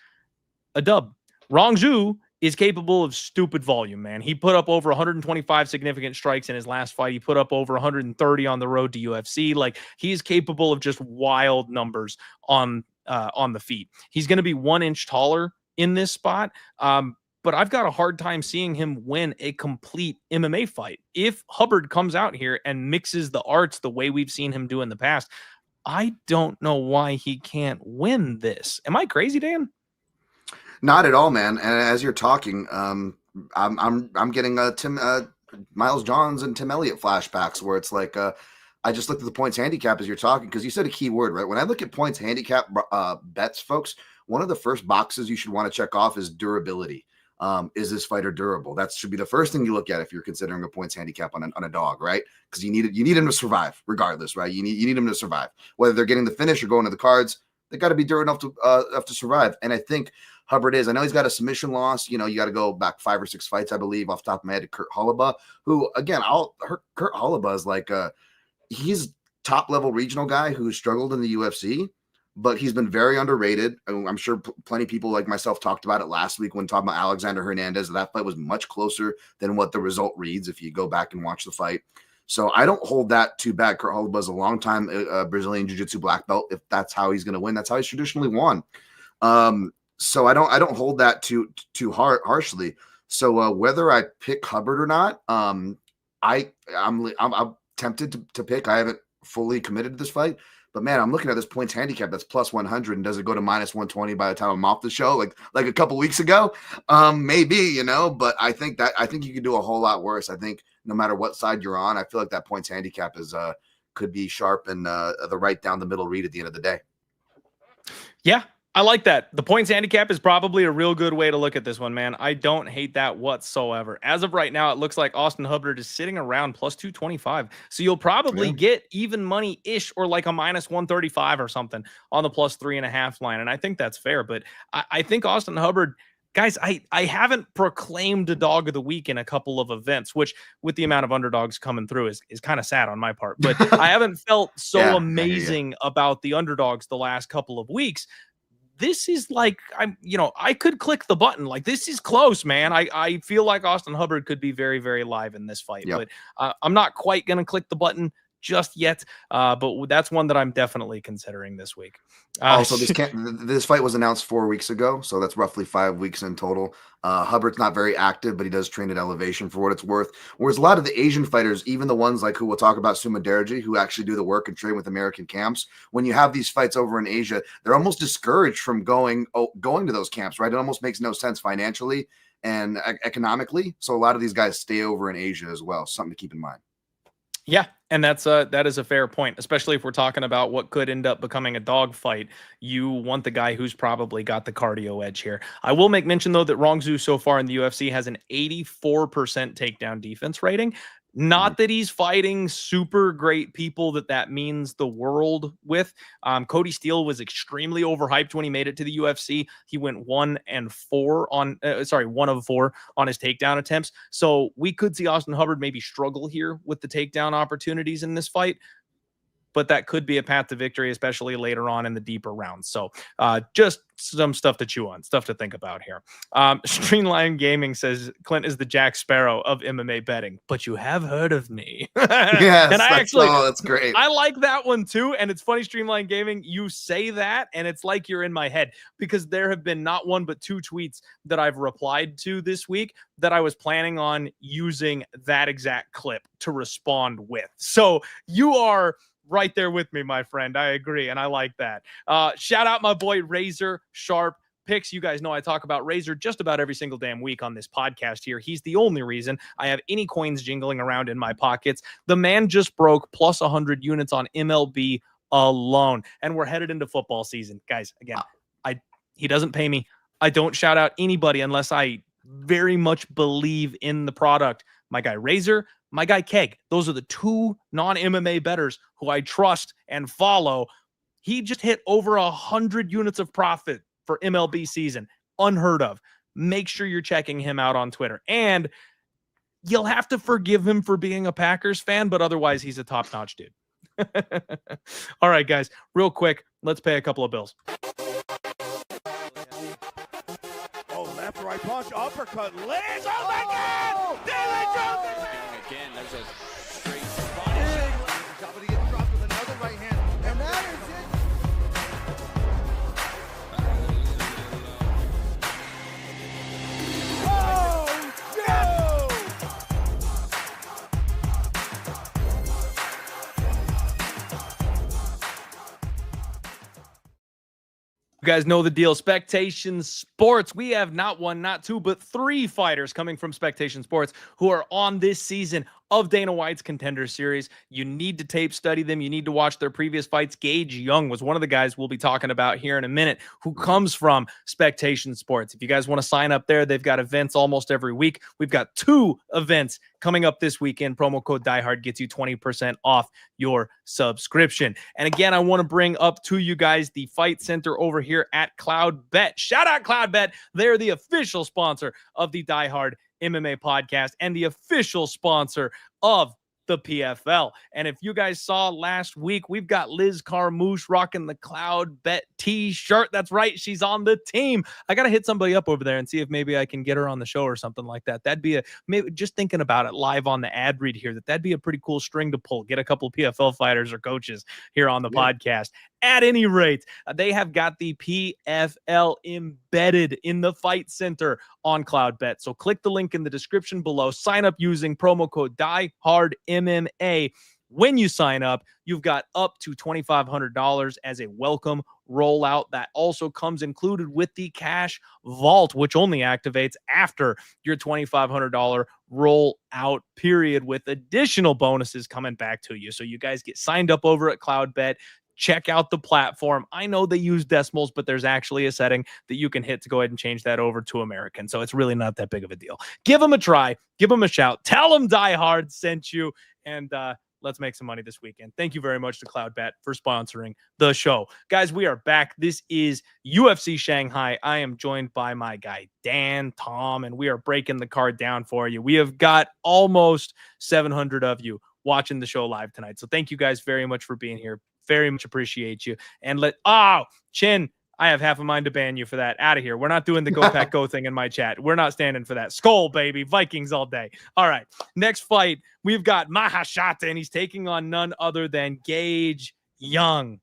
a dub. Rongzhu is capable of stupid volume, man. He put up over 125 significant strikes in his last fight. He put up over 130 on the road to UFC. Like, he's capable of just wild numbers on the feet. He's going to be 1 inch taller in this spot. But I've got a hard time seeing him win a complete MMA fight. If Hubbard comes out here and mixes the arts the way we've seen him do in the past, I don't know why he can't win this. Am I crazy, Dan? Not at all, man. And as you're talking, I'm getting Miles Johns and Tim Elliott flashbacks where it's like I just looked at the points handicap as you're talking, because you said a key word, right? When I look at points handicap bets, folks, one of the first boxes you should want to check off is durability. Is this fighter durable? That should be the first thing you look at if you're considering a points handicap on a dog, right? Because you need him to survive, regardless, right? You need him to survive, whether they're getting the finish or going to the cards. They got to be durable enough to survive. And I think Hubbard is. I know he's got a submission loss. You got to go back 5 or 6 fights, I believe, off the top of my head, to Kurt Holobaugh, who, again, Kurt Holobaugh is like he's top level regional guy who struggled in the UFC. But he's been very underrated. I'm sure plenty of people like myself talked about it last week when talking about Alexander Hernandez. That fight was much closer than what the result reads if you go back and watch the fight. So I don't hold that too bad. Kurt Holobaugh is a long-time Brazilian Jiu-Jitsu black belt. If that's how he's going to win, that's how he's traditionally won. So I don't hold that too harshly. So whether I pick Hubbard or not, I'm tempted to pick. I haven't fully committed to this fight. But man, I'm looking at this points handicap that's plus 100, and does it go to minus 120 by the time I'm off the show, like a couple weeks ago? Maybe, but I think you could do a whole lot worse. I think no matter what side you're on, I feel like that points handicap is could be sharp and the right down the middle read at the end of the day. Yeah, I like that. The points handicap is probably a real good way to look at this one, man. I don't hate that whatsoever. As of right now, it looks like Austin Hubbard is sitting around plus 225. So you'll probably get even money-ish, or like a minus 135 or something on the plus 3.5 line. And I think that's fair. But I think Austin Hubbard, guys, I haven't proclaimed a dog of the week in a couple of events, which with the amount of underdogs coming through is kind of sad on my part. But I haven't felt so amazing about the underdogs the last couple of weeks. This is like, I could click the button. Like, this is close, man. I feel like Austin Hubbard could be very, very live in this fight, but I'm not quite going to click the button just yet. But that's one that I'm definitely considering this week. Also, this fight was announced 4 weeks ago, so that's roughly 5 weeks in total. Hubbard's not very active, but he does train at Elevation for what it's worth. Whereas a lot of the Asian fighters, even the ones like who we'll talk about, Sumudaerji, who actually do the work and train with American camps, when you have these fights over in Asia, they're almost discouraged from going to those camps, right? It almost makes no sense financially and economically. So a lot of these guys stay over in Asia as well. Something to keep in mind. Yeah, and that is a fair point, especially if we're talking about what could end up becoming a dogfight. You want the guy who's probably got the cardio edge here. I will make mention though that Rongzhu so far in the UFC has an 84% takedown defense rating. Not that he's fighting super great people that means the world with. Cody Steele was extremely overhyped when he made it to the UFC. He went 1 of 4 on his takedown attempts. So we could see Austin Hubbard maybe struggle here with the takedown opportunities in this fight, but that could be a path to victory, especially later on in the deeper rounds. So just some stuff to chew on, stuff to think about here. Streamline Gaming says Clint is the Jack Sparrow of MMA betting, but you have heard of me. Yes, and that's great. I like that one too. And it's funny, Streamline Gaming, you say that, and it's like you're in my head, because there have been not one but 2 tweets that I've replied to this week that I was planning on using that exact clip to respond with. So you are right there with me, my friend. I agree, and I like that. Shout out my boy Razor Sharp Picks. You guys know I talk about Razor just about every single damn week on this podcast here. He's the only reason I have any coins jingling around in my pockets. The man just broke plus 100 units on MLB alone, and we're headed into football season. Guys, again, he doesn't pay me. I don't shout out anybody unless I very much believe in the product. My guy Razor, my guy Keg. Those are the 2 non-MMA bettors who I trust and follow. He just hit over 100 units of profit for MLB season. Unheard of. Make sure you're checking him out on Twitter. And you'll have to forgive him for being a Packers fan, but otherwise he's a top-notch dude. All right, guys, real quick, let's pay a couple of bills. Left, right punch, uppercut, lands. Oh my God! David Jones again. There's a straight body. Somebody gets dropped with another right hand, and that is it. Oh no! You guys know the deal. Spectation Sports. We have not 1, not 2, but 3 fighters coming from Spectation Sports who are on this season of Dana White's Contender Series. You need to tape study them. You need to watch their previous fights. Gage Young was one of the guys we'll be talking about here in a minute who comes from Spectation Sports. If you guys want to sign up there, they've got events almost every week. We've got 2 events coming up this weekend. Promo code DIEHARD gets you 20% off your subscription. And again, I want to bring up to you guys the Fight Center over here at CloudBet. Shout out CloudBet. They're the official sponsor of the Die Hard MMA podcast and the official sponsor of the PFL. And if you guys saw last week, we've got Liz Carmouche rocking the CloudBet t-shirt. That's right. She's on the team. I got to hit somebody up over there and see if maybe I can get her on the show or something like that. That'd be maybe just thinking about it live on the ad read here, that'd be a pretty cool string to pull. Get a couple of PFL fighters or coaches here on the podcast. At any rate, they have got the PFL embedded in the Fight Center on CloudBet. So click the link in the description below. Sign up using promo code DIEHARDMMA. When you sign up, you've got up to $2,500 as a welcome rollout. That also comes included with the cash vault, which only activates after your $2,500 rollout period, with additional bonuses coming back to you. So you guys get signed up over at CloudBet. Check out the platform. I know they use decimals, but there's actually a setting that you can hit to go ahead and change that over to American. So it's really not that big of a deal. Give them a try. Give them a shout. Tell them Die Hard sent you. And let's make some money this weekend. Thank you very much to CloudBet for sponsoring the show. Guys, we are back. This is UFC Shanghai. I am joined by my guy, Dan, Tom, and we are breaking the card down for you. We have got almost 700 of you watching the show live tonight. So thank you guys very much for being here. Very much appreciate you. And Chin, I have half a mind to ban you for that. Out of here. We're not doing the go pack go thing in my chat. We're not standing for that. Skull, baby. Vikings all day. All right. Next fight, we've got Maheshate, and he's taking on none other than Gage Young.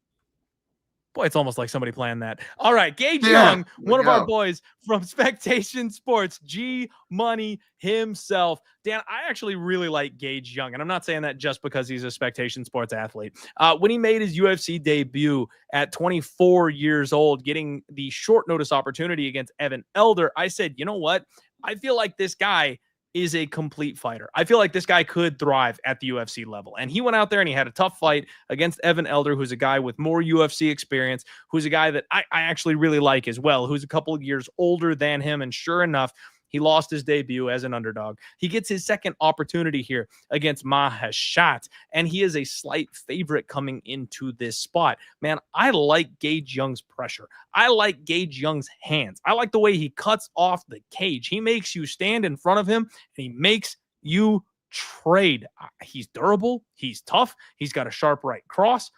Boy, it's almost like somebody planned that. All right, Gage Young, one of our boys from Spectation Sports, G Money himself. Dan, I actually really like Gage Young, and I'm not saying that just because he's a Spectation Sports athlete. When he made his UFC debut at 24 years old, getting the short notice opportunity against Evan Elder, I said, you know what? I feel like this guy is a complete fighter. I feel like this guy could thrive at the UFC level. And he went out there and he had a tough fight against Evan Elder, who's a guy with more UFC experience, who's a guy that I actually really like as well, who's a couple of years older than him. And sure enough, he lost his debut as an underdog. He gets his second opportunity here against Maheshate, and he is a slight favorite coming into this spot. Man, I like Gage Young's pressure. I like Gage Young's hands. I like the way he cuts off the cage. He makes you stand in front of him, and he makes you trade. He's durable. He's tough. He's got a sharp right cross.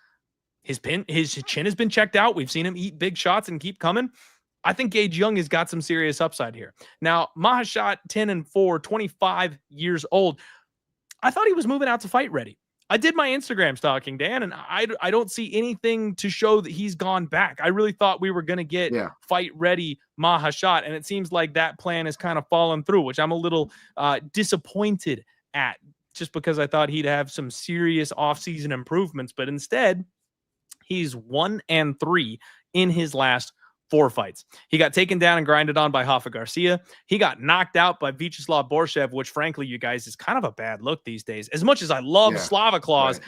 His chin has been checked out. We've seen him eat big shots and keep coming. I think Gage Young has got some serious upside here. Now, Maheshate, 10-4, 25 years old. I thought he was moving out to fight ready. I did my Instagram stalking, Dan, and I don't see anything to show that he's gone back. I really thought we were going to get fight ready Maheshate, and it seems like that plan has kind of fallen through, which I'm a little disappointed at, just because I thought he'd have some serious offseason improvements, but instead, he's 1-3 in his last 4 fights. He got taken down and grinded on by Rafa Garcia. He got knocked out by Vyacheslav Borjas, which frankly, you guys, is kind of a bad look these days. As much as I love Slava Claus,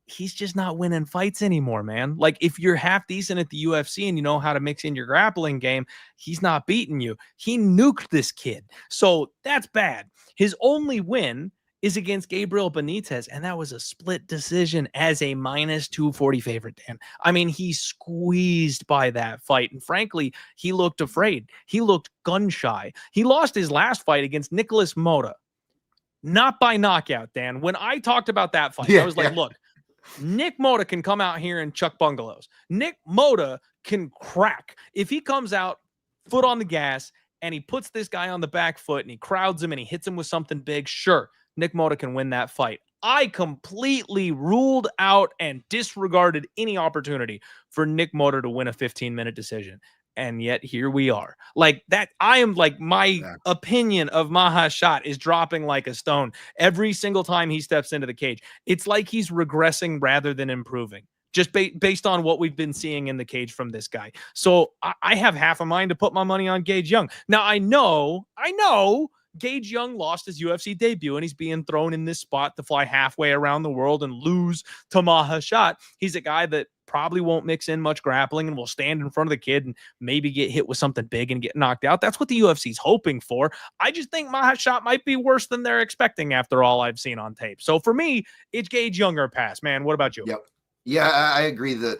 he's just not winning fights anymore, man. Like, if you're half decent at the UFC and you know how to mix in your grappling game, he's not beating you. He nuked this kid. So that's bad. His only win is against Gabriel Benitez, and that was a split decision as a -240 favorite, Dan. I mean, he squeezed by that fight, and frankly, he looked afraid. He looked gun-shy. He lost his last fight against Nicholas Mota, not by knockout, Dan. When I talked about that fight, I was like, look, Nick Mota can come out here and chuck bungalows. Nick Mota can crack. If he comes out, foot on the gas, and he puts this guy on the back foot, and he crowds him, and he hits him with something big, sure, Nick Mota can win that fight. I completely ruled out and disregarded any opportunity for Nick Mota to win a 15-minute decision. And yet here we are. Like that, I am like, my opinion of Maheshate is dropping like a stone every single time he steps into the cage. It's like he's regressing rather than improving, just based on what we've been seeing in the cage from this guy. So I have half a mind to put my money on Gage Young. Now I know Gage Young lost his UFC debut, and he's being thrown in this spot to fly halfway around the world and lose to Maheshate. He's a guy that probably won't mix in much grappling and will stand in front of the kid and maybe get hit with something big and get knocked out. That's what the UFC's hoping for. I just think Maheshate might be worse than they're expecting after all I've seen on tape. So for me, it's Gage Young or pass, man. What about you? Yep. Yeah, I agree that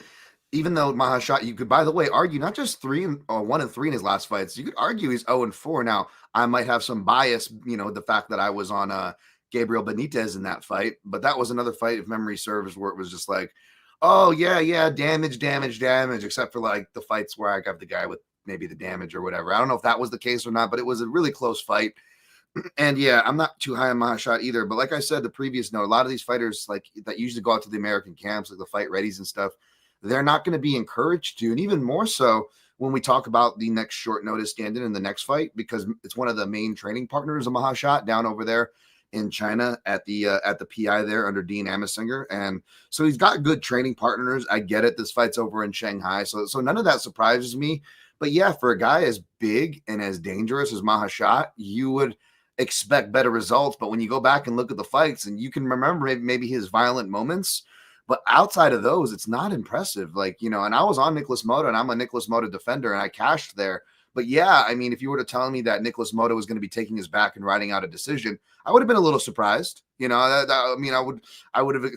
even though Maheshate, you could, by the way, argue not just 1-3 in his last fights. You could argue he's 0-4 now. I might have some bias, the fact that I was on Gabriel Benitez in that fight, but that was another fight, if memory serves, where it was just like, oh yeah, damage, except for like the fights where I got the guy with maybe the damage or whatever. I don't know if that was the case or not, but it was a really close fight. And yeah, I'm not too high on Maheshate either, but like I said, the previous note, a lot of these fighters like that usually go out to the American camps, like the fight readies and stuff, they're not going to be encouraged to, and even more so when we talk about the next short notice stand-in in the next fight, because it's one of the main training partners of Maheshate down over there in China at the PI there under Dean Amasinger. And so he's got good training partners. I get it. This fight's over in Shanghai. So none of that surprises me. But yeah, for a guy as big and as dangerous as Maheshate, you would expect better results. But when you go back and look at the fights, and you can remember maybe his violent moments, but outside of those, it's not impressive. Like, and I was on Nicholas Mota, and I'm a Nicholas Mota defender, and I cashed there. But yeah, I mean, if you were to tell me that Nicholas Mota was going to be taking his back and riding out a decision, I would have been a little surprised. I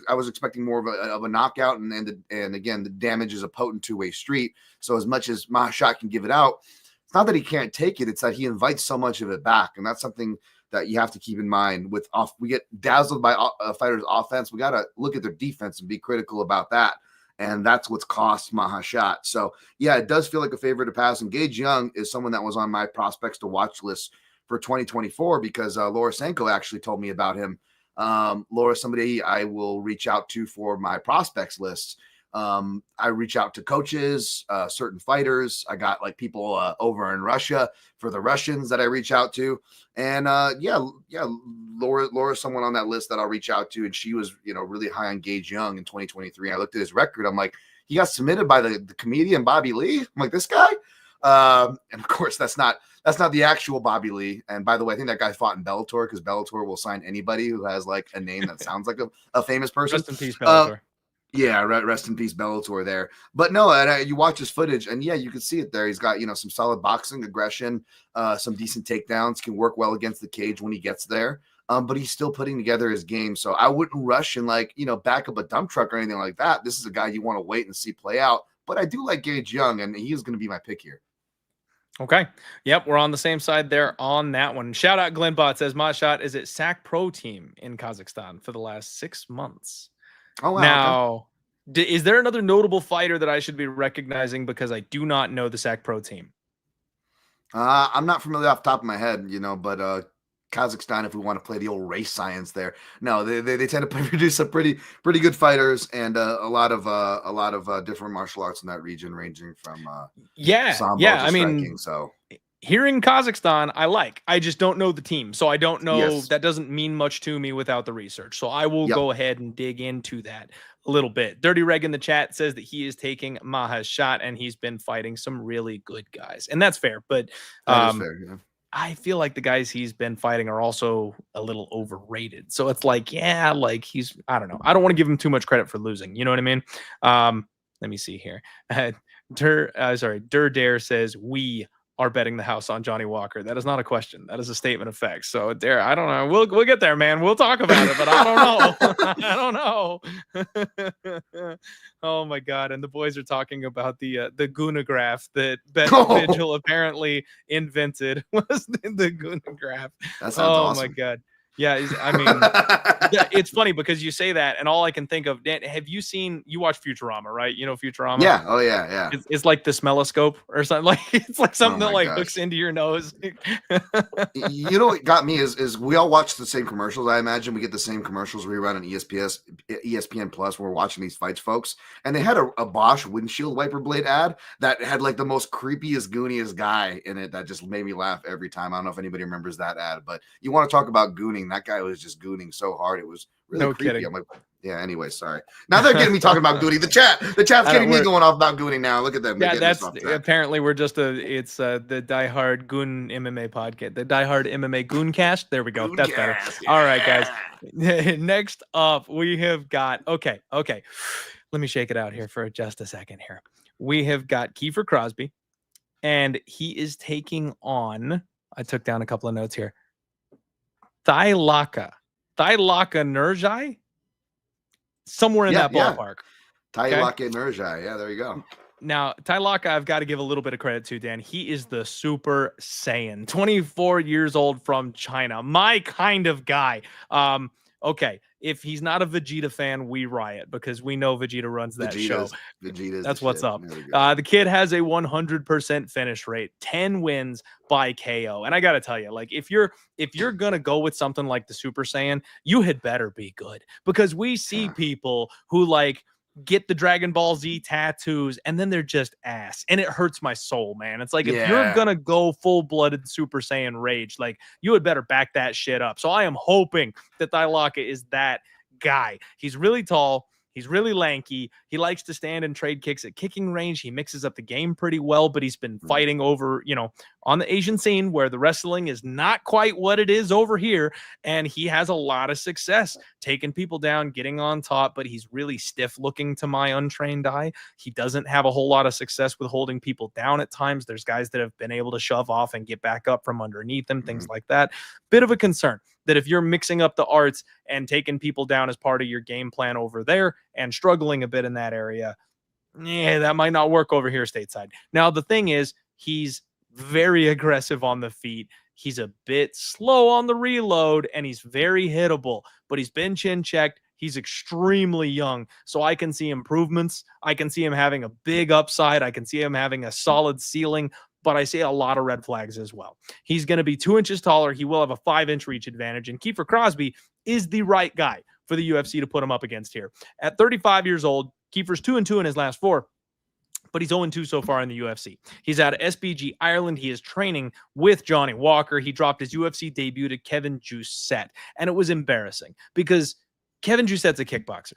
was expecting more of a knockout, and again, the damage is a potent two-way street. So as much as Maheshate can give it out, it's not that he can't take it; it's that he invites so much of it back, and that's something that you have to keep in mind. We get dazzled by a fighter's offense. We got to look at their defense and be critical about that. And that's what's cost Maheshate. So yeah, it does feel like a favor to pass. And Gage Young is someone that was on my prospects to watch list for 2024 because Laura Sanko actually told me about him. Laura, somebody I will reach out to for my prospects list. I reach out to coaches, certain fighters. I got like people over in Russia for the Russians that I reach out to. And Laura's someone on that list that I'll reach out to. And she was, really high on Gage Young in 2023. I looked at his record. I'm like, he got submitted by the comedian Bobby Lee. I'm like, this guy? And of course, that's not That's not the actual Bobby Lee. And by the way, I think that guy fought in Bellator because Bellator will sign anybody who has like a name that sounds like a famous person. Rest in peace, Bellator. Yeah, rest in peace, Bellator there. But no, and you watch his footage, and yeah, you can see it there. He's got, some solid boxing aggression, some decent takedowns, can work well against the cage when he gets there. But he's still putting together his game. So I wouldn't rush and back up a dump truck or anything like that. This is a guy you want to wait and see play out. But I do like Gage Young, and he is going to be my pick here. Okay. Yep, we're on the same side there on that one. Shout out Glenbot says Maheshate is at SAC Pro Team in Kazakhstan for the last 6 months. Oh, wow. Now, is there another notable fighter that I should be recognizing because I do not know the SAC Pro Team? I'm not familiar off the top of my head, but Kazakhstan, if we want to play the old race science there, no, they tend to produce some pretty good fighters and a lot of different martial arts in that region, ranging from sambo to striking, so. Here in Kazakhstan, I just don't know the team. So I don't know. Yes. That doesn't mean much to me without the research. So I will go ahead and dig into that a little bit. Dirty Reg in the chat says that he is taking Maheshate and he's been fighting some really good guys. And that's fair. But that is fair, yeah. I feel like the guys he's been fighting are also a little overrated. So it's I don't know. I don't want to give him too much credit for losing. You know what I mean? Let me see here. Dare says we are betting the house on Johnny Walker. That is not a question. That is a statement of facts. So Dare, I don't know. We'll get there, man. We'll talk about it, but I don't know. I don't know. Oh my God. And the boys are talking about the Gunograph that Bet Vigil apparently invented was the Gunograph. That sounds awesome. My God. Yeah, I mean, it's funny because you say that, and all I can think of, Dan, you watch Futurama, right? You know Futurama? Yeah. Oh, yeah. It's like the smelloscope or something. It's like something that hooks into your nose. You know what got me is we all watch the same commercials. I imagine we get the same commercials rerun on ESPN Plus when we're watching these fights, folks. And they had a Bosch windshield wiper blade ad that had the most creepiest, gooniest guy in it that just made me laugh every time. I don't know if anybody remembers that ad, but you want to talk about gooning. That guy was just gooning so hard. It was really creepy. Kidding. I'm like, yeah, anyway, sorry. Now they're getting me talking about gooning. The chat's getting me going off about gooning now. Look at them. Yeah, that's apparently we're just it's the diehard goon MMA podcast. The diehard MMA gooncast. There we go. Goon that's cast, better. yeah. All right, guys. Next up, we have got okay. Let me shake it out here for just a second here. We have got Kiefer Crosbie, and he is taking on, I took down a couple of notes here. Taiyilake Nurgozhay, somewhere in that ballpark. Taiyilake Nurgozhay. Yeah, there you go. Now, Taiyilake, I've got to give a little bit of credit to, Dan. He is the Super Saiyan, 24 years old from China. My kind of guy. Okay, if he's not a Vegeta fan, we riot because we know Vegeta runs that show. That's what's up. The kid has a 100% finish rate, 10 wins by KO. And I got to tell you, if you're going to go with something like the Super Saiyan, you had better be good because we see people who get the Dragon Ball Z tattoos and then they're just ass, and it hurts my soul, man. It's if you're gonna go full-blooded Super Saiyan rage, you had better back that shit up. So I am hoping that Taiyilake is that guy. He's really tall, he's really lanky, he likes to stand and trade kicks at kicking range, he mixes up the game pretty well, but he's been fighting over, on the Asian scene where the wrestling is not quite what it is over here, and he has a lot of success taking people down, getting on top, but he's really stiff looking to my untrained eye. He doesn't have a whole lot of success with holding people down at times. There's guys that have been able to shove off and get back up from underneath him, things like that. Bit of a concern that if you're mixing up the arts and taking people down as part of your game plan over there and struggling a bit in that area, that might not work over here stateside. Now, the thing is, he's very aggressive on the feet. He's a bit slow on the reload, and he's very hittable, but he's been chin checked. He's extremely young, so I can see improvements. I can see him having a big upside. I can see him having a solid ceiling, but I see a lot of red flags as well. He's going to be 2 inches taller. He will have a 5-inch reach advantage, and Kiefer Crosbie is the right guy for the UFC to put him up against here. At 35 years old, Kiefer's 2-2 in his last 4. But he's 0-2 so far in the UFC. He's out of SBG Ireland. He is training with Johnny Walker. He dropped his UFC debut to Kevin Jousset. And it was embarrassing because Kevin Jousset's a kickboxer.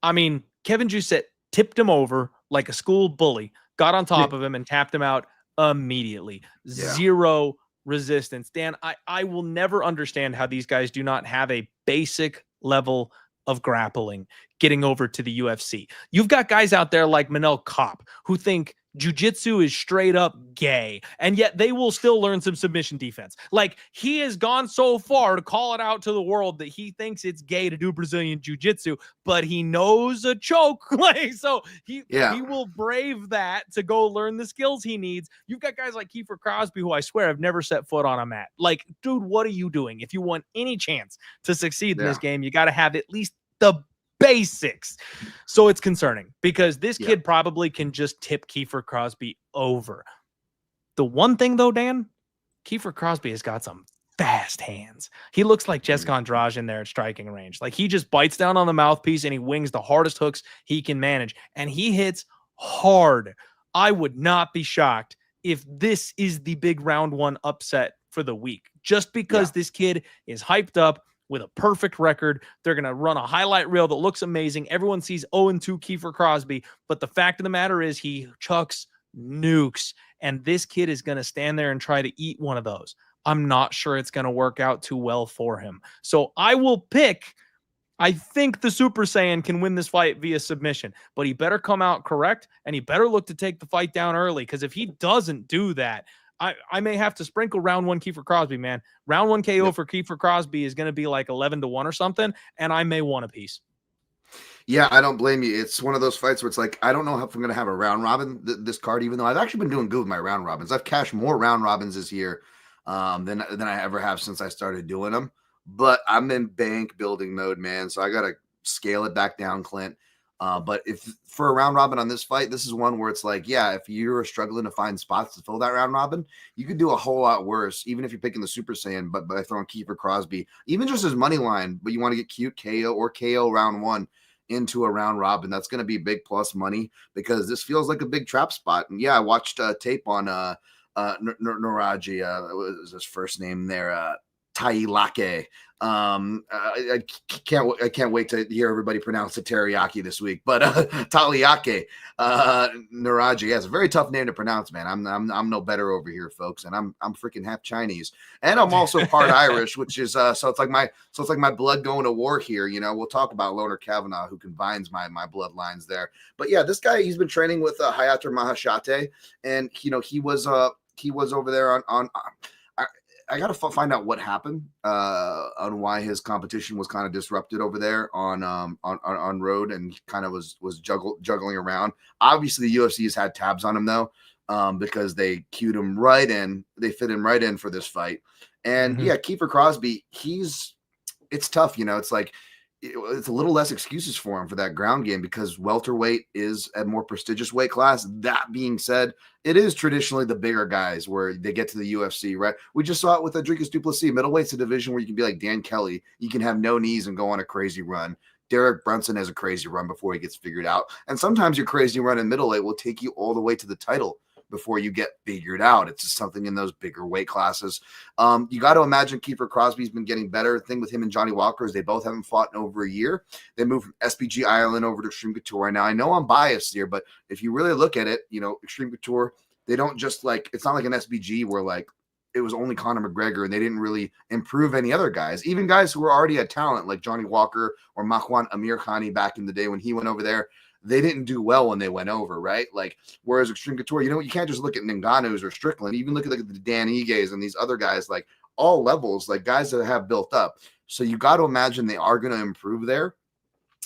I mean, Kevin Jousset tipped him over like a school bully, got on top of him and tapped him out immediately. Yeah. Zero resistance. Dan, I will never understand how these guys do not have a basic level of grappling getting over to the UFC. You've got guys out there like Manel Kopp who think jiu-jitsu is straight up gay, and yet they will still learn some submission defense. Like, he has gone so far to call it out to the world that he thinks it's gay to do Brazilian jiu-jitsu, but he knows a choke. Like, so he will brave that to go learn the skills he needs. You've got guys like Kiefer Crosbie, who I swear have never set foot on a mat. Like, dude, what are you doing? If you want any chance to succeed in this game, you got to have at least the basics. So it's concerning because this kid probably can just tip Kiefer Crosbie over. The one thing though, Dan, Kiefer Crosbie has got some fast hands. He looks like Jessica Andrade in there at striking range. Like, he just bites down on the mouthpiece and he wings the hardest hooks he can manage, and he hits hard. I would not be shocked if this is the big round one upset for the week, just because this kid is hyped up with a perfect record. They're going to run a highlight reel that looks amazing. Everyone sees 0-2 Kiefer Crosbie, but the fact of the matter is he chucks nukes, and this kid is going to stand there and try to eat one of those. I'm not sure it's going to work out too well for him. So I will pick, I think the Super Saiyan can win this fight via submission, but he better come out correct, and he better look to take the fight down early, because if he doesn't do that, I may have to sprinkle round one Kiefer Crosbie, man. Round one KO for Kiefer Crosbie is going to be like 11-1 or something, and I may want a piece. Yeah, I don't blame you. It's one of those fights where it's like, I don't know if I'm going to have a round robin this card, even though I've actually been doing good with my round robins. I've cashed more round robins this year than I ever have since I started doing them. But I'm in bank building mode, man. So I got to scale it back down, Clint. But if for a round robin on this fight, this is one where it's like, yeah, if you're struggling to find spots to fill that round robin, you could do a whole lot worse, even if you're picking the Super Saiyan, but by throwing Kiefer Crosbie, even just as money line, but you want to get cute KO or KO round one into a round robin. That's going to be big plus money, because this feels like a big trap spot. And yeah, I watched tape on Nueraji, what was his first name there? Taiyilake. I can't wait to hear everybody pronounce it teriyaki this week. But Taiyilake, Nueraji, yeah, it's a very tough name to pronounce, man. I'm no better over here, folks, and I'm freaking half Chinese, and I'm also part Irish, which is so it's like my blood going to war here. You know, we'll talk about Loner Kavanagh, who combines my bloodlines there. But yeah, this guy, he's been training with Hayisaer Maheshate, and you know, he was over there on I got to find out what happened on why his competition was kind of disrupted over there on road, and kind of was juggling around. Obviously, the UFC has had tabs on him though, because they queued him right in. They fit him right in for this fight. And yeah, Kiefer Crosbie, it's tough. You know, it's like, it's a little less excuses for him for that ground game, because welterweight is a more prestigious weight class. That being said, it is traditionally the bigger guys where they get to the UFC, right? We just saw it with Dricus du Plessis. Middleweight's a division where you can be like Dan Kelly. You can have no knees and go on a crazy run. Derek Brunson has a crazy run before he gets figured out. And sometimes your crazy run in middleweight will take you all the way to the title before you get figured out. It's just something in those bigger weight classes. You got to imagine Kiefer Crosbie's been getting better. The thing with him and Johnny Walker is they both haven't fought in over a year. They moved from SBG Ireland over to Extreme Couture. Now, I know I'm biased here, but if you really look at it, you know, Extreme Couture, they don't just like, it's not like an SBG where like it was only Conor McGregor and they didn't really improve any other guys. Even guys who were already at talent like Johnny Walker or Mahwan Amirkhani back in the day when he went over there, they didn't do well when they went over, right? Like, whereas Extreme Couture, you know, you can't just look at Ngannou's or Strickland. Even look at the Dan Igues and these other guys, like all levels, like guys that have built up. So you got to imagine they are going to improve there.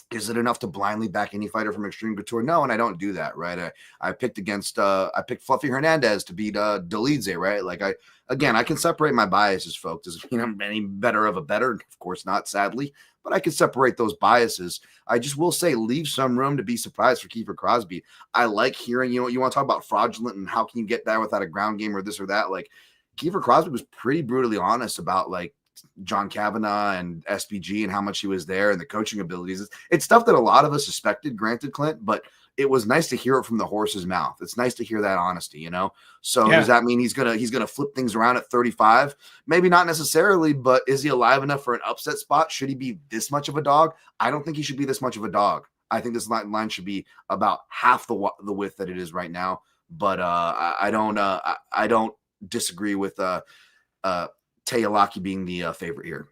Is it enough to blindly back any fighter from Extreme Couture? No, and I don't do that, right? I picked Fluffy Hernandez to beat Dolidze, right? Like, I can separate my biases, folks. Does it mean I'm any better of a better? Of course not, sadly. But I can separate those biases. I just will say, leave some room to be surprised for Kiefer Crosbie. I like hearing, you know, you want to talk about fraudulent and how can you get that without a ground game or this or that. Like, Kiefer Crosbie was pretty brutally honest about like John Kavanagh and SPG and how much he was there and the coaching abilities. It's stuff that a lot of us suspected, granted, Clint, but it was nice to hear it from the horse's mouth. It's nice to hear that honesty, you know? So does that mean he's gonna flip things around at 35? Maybe not necessarily, but is he alive enough for an upset spot? Should he be this much of a dog? I don't think he should be this much of a dog. I think this line should be about half the width that it is right now. but I don't disagree with Taiyilake being the favorite here.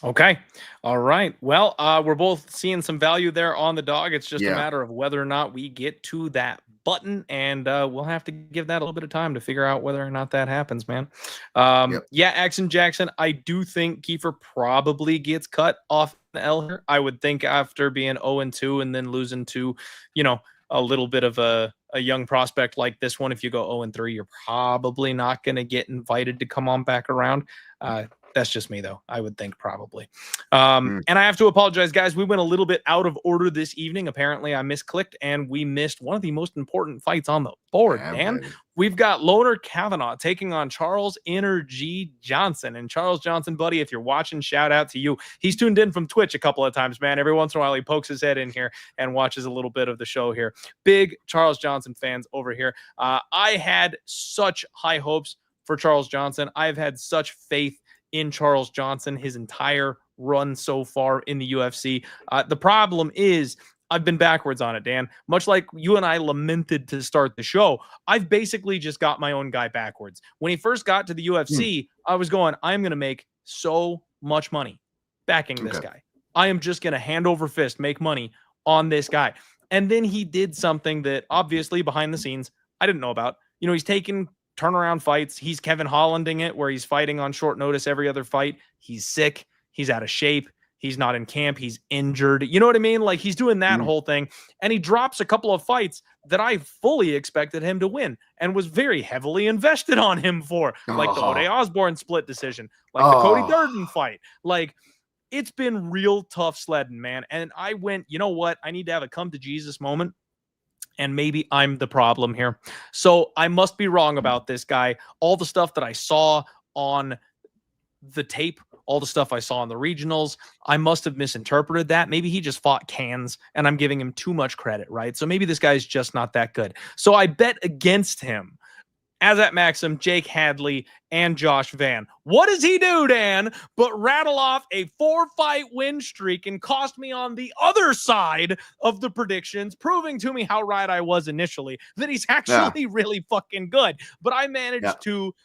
Okay. All right. Well, we're both seeing some value there on the dog. It's just a Yeah. matter of whether or not we get to that button, and we'll have to give that a little bit of time to figure out whether or not that happens, man. Yep. Yeah, Axon Jackson, I do think Kiefer probably gets cut off the L here. I would think after being 0-2 and then losing to, a little bit of a young prospect like this one, if you go 0-3, you're probably not going to get invited to come on back around. That's just me, though. I would think probably. And I have to apologize, guys. We went a little bit out of order this evening. Apparently, I misclicked, and we missed one of the most important fights on the board, man. Buddy. We've got Loner Kavanagh taking on Charles Energy Johnson. And Charles Johnson, buddy, if you're watching, shout out to you. He's tuned in from Twitch a couple of times, man. Every once in a while, he pokes his head in here and watches a little bit of the show here. Big Charles Johnson fans over here. I had such high hopes for Charles Johnson. I've had such faith in Charles Johnson his entire run so far in the UFC. The problem is I've been backwards on it, Dan. Much like you and I lamented to start the show, I've basically just got my own guy backwards. When he first got to the UFC, I was going, I'm going to make so much money backing this guy. I am just going to hand over fist make money on this guy. And then he did something that obviously behind the scenes I didn't know about. He's taken turnaround fights. He's Kevin Hollanding it, where he's fighting on short notice every other fight. He's sick. He's out of shape. He's not in camp. He's injured. You know what I mean? Like, he's doing that whole thing. And he drops a couple of fights that I fully expected him to win and was very heavily invested on him for, like the Ode Osborne split decision, like the Cody Durden fight. Like, it's been real tough sledding, man. And I went, you know what? I need to have a come to Jesus moment. And maybe I'm the problem here. So I must be wrong about this guy. All the stuff that I saw on the tape, all the stuff I saw in the regionals, I must have misinterpreted that. Maybe he just fought cans and I'm giving him too much credit, right? So maybe this guy's just not that good. So I bet against him. As at Maxim, Jake Hadley, and Josh Van. What does he do, Dan, but rattle off a 4-fight win streak and cost me on the other side of the predictions, proving to me how right I was initially, that he's actually really fucking good. But I managed to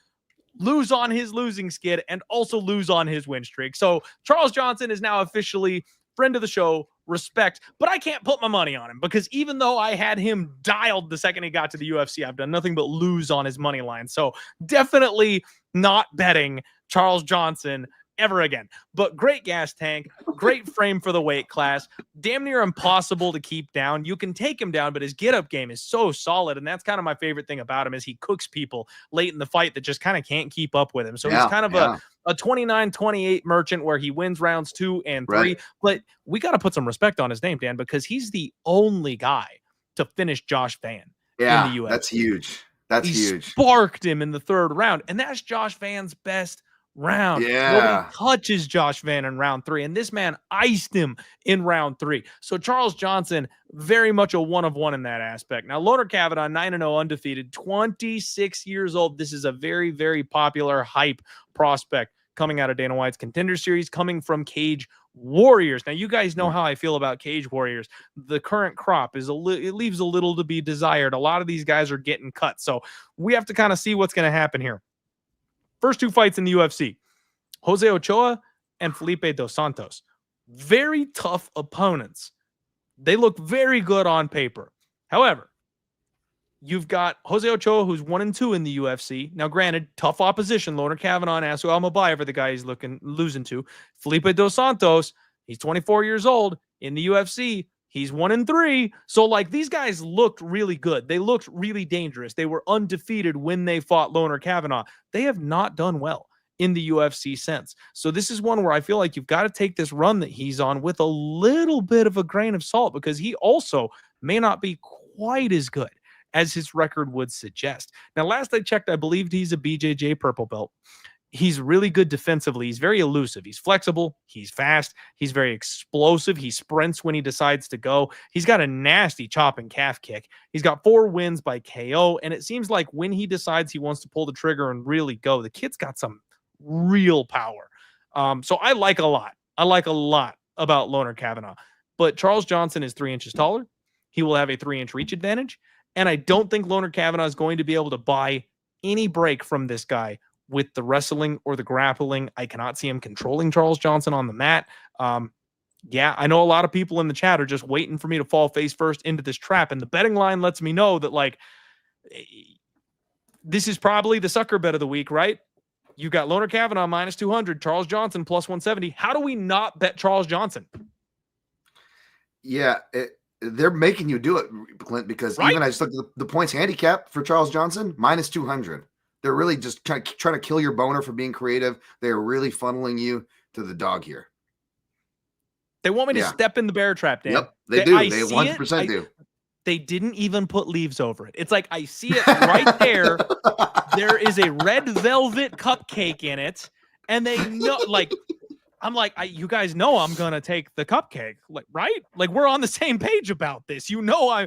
lose on his losing skid and also lose on his win streak. So Charles Johnson is now officially friend of the show, respect, but I can't put my money on him because even though I had him dialed the second he got to the UFC, I've done nothing but lose on his money line. So definitely not betting Charles Johnson ever again. But great gas tank, great frame for the weight class, damn near impossible to keep down. You can take him down, but his get-up game is so solid, and that's kind of my favorite thing about him is he cooks people late in the fight that just kind of can't keep up with him. So he's kind of a 29-28 merchant where he wins rounds 2 and 3. Right. But we got to put some respect on his name, Dan, because he's the only guy to finish Josh Van in the UFC. That's huge. That's huge. Sparked him in the 3rd round, and that's Josh Van's best round. Nobody touches Josh Van in round 3, and this man iced him in round 3. So Charles Johnson, very much a 1 of 1 in that aspect. Now, Loner Kavanagh, 9-0 undefeated, 26 years old. This is a very, very popular hype prospect coming out of Dana White's Contender Series, coming from Cage Warriors. Now, you guys know how I feel about Cage Warriors. The current crop is it leaves a little to be desired. A lot of these guys are getting cut, so we have to kind of see what's going to happen here. First 2 fights in the UFC, Jose Ochoa and Felipe Dos Santos. Very tough opponents. They look very good on paper. However, you've got Jose Ochoa, who's 1-2 in the UFC. Now, granted, tough opposition. Loner Kavanagh and Asu Almabayev are the guy he's losing to. Felipe Dos Santos, he's 24 years old in the UFC. He's 1-3. So, like, these guys looked really good. They looked really dangerous. They were undefeated when they fought Loner Kavanagh. They have not done well in the UFC since. So this is one where I feel like you've got to take this run that he's on with a little bit of a grain of salt because he also may not be quite as good as his record would suggest. Now, last I checked, I believed he's a BJJ purple belt. He's really good defensively. He's very elusive. He's flexible. He's fast. He's very explosive. He sprints when he decides to go. He's got a nasty chop and calf kick. He's got 4 wins by KO. And it seems like when he decides he wants to pull the trigger and really go, the kid's got some real power. So I like a lot. I like a lot about Loner Kavanagh. But Charles Johnson is 3 inches taller. He will have a 3-inch reach advantage. And I don't think Loner Kavanagh is going to be able to buy any break from this guy with the wrestling or the grappling. I cannot see him controlling Charles Johnson on the mat. Yeah, I know a lot of people in the chat are just waiting for me to fall face first into this trap. And the betting line lets me know that, like, this is probably the sucker bet of the week, right? You got Loner Kavanagh minus 200, Charles Johnson plus 170. How do we not bet Charles Johnson? Yeah, they're making you do it, Clint, because even I just looked at the points handicap for Charles Johnson, minus 200. They're really just trying to kill your boner for being creative. They're really funneling you to the dog here. They want me to step in the bear trap, Dan. Yep, they do. They 100% do. They didn't even put leaves over it. It's like, I see it right there. There is a red velvet cupcake in it. And they know, like, I'm like, you guys know I'm going to take the cupcake, like, right? Like, we're on the same page about this. You know, I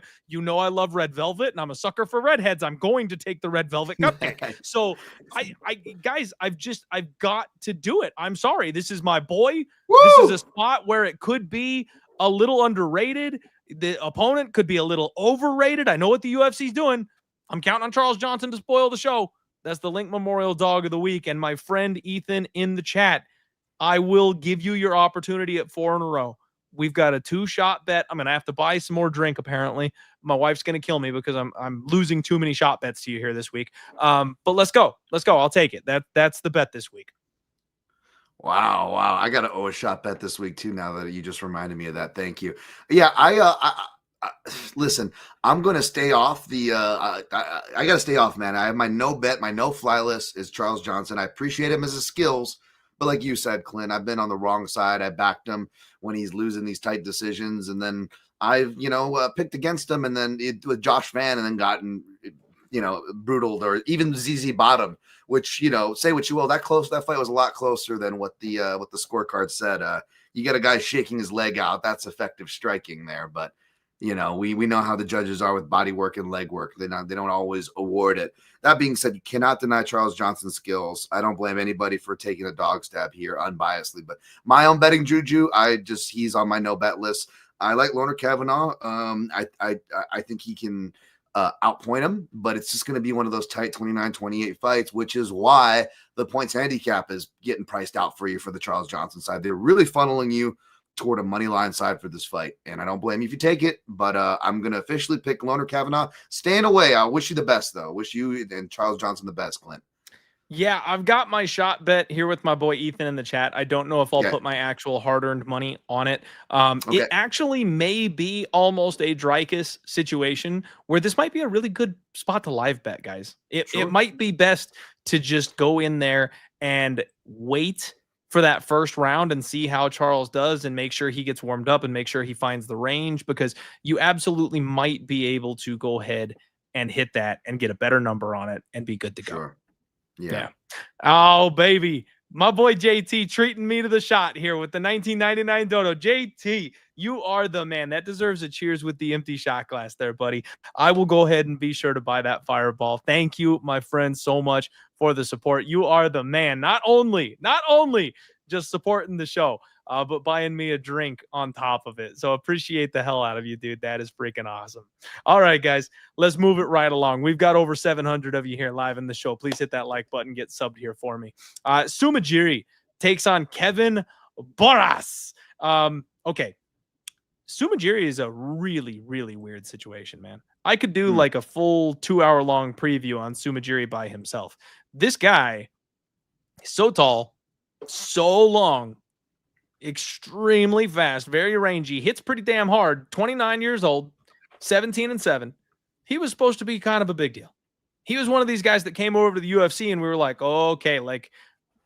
love red velvet and I'm a sucker for redheads. I'm going to take the red velvet cupcake. So guys, I've got to do it. I'm sorry. This is my boy. Woo! This is a spot where it could be a little underrated. The opponent could be a little overrated. I know what the UFC's doing. I'm counting on Charles Johnson to spoil the show. That's the Link Memorial Dog of the Week. And my friend Ethan in the chat, I will give you your opportunity at 4 in a row. We've got a 2-shot bet. I'm going to have to buy some more drink, apparently. My wife's going to kill me because I'm losing too many shot bets to you here this week. But let's go. Let's go. I'll take it. That's the bet this week. Wow. I got to owe a shot bet this week too, now that you just reminded me of that. Thank you. Yeah, I listen, I'm going to stay off the I got to stay off, man. I have my no bet, my no fly list is Charles Johnson. I appreciate him as his skills, but like you said, Clint, I've been on the wrong side. I backed him when he's losing these tight decisions, and then I've, picked against him, and then with Josh Van, and then gotten, brutal, or even ZZ Bottom, which, say what you will, that fight was a lot closer than what the scorecard said. You got a guy shaking his leg out. That's effective striking there, but we know how the judges are with body work and leg work. They don't always award it. That being said, you cannot deny Charles Johnson's skills. I don't blame anybody for taking a dog stab here unbiasedly, but my own betting juju, he's on my no bet list. I like Loner Kavanagh. I think he can outpoint him, but it's just going to be one of those tight 29-28 fights, which is why the points handicap is getting priced out for you for the Charles Johnson side. They're really funneling you toward a money line side for this fight, and I don't blame you if you take it, but I'm going to officially pick Loner Kavanagh. Stand away. I wish you the best, though. Wish you and Charles Johnson the best, Clint. Yeah, I've got my shot bet here with my boy Ethan in the chat. I don't know if I'll put my actual hard-earned money on it. It actually may be almost a Dreykus situation where this might be a really good spot to live bet, guys. It might be best to just go in there and wait for that first round and see how Charles does and make sure he gets warmed up and make sure he finds the range, because you absolutely might be able to go ahead and hit that and get a better number on it and be good to go. Yeah. Oh, baby. My boy JT treating me to the shot here with the 1999 Dodo. JT, you are the man. That deserves a cheers with the empty shot glass there, buddy. I will go ahead and be sure to buy that fireball. Thank you, my friend, so much for the support. You are the man. Not only just supporting the show, but buying me a drink on top of it. So appreciate the hell out of you, dude. That is freaking awesome. All right, guys, let's move it right along. We've got over 700 of you here live in the show. Please hit that like button, get subbed here for me. Sumudaerji takes on Kevin Borjas. Okay. Sumudaerji is a really, really weird situation, man. I could do like a full 2-hour-long preview on Sumudaerji by himself. This guy is so tall, so long, extremely fast, very rangy, hits pretty damn hard, 29 years old, 17-7. He was supposed to be kind of a big deal. He was one of these guys that came over to the UFC and we were like, oh, okay, like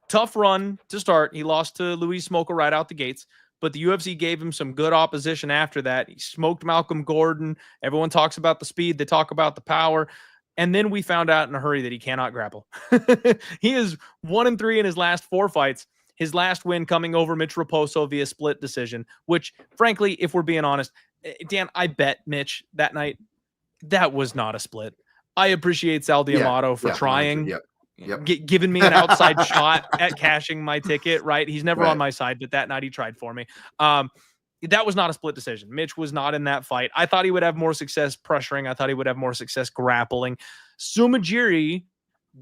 tough run to start. He lost to Luis Smolka right out the gates, but the UFC gave him some good opposition after that. He smoked Malcolm Gordon. Everyone talks about the speed. They talk about the power. And then we found out in a hurry that he cannot grapple. He is 1-3 in his last 4 fights. His last win coming over Mitch Raposo via split decision, which, frankly, if we're being honest, Dan, I bet Mitch that night. That was not a split. I appreciate Sal D'Amato for trying, giving me an outside shot at cashing my ticket, right? He's never on my side, but that night he tried for me. that was not a split decision. Mitch was not in that fight. I thought he would have more success pressuring. I thought he would have more success grappling. Sumudaerji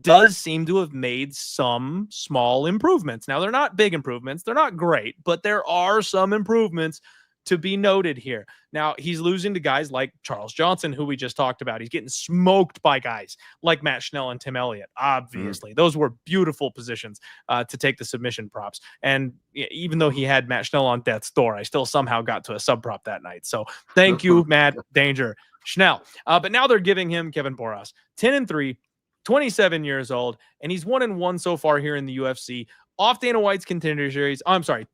does seem to have made some small improvements. Now, they're not big improvements. They're not great, but there are some improvements to be noted here. Now, he's losing to guys like Charles Johnson, who we just talked about. He's getting smoked by guys like Matt Schnell and Tim Elliott, obviously. Those were beautiful positions to take the submission props. And even though he had Matt Schnell on death's door, I still somehow got to a sub prop that night. So thank you, Matt Danger Schnell. But now they're giving him Kevin Borjas, 10-3, 27 years old, and he's 1-1 so far here in the UFC. Off Dana White's Contender Series. I'm sorry,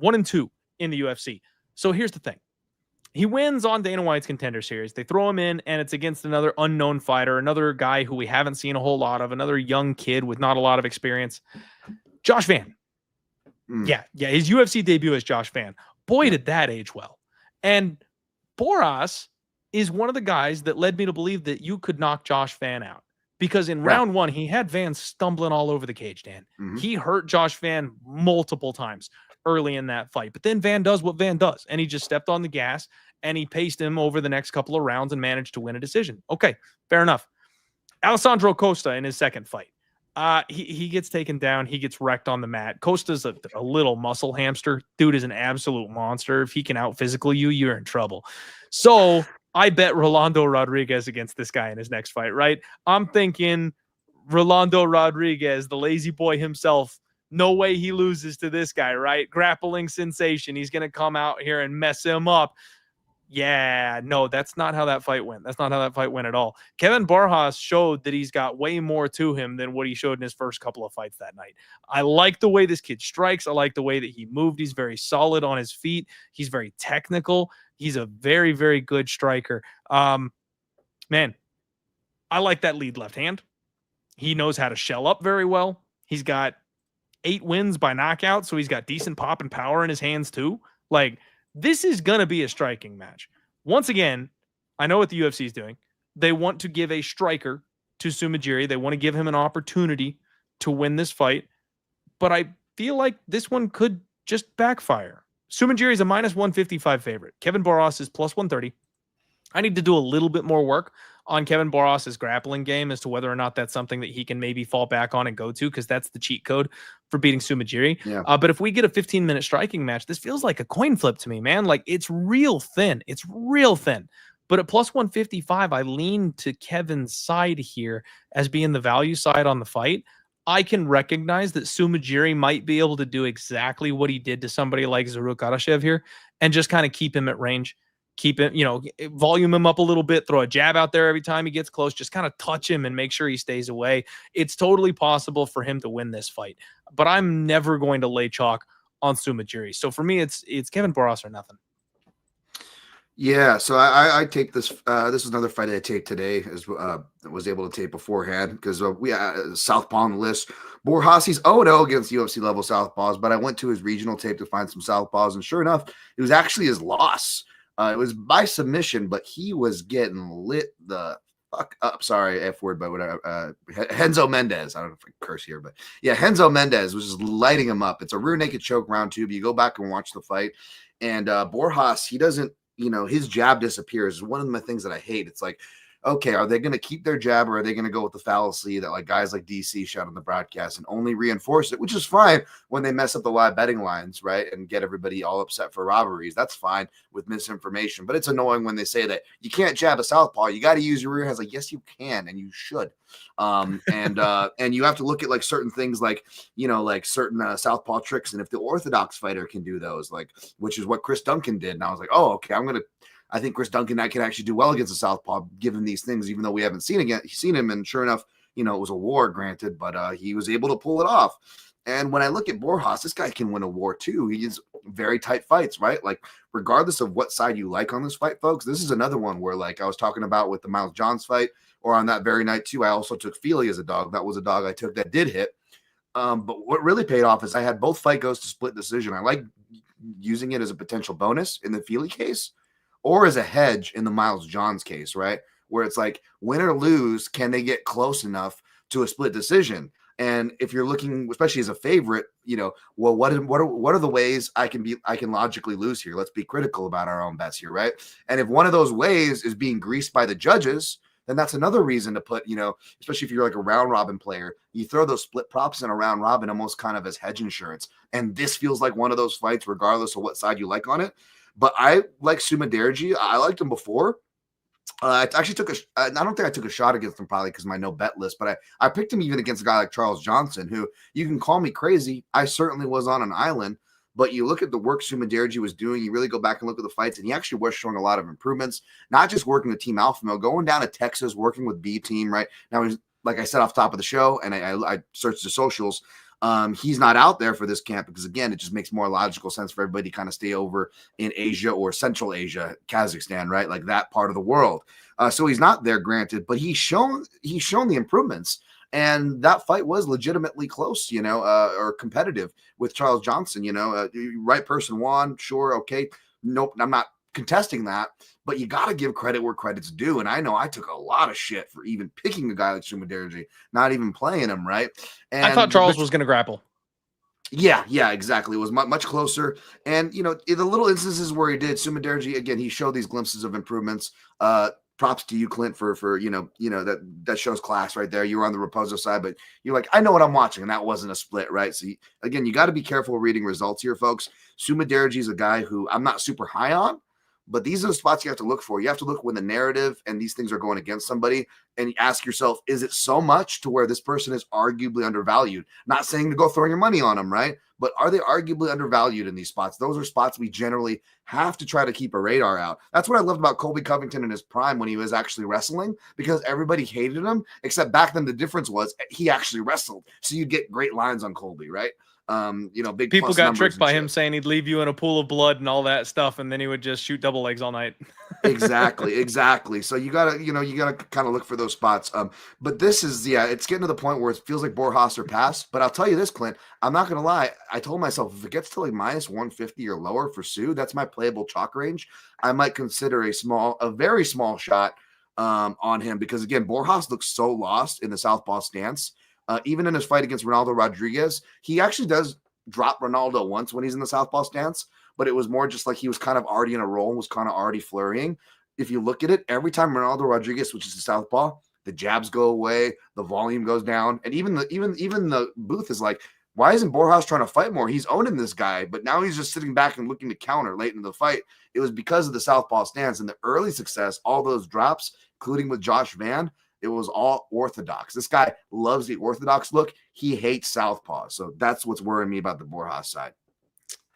1-2 in the UFC. So here's the thing. He wins on Dana White's Contender Series. They throw him in, and it's against another unknown fighter, another guy who we haven't seen a whole lot of, another young kid with not a lot of experience. Josh Van. Yeah, his UFC debut is Josh Van. Boy, did that age well. And Borjas is one of the guys that led me to believe that you could knock Josh Van out. Because in round one, he had Van stumbling all over the cage, Dan. He hurt Josh Van multiple times early in that fight. But then Van does what Van does, and he just stepped on the gas, and he paced him over the next couple of rounds and managed to win a decision. Okay, fair enough. Alessandro Costa in his second fight. He gets taken down. He gets wrecked on the mat. Costa's a little muscle hamster. Dude is an absolute monster. If he can out-physical you, you're in trouble. So I bet Rolando Rodriguez against this guy in his next fight, right? I'm thinking Rolando Rodriguez, the lazy boy himself, no way he loses to this guy, right? Grappling sensation. He's going to come out here and mess him up. Yeah, no, that's not how that fight went. That's not how that fight went at all. Kevin Borjas showed that he's got way more to him than what he showed in his first couple of fights that night. I like the way this kid strikes. I like the way that he moved. He's very solid on his feet. He's very technical. He's a very, very good striker. Man, I like that lead left hand. He knows how to shell up very well. He's got 8 wins by knockout, so he's got decent pop and power in his hands too. Like, this is going to be a striking match. Once again, I know what the UFC is doing. They want to give a striker to Sumudaerji. They want to give him an opportunity to win this fight. But I feel like this one could just backfire. Sumudaerji is a -155 favorite. Kevin Borjas is +130. I need to do a little bit more work on Kevin Borjas' grappling game as to whether or not that's something that he can maybe fall back on and go to, because that's the cheat code for beating Sumudaerji. Yeah. But if we get a 15-minute striking match, this feels like a coin flip to me, man. Like, it's real thin. It's real thin. But at +155, I lean to Kevin's side here as being the value side on the fight. I can recognize that Sumudaerji might be able to do exactly what he did to somebody like Zaruk Adashev here and just kind of keep him at range. Keep it, volume him up a little bit, throw a jab out there every time he gets close, just kind of touch him and make sure he stays away. It's totally possible for him to win this fight, but I'm never going to lay chalk on Sumudaerji. So for me, it's Kevin Borjas or nothing. Yeah, so I taped this. This was another fight I taped today, as was able to tape beforehand because we southpaw on the list. Borjas, he's 0-0 against UFC level southpaws, but I went to his regional tape to find some southpaws, and sure enough, it was actually his loss. It was by submission, but he was getting lit the fuck up. Sorry, F word, but whatever. Renzo Mendez. I don't know if I can curse here, but yeah, Renzo Mendez was just lighting him up. It's a rear naked choke round 2. But you go back and watch the fight, and Borjas, he doesn't, his jab disappears. One of the things that I hate. It's like, okay, are they going to keep their jab, or are they going to go with the fallacy that like guys like DC shout on the broadcast and only reinforce it, which is fine when they mess up the live betting lines, right, and get everybody all upset for robberies. That's fine with misinformation, but it's annoying when they say that you can't jab a southpaw, you got to use your rear hands. Like, yes, you can, and you should. And you have to look at like certain things, like like certain southpaw tricks, and if the orthodox fighter can do those, like, which is what Chris Duncan did, and I was like, oh, okay, I think Chris Duncan can actually do well against a southpaw, given these things, even though we haven't seen him. And sure enough, it was a war, granted, but he was able to pull it off. And when I look at Borjas, this guy can win a war too. He is very tight fights, right? Like, regardless of what side you like on this fight, folks, this is another one where, like I was talking about with the Miles Johns fight, or on that very night too, I also took Feely as a dog. That was a dog I took that did hit. But what really paid off is I had both fight goes to split decision. I like using it as a potential bonus in the Feely case, or as a hedge in the Miles Johns case, right? Where it's like, win or lose, can they get close enough to a split decision? And if you're looking, especially as a favorite, you know, well, what are the ways I can logically lose here? Let's be critical about our own bets here, right? And if one of those ways is being greased by the judges, then that's another reason to put, you know, especially if you're like a round robin player, you throw those split props in a round robin almost kind of as hedge insurance. And this feels like one of those fights, regardless of what side you like on it. But I like Sumudaerji. I liked him before. I actually took I don't think I took a shot against him probably because of my no bet list, but I picked him even against a guy like Charles Johnson, who you can call me crazy. I certainly was on an island, but you look at the work Sumudaerji was doing, you really go back and look at the fights, and he actually was showing a lot of improvements, not just working with Team Alpha Male, going down to Texas, working with B Team, right? Now, like I said off top of the show, and I searched the socials, he's not out there for this camp because, again, it just makes more logical sense for everybody to kind of stay over in Asia or Central Asia, Kazakhstan, right? Like that part of the world. So he's not there, granted, but he's shown the improvements. And that fight was legitimately close, you know, or competitive with Charles Johnson, you know, right person won. Sure. Okay. Nope. I'm not contesting that, but you got to give credit where credit's due. And I know I took a lot of shit for even picking a guy like Sumudaerji, not even playing him. Right. And I thought Charles was going to grapple. Yeah, exactly. It was much closer. And, you know, in the little instances where he did, Sumudaerji, again, he showed these glimpses of improvements. Props to you, Clint, for you know that shows class right there. You were on the Raposo side, but you're like, I know what I'm watching, and that wasn't a split, right? So again, you got to be careful reading results here, folks. Sumudaerji is a guy who I'm not super high on, but these are the spots you have to look for. You have to look when the narrative and these things are going against somebody, and you ask yourself, is it so much to where this person is arguably undervalued? Not saying to go throwing your money on them, right? But are they arguably undervalued in these spots? Those are spots we generally have to try to keep a radar out. That's what I loved about Colby Covington in his prime when he was actually wrestling, because everybody hated him, except back then the difference was he actually wrestled. So you'd get great lines on Colby, right? You know, big people got tricked by him saying he'd leave you in a pool of blood and all that stuff, and then he would just shoot double legs all night. Exactly. So you gotta kind of look for those spots. But this is, it's getting to the point where it feels like Borjas or pass. But I'll tell you this, Clint, I'm not gonna lie. I told myself if it gets to like minus 150 or lower for Sue, that's my playable chalk range. I might consider a very small shot on him, because again, Borjas looks so lost in the southpaw stance. Even in his fight against Ronaldo Rodriguez, he actually does drop Ronaldo once when he's in the southpaw stance, but it was more just like he was kind of already in a roll and was kind of already flurrying. If you look at it, every time Ronaldo Rodriguez switches to southpaw, the jabs go away, the volume goes down, and even the booth is like, why isn't Borjas trying to fight more? He's owning this guy, but now he's just sitting back and looking to counter late in the fight. It was because of the southpaw stance and the early success, all those drops, including with Josh Van. It was all orthodox. This guy loves the orthodox look. He hates southpaw. So that's what's worrying me about the Borjas side.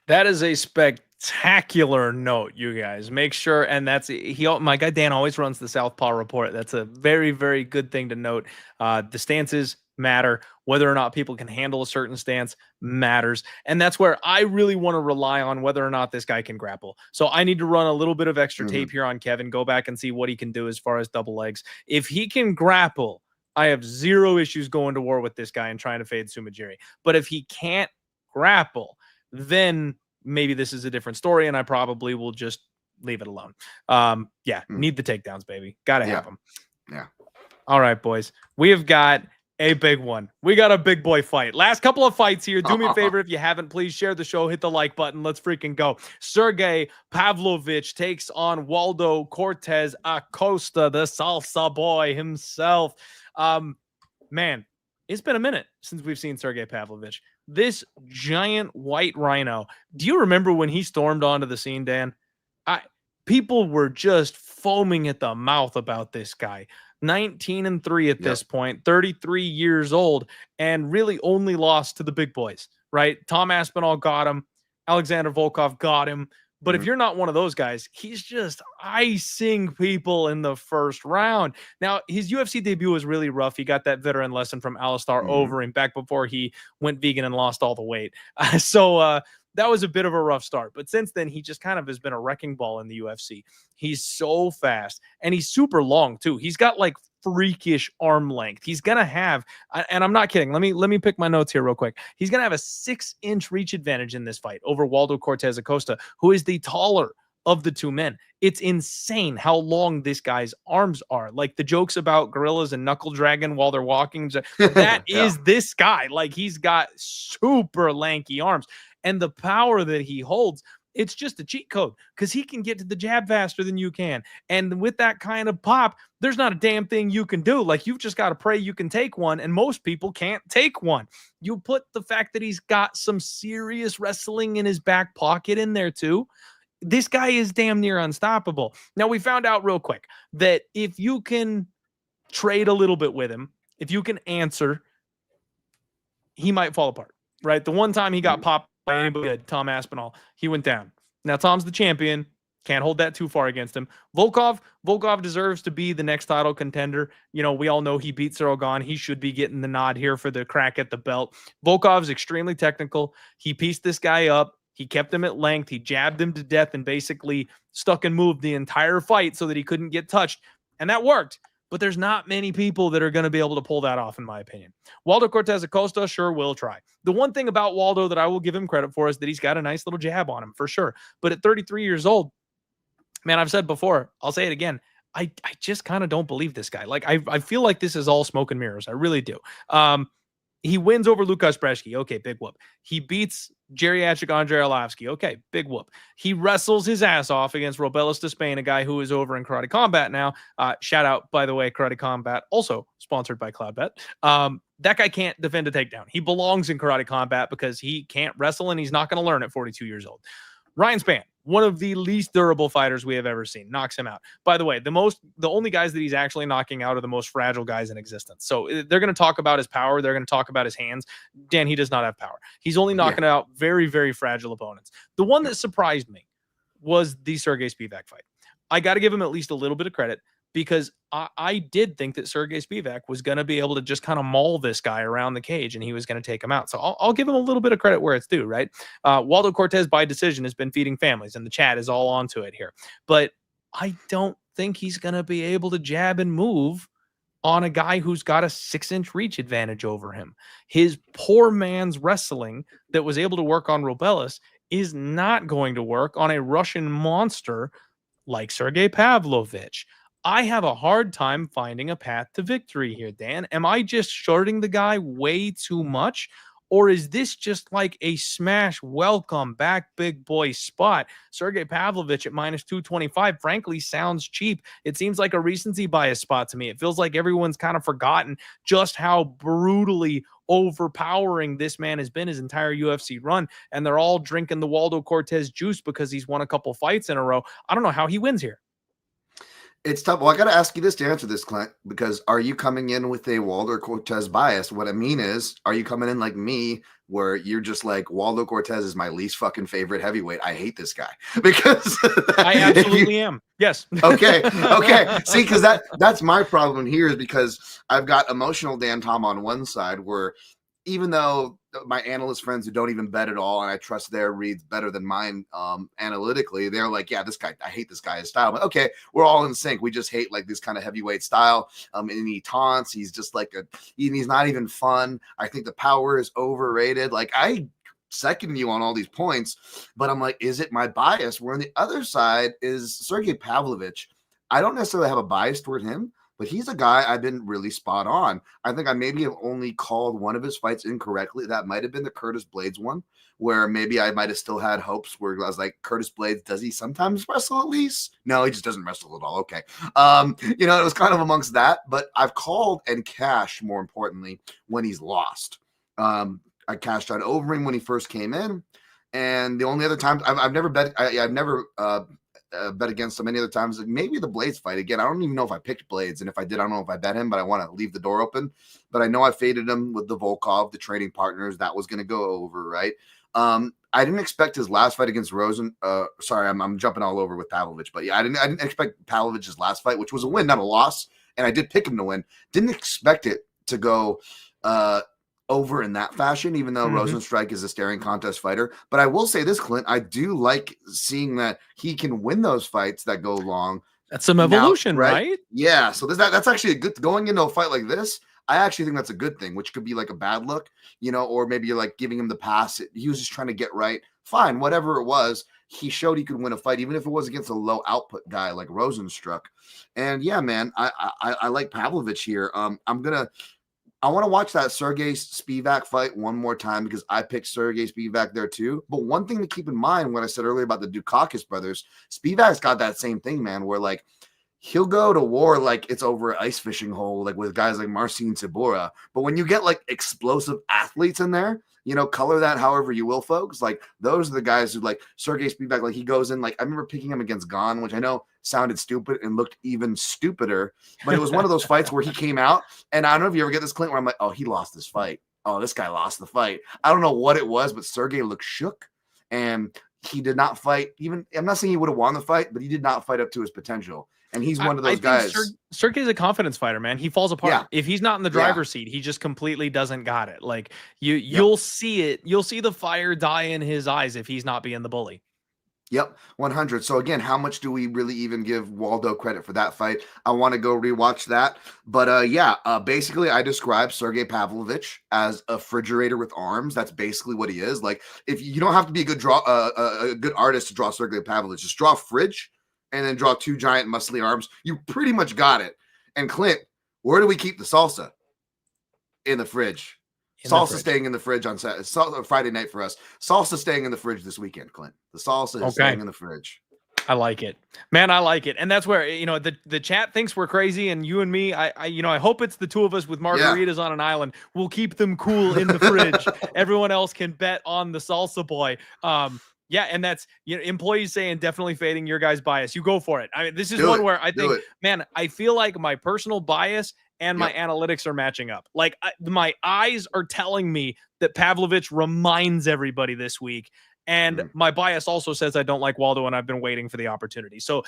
That is a spectacular note, you guys. Make sure, and my guy Dan always runs the Southpaw report. That's a very, very good thing to note. The stances matter. Whether or not people can handle a certain stance matters. And that's where I really want to rely on whether or not this guy can grapple. So I need to run a little bit of extra tape here on Kevin, go back and see what he can do as far as double legs. If he can grapple, I have zero issues going to war with this guy and trying to fade Sumudaerji. But if he can't grapple, then maybe this is a different story, and I probably will just leave it alone. Need the takedowns, baby. Gotta have them. Yeah. All right, boys. We have got a big one. We got a big boy fight. Last couple of fights here. Do me a favor if you haven't, please share the show, hit the like button. Let's freaking go. Sergei Pavlovich takes on Waldo Cortes-Acosta, the salsa boy himself. Man, it's been a minute since we've seen Sergei Pavlovich. This giant white rhino. Do you remember when he stormed onto the scene, Dan? People were just foaming at the mouth about this guy. 19-3 at this point, 33 years old, and really only lost to the big boys, right? Tom Aspinall got him. Alexander Volkov got him. But if you're not one of those guys, he's just icing people in the first round. Now, his UFC debut was really rough. He got that veteran lesson from Alistair over him back before he went vegan and lost all the weight. So that was a bit of a rough start. But since then, he just kind of has been a wrecking ball in the UFC. He's so fast, and he's super long, too. He's got, like, freakish arm length. He's going to have, and I'm not kidding, let me pick my notes here real quick. He's going to have a 6-inch reach advantage in this fight over Waldo Cortes-Acosta, who is the taller of the two men. It's insane how long this guy's arms are. Like the jokes about gorillas and knuckle dragging while they're walking. That is this guy. Like he's got super lanky arms. And the power that he holds, it's just a cheat code because he can get to the jab faster than you can. And with that kind of pop, there's not a damn thing you can do. Like you've just got to pray you can take one. And most people can't take one. You put the fact that he's got some serious wrestling in his back pocket in there too. This guy is damn near unstoppable. Now, we found out real quick that if you can trade a little bit with him, if you can answer, he might fall apart, right? The one time he got popped by anybody good, Tom Aspinall, he went down. Now, Tom's the champion. Can't hold that too far against him. Volkov deserves to be the next title contender. You know, we all know he beat Sorogan. He should be getting the nod here for the crack at the belt. Volkov's extremely technical. He pieced this guy up. He kept him at length. He jabbed him to death and basically stuck and moved the entire fight so that he couldn't get touched. And that worked. But there's not many people that are going to be able to pull that off, in my opinion. Waldo Cortes-Acosta sure will try. The one thing about Waldo that I will give him credit for is that he's got a nice little jab on him, for sure. But at 33 years old, man, I've said before, I'll say it again, I just kind of don't believe this guy. Like, I feel like this is all smoke and mirrors. I really do. He wins over Lukasz Brzeski. Okay, big whoop. He beats geriatric Andrei Arlovsky. Okay, big whoop. He wrestles his ass off against Robelis de Spain, a guy who is over in Karate Combat now. Shout out, by the way, Karate Combat, also sponsored by Cloudbet. That guy can't defend a takedown. He belongs in Karate Combat because he can't wrestle and he's not going to learn at 42 years old. Ryan Spann, one of the least durable fighters we have ever seen, knocks him out. By the way, the only guys that he's actually knocking out are the most fragile guys in existence. So they're going to talk about his power. They're going to talk about his hands. Dan, he does not have power. He's only knocking out very, very fragile opponents. The one that surprised me was the Sergei Spivak fight. I got to give him at least a little bit of credit because I did think that Sergei Spivak was going to be able to just kind of maul this guy around the cage and he was going to take him out. So I'll give him a little bit of credit where it's due, right? Waldo Cortes by decision has been feeding families and the chat is all onto it here. But I don't think he's going to be able to jab and move on a guy who's got a 6-inch reach advantage over him. His poor man's wrestling that was able to work on Robelis is not going to work on a Russian monster like Sergei Pavlovich. I have a hard time finding a path to victory here, Dan. Am I just shorting the guy way too much? Or is this just like a smash welcome back big boy spot? Sergei Pavlovich at minus 225, frankly, sounds cheap. It seems like a recency bias spot to me. It feels like everyone's kind of forgotten just how brutally overpowering this man has been his entire UFC run. And they're all drinking the Waldo Cortes juice because he's won a couple fights in a row. I don't know how he wins here. It's tough. Well, I got to ask you this to answer this, Clint, because are you coming in with a Waldo Cortes bias? What I mean is, are you coming in like me, where you're just like, Waldo Cortes is my least fucking favorite heavyweight. I hate this guy because I absolutely am. Yes. Okay. See, because that's my problem here is because I've got emotional Dan Tom on one side where even though my analyst friends who don't even bet at all, and I trust their reads better than mine analytically, they're like, yeah, this guy, I hate this guy's style. But okay, we're all in sync. We just hate like this kind of heavyweight style. And he taunts. He's just like he's not even fun. I think the power is overrated. Like I second you on all these points, but I'm like, is it my bias? Where on the other side is Sergei Pavlovich. I don't necessarily have a bias toward him, but he's a guy I've been really spot on. I think I maybe have only called one of his fights incorrectly. That might have been the Curtis Blades one, where maybe I might have still had hopes where I was like, Curtis Blades, does he sometimes wrestle at least? No, he just doesn't wrestle at all. Okay. It was kind of amongst that, but I've called and cashed more importantly when he's lost. I cashed out over him when he first came in. And the only other times I've never bet, I've never bet against him any other times. Like maybe the Blades fight again. I don't even know if I picked Blades, and if I did, I don't know if I bet him. But I want to leave the door open. But I know I faded him with the Volkov, the training partners. That was going to go over, right? I didn't expect his last fight against Rosen. Sorry, I'm jumping all over with Pavlovich, but yeah, I didn't expect Pavlovich's last fight, which was a win, not a loss, and I did pick him to win. Didn't expect it to go over in that fashion, even though Rosenstrike is a staring contest fighter. But I will say this, Clint, I do like seeing that he can win those fights that go long. That's some evolution, right? Yeah. So that's actually a good going into a fight like this. I actually think that's a good thing, which could be like a bad look, or maybe you're like giving him the pass. He was just trying to get right. Fine, whatever it was, he showed he could win a fight, even if it was against a low output guy like Rosenstruck. And yeah, man, I like Pavlovich here. I want to watch that Sergei Spivak fight one more time because I picked Sergei Spivak there too. But one thing to keep in mind when I said earlier about the Daukaus brothers, Spivak's got that same thing, man, where like he'll go to war like it's over an ice fishing hole, like with guys like Marcin Tybura. But when you get like explosive athletes in there, color that however you will, folks. Like those are the guys who like Sergei Spivak, like he goes in, like I remember picking him against Gon, which I know sounded stupid and looked even stupider, but it was one of those fights where he came out, and I don't know if you ever get this, Clint, where I'm like, oh, he lost this fight. Oh, this guy lost the fight. I don't know what it was, but Sergei looked shook, and he did not fight. Even I'm not saying he would have won the fight, but he did not fight up to his potential. And he's one of those guys. Sergei's a confidence fighter, man. He falls apart. Yeah. If he's not in the driver's seat, he just completely doesn't got it. Like you'll see it. You'll see the fire die in his eyes if he's not being the bully. Yep, 100. So again, how much do we really even give Waldo credit for that fight? I want to go rewatch that. But basically I describe Sergei Pavlovich as a refrigerator with arms. That's basically what he is. Like if you don't have to be a good a good artist to draw Sergei Pavlovich, just draw a fridge and then draw two giant muscly arms. You pretty much got it. And Clint, where do we keep the salsa? In the fridge. Salsa staying in the fridge on Friday night for us. Salsa staying in the fridge this weekend, Clint. The salsa is staying in the fridge. I like it, man. I like it, and that's where the chat thinks we're crazy, and you and me. I hope it's the two of us with margaritas on an island. We'll keep them cool in the fridge. Everyone else can bet on the salsa boy. Yeah, and that's employees saying definitely fading your guys' bias. You go for it. I mean, this is one where I think, man, I feel like my personal bias and my analytics are matching up. Like my eyes are telling me that Pavlovich reminds everybody this week. And my bias also says I don't like Waldo, and I've been waiting for the opportunity. So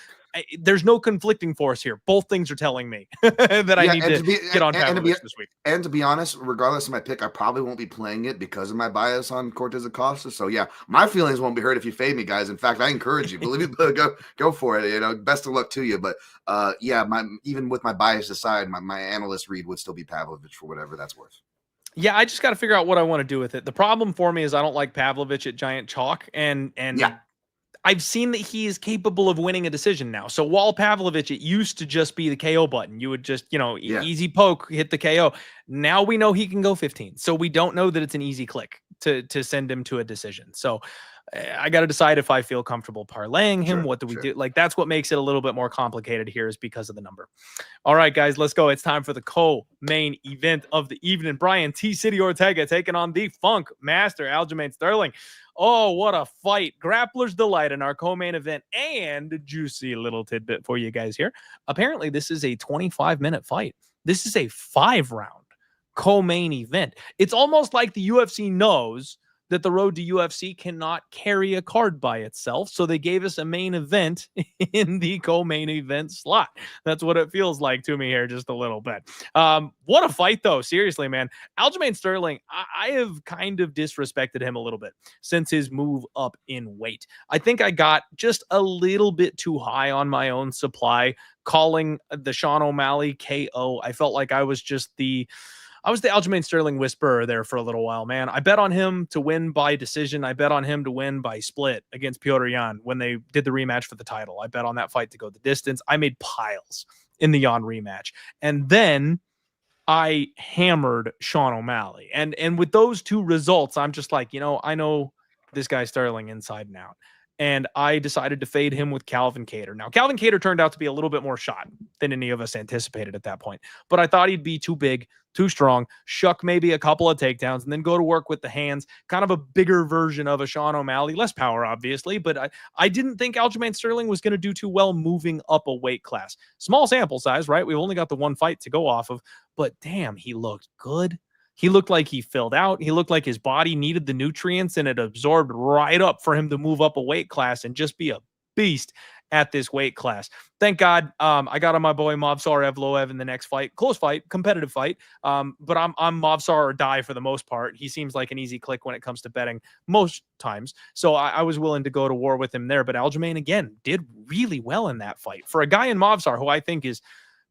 there's no conflicting force here. Both things are telling me that I need to get on Pavlovich this week. And to be honest, regardless of my pick, I probably won't be playing it because of my bias on Cortes-Acosta. So yeah, my feelings won't be hurt if you fade me, guys. In fact, I encourage you. Believe me, go for it. Best of luck to you. But even with my bias aside, my analyst read would still be Pavlovich for whatever that's worth. Yeah, I just got to figure out what I want to do with it. The problem for me is I don't like Pavlovich at Giant Chalk, and I've seen that he is capable of winning a decision now. So while Pavlovich, it used to just be the KO button. You would just, easy poke, hit the KO. Now we know he can go 15. So we don't know that it's an easy click to send him to a decision. So I got to decide if I feel comfortable parlaying him. What do we do? Like, that's what makes it a little bit more complicated here, is because of the number. All right, guys, let's go. It's time for the co-main event of the evening. Brian T-City Ortega taking on the Funk Master, Aljamain Sterling. Oh, what a fight. Grappler's Delight in our co-main event, and juicy little tidbit for you guys here. Apparently, this is a 25-minute fight. This is a 5-round co-main event. It's almost like the UFC knows that the road to UFC cannot carry a card by itself. So they gave us a main event in the co-main event slot. That's what it feels like to me here, just a little bit. What a fight, though. Seriously, man. Aljamain Sterling, I have kind of disrespected him a little bit since his move up in weight. I think I got just a little bit too high on my own supply, calling the Sean O'Malley KO. I felt like I was the Aljamain Sterling whisperer there for a little while, man. I bet on him to win by decision. I bet on him to win by split against Petr Yan when they did the rematch for the title. I bet on that fight to go the distance. I made piles in the Yan rematch. And then I hammered Sean O'Malley. And with those two results, I'm just like, I know this guy Sterling inside and out. And I decided to fade him with Calvin Kattar. Now, Calvin Kattar turned out to be a little bit more shot than any of us anticipated at that point. But I thought he'd be too big, too strong, shuck maybe a couple of takedowns, and then go to work with the hands. Kind of a bigger version of a Sean O'Malley. Less power, obviously. But I didn't think Aljamain Sterling was going to do too well moving up a weight class. Small sample size, right? We've only got the one fight to go off of. But damn, he looked good. He looked like he filled out. He looked like his body needed the nutrients, and it absorbed right up for him to move up a weight class and just be a beast at this weight class. Thank God I got on my boy Movsar Evloev in the next fight. Close fight, competitive fight. But I'm Movsar or die for the most part. He seems like an easy click when it comes to betting most times. So I was willing to go to war with him there. But Aljamain, again, did really well in that fight. For a guy in Movsar who I think is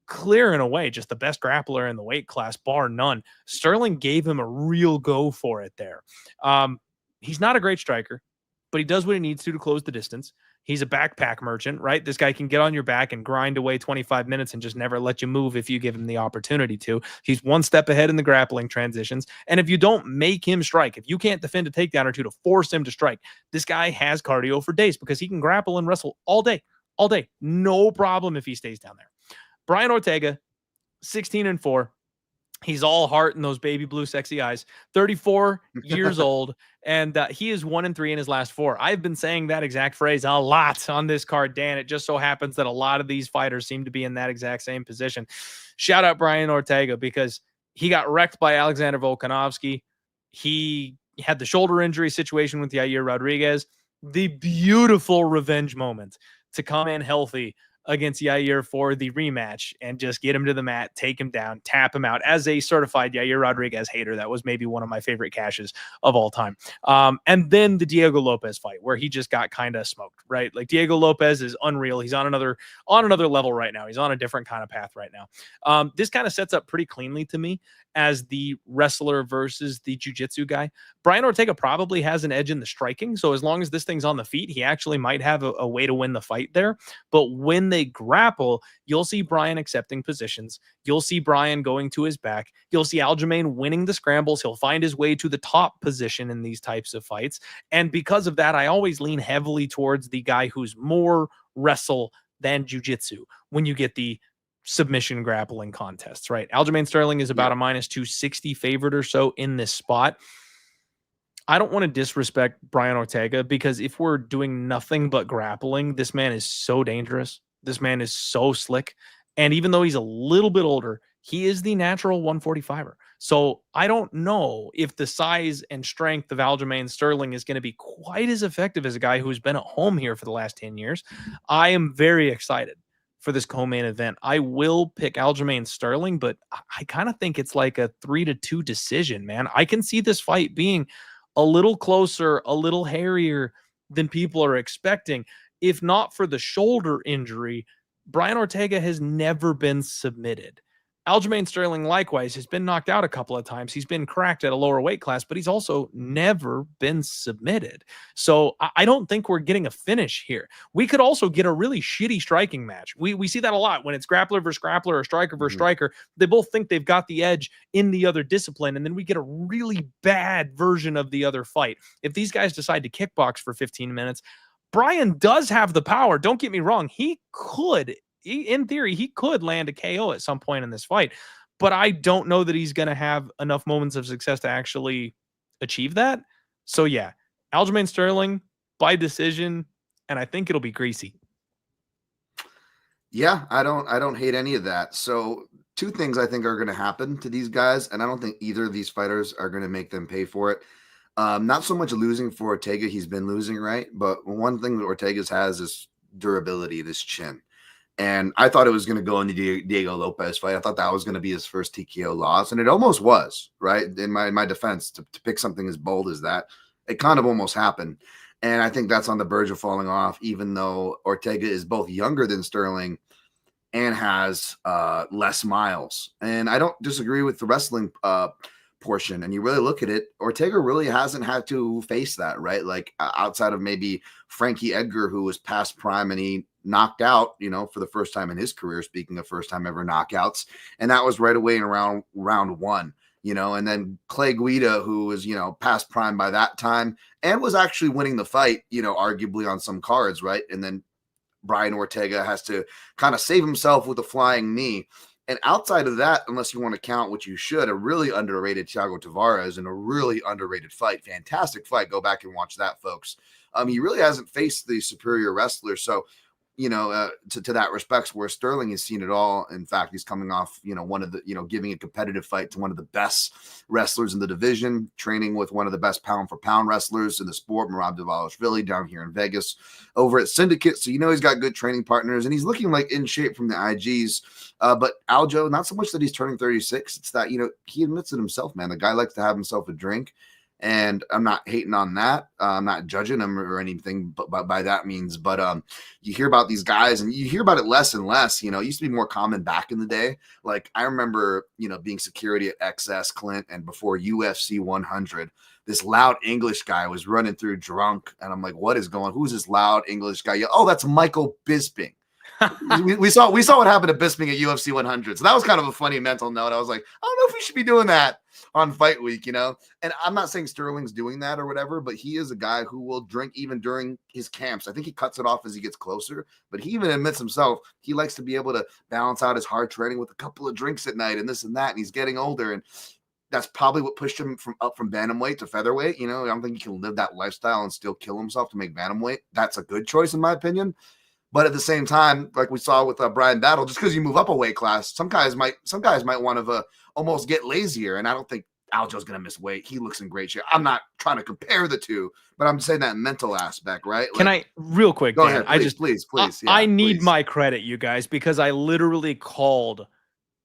clear and away just the best grappler in the weight class, bar none. Sterling gave him a real go for it there. He's not a great striker, but he does what he needs to close the distance. He's a backpack merchant, right? This guy can get on your back and grind away 25 minutes and just never let you move if you give him the opportunity to. He's one step ahead in the grappling transitions. And if you don't make him strike, if you can't defend a takedown or two to force him to strike, this guy has cardio for days because he can grapple and wrestle all day. No problem if he stays down there. Brian Ortega, 16-4. He's all heart in those baby blue sexy eyes, 34 years old, and he is 1-3 in his last 4. I've been saying that exact phrase a lot on this card, Dan. It just so happens that a lot of these fighters seem to be in that exact same position. Shout out Brian Ortega because he got wrecked by Alexander Volkanovski. He had the shoulder injury situation with Yair Rodriguez. The beautiful revenge moment to come in healthy against Yair for the rematch and just get him to the mat, take him down, tap him out. As a certified Yair Rodriguez hater, that was maybe one of my favorite cashes of all time. And then the Diego Lopez fight where he just got kind of smoked, right? Like Diego Lopez is unreal. He's on another level right now. He's on a different kind of path right now. This kind of sets up pretty cleanly to me as the wrestler versus the jiu-jitsu guy. Brian Ortega probably has an edge in the striking. So as long as this thing's on the feet, he actually might have a way to win the fight there. But when they grapple, you'll see Brian accepting positions. You'll see Brian going to his back. You'll see Aljamain winning the scrambles. He'll find his way to the top position in these types of fights. And because of that, I always lean heavily towards the guy who's more wrestle than jiu-jitsu when you get the submission grappling contests, right? Aljamain Sterling is about a -260 favorite or so in this spot. I don't want to disrespect Brian Ortega because if we're doing nothing but grappling, this man is so dangerous. This man is so slick. And even though he's a little bit older, he is the natural 145er. So I don't know if the size and strength of Aljamain Sterling is going to be quite as effective as a guy who's been at home here for the last 10 years. I am very excited for this co-main event. I will pick Aljamain Sterling, but I kind of think it's like a 3-2 decision, man. I can see this fight being a little closer, a little hairier than people are expecting. If not for the shoulder injury, Brian Ortega has never been submitted. Aljamain Sterling, likewise, has been knocked out a couple of times. He's been cracked at a lower weight class, but he's also never been submitted. So I don't think we're getting a finish here. We could also get a really shitty striking match. We see that a lot when it's grappler versus grappler or striker versus striker. They both think they've got the edge in the other discipline, and then we get a really bad version of the other fight. If these guys decide to kickbox for 15 minutes, Brian does have the power. Don't get me wrong. In theory, he could land a KO at some point in this fight, but I don't know that he's going to have enough moments of success to actually achieve that. So yeah, Aljamain Sterling by decision, and I think it'll be greasy. Yeah, I don't hate any of that. So two things I think are going to happen to these guys, and I don't think either of these fighters are going to make them pay for it. Not so much losing for Ortega. He's been losing, right? But one thing that Ortega's has is durability, this chin. And I thought it was going to go in the Diego Lopez fight. I thought that was going to be his first TKO loss, and it almost was, right? In my defense, to pick something as bold as that, it kind of almost happened. And I think that's on the verge of falling off, even though Ortega is both younger than Sterling and has less miles. And I don't disagree with the wrestling portion. And you really look at it, Ortega really hasn't had to face that, right? Like outside of maybe Frankie Edgar, who was past prime and he knocked out, for the first time in his career, speaking of first time ever knockouts. And that was right away in round one, and then Clay Guida, who was, past prime by that time and was actually winning the fight, arguably on some cards, right? And then Brian Ortega has to kind of save himself with a flying knee. And outside of that, unless you want to count, which you should, a really underrated Thiago Tavares in a really underrated fight. Fantastic fight. Go back and watch that, folks. He really hasn't faced the superior wrestler. So, to that respect, where Sterling has seen it all. In fact, he's coming off, one of the, giving a competitive fight to one of the best wrestlers in the division, training with one of the best pound for pound wrestlers in the sport, Merab Dvalishvili, down here in Vegas over at Syndicate. So, he's got good training partners and he's looking like in shape from the IGs. But Aljo, not so much that he's turning 36. It's that, he admits it himself, man. The guy likes to have himself a drink. And I'm not hating on that. I'm not judging them or anything, but by that means. But you hear about these guys, and you hear about it less and less. You know, it used to be more common back in the day. Like I remember, you know, being security at XS Clint, and before UFC 100, this loud English guy was running through drunk, and I'm like, "What is going? Who's this loud English guy?" Oh, that's Michael Bisping. we saw what happened to Bisping at UFC 100. So that was kind of a funny mental note. I was like, I don't know if we should be doing that on fight week, you know? And I'm not saying Sterling's doing that or whatever, but he is a guy who will drink even during his camps. I think he cuts it off as he gets closer, but he even admits himself, he likes to be able to balance out his hard training with a couple of drinks at night and this and that. And he's getting older. And that's probably what pushed him from bantamweight to featherweight. You know, I don't think he can live that lifestyle and still kill himself to make bantamweight. That's a good choice in my opinion. But at the same time, like we saw with Brian Battle, just because you move up a weight class, some guys might want to almost get lazier. And I don't think Aljo's going to miss weight. He looks in great shape. I'm not trying to compare the two, but I'm saying that mental aspect, right? Can I real quick? Go Dan, ahead, please. Yeah, I need please. my credit, you guys, because I literally called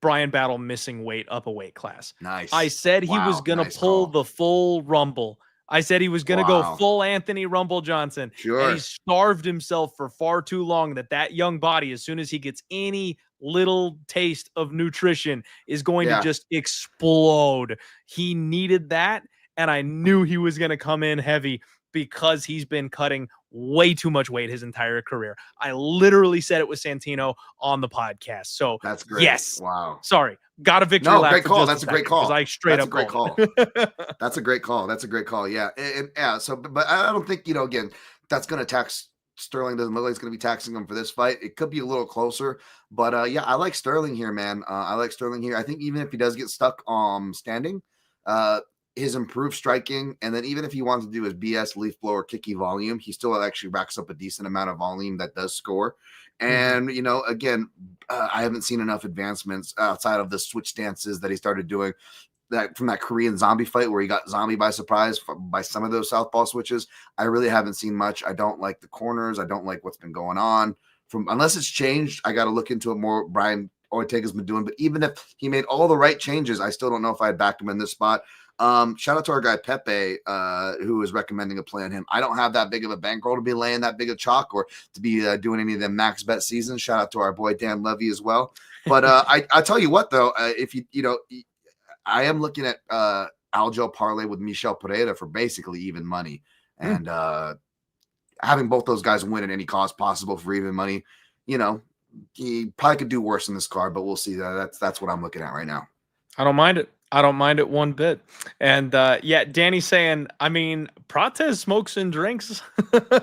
Brian Battle missing weight up a weight class. Nice. I said he was going to pull the full Rumble. I said he was going to go full Anthony Rumble Johnson. Sure. And he starved himself for far too long that young body, as soon as he gets any little taste of nutrition, is going to just explode. He needed that. And I knew he was going to come in heavy because he's been cutting way too much weight his entire career. I literally said it with Santino on the podcast. So that's great. Yes. Wow. Sorry. Got a victory lap. Great call. That's a great call. I straight up great call. That's a great call. That's a great call. Yeah. And yeah. So, but I don't think, you know, again, that's going to tax Sterling. Doesn't look like it's going to be taxing him for this fight. It could be a little closer, but yeah, I like Sterling here, man. I like Sterling here. I think even if he does get stuck standing, his improved striking, and then even if he wants to do his BS leaf blower kicky volume, he still actually racks up a decent amount of volume that does score. And, you know, again, I haven't seen enough advancements outside of the switch stances that he started doing that from that Korean zombie fight where he got zombie by surprise by some of those southpaw switches. I really haven't seen much. I don't like the corners. I don't like what's been going on unless it's changed. I got to look into it more. Brian Ortega's been doing, but even if he made all the right changes, I still don't know if I'd back him in this spot. Shout out to our guy Pepe, who is recommending a play on him. I don't have that big of a bankroll to be laying that big of chalk or to be doing any of them max bet seasons. Shout out to our boy Dan Levy as well. But I tell you what though, if you know, I am looking at Aljo parlay with Michel Pereira for basically even money, and having both those guys win at any cost possible for even money. You know, he probably could do worse in this card, but we'll see. That's what I'm looking at right now. I don't mind it. I don't mind it one bit. And yeah, Danny's saying, I mean, Prates smokes and drinks,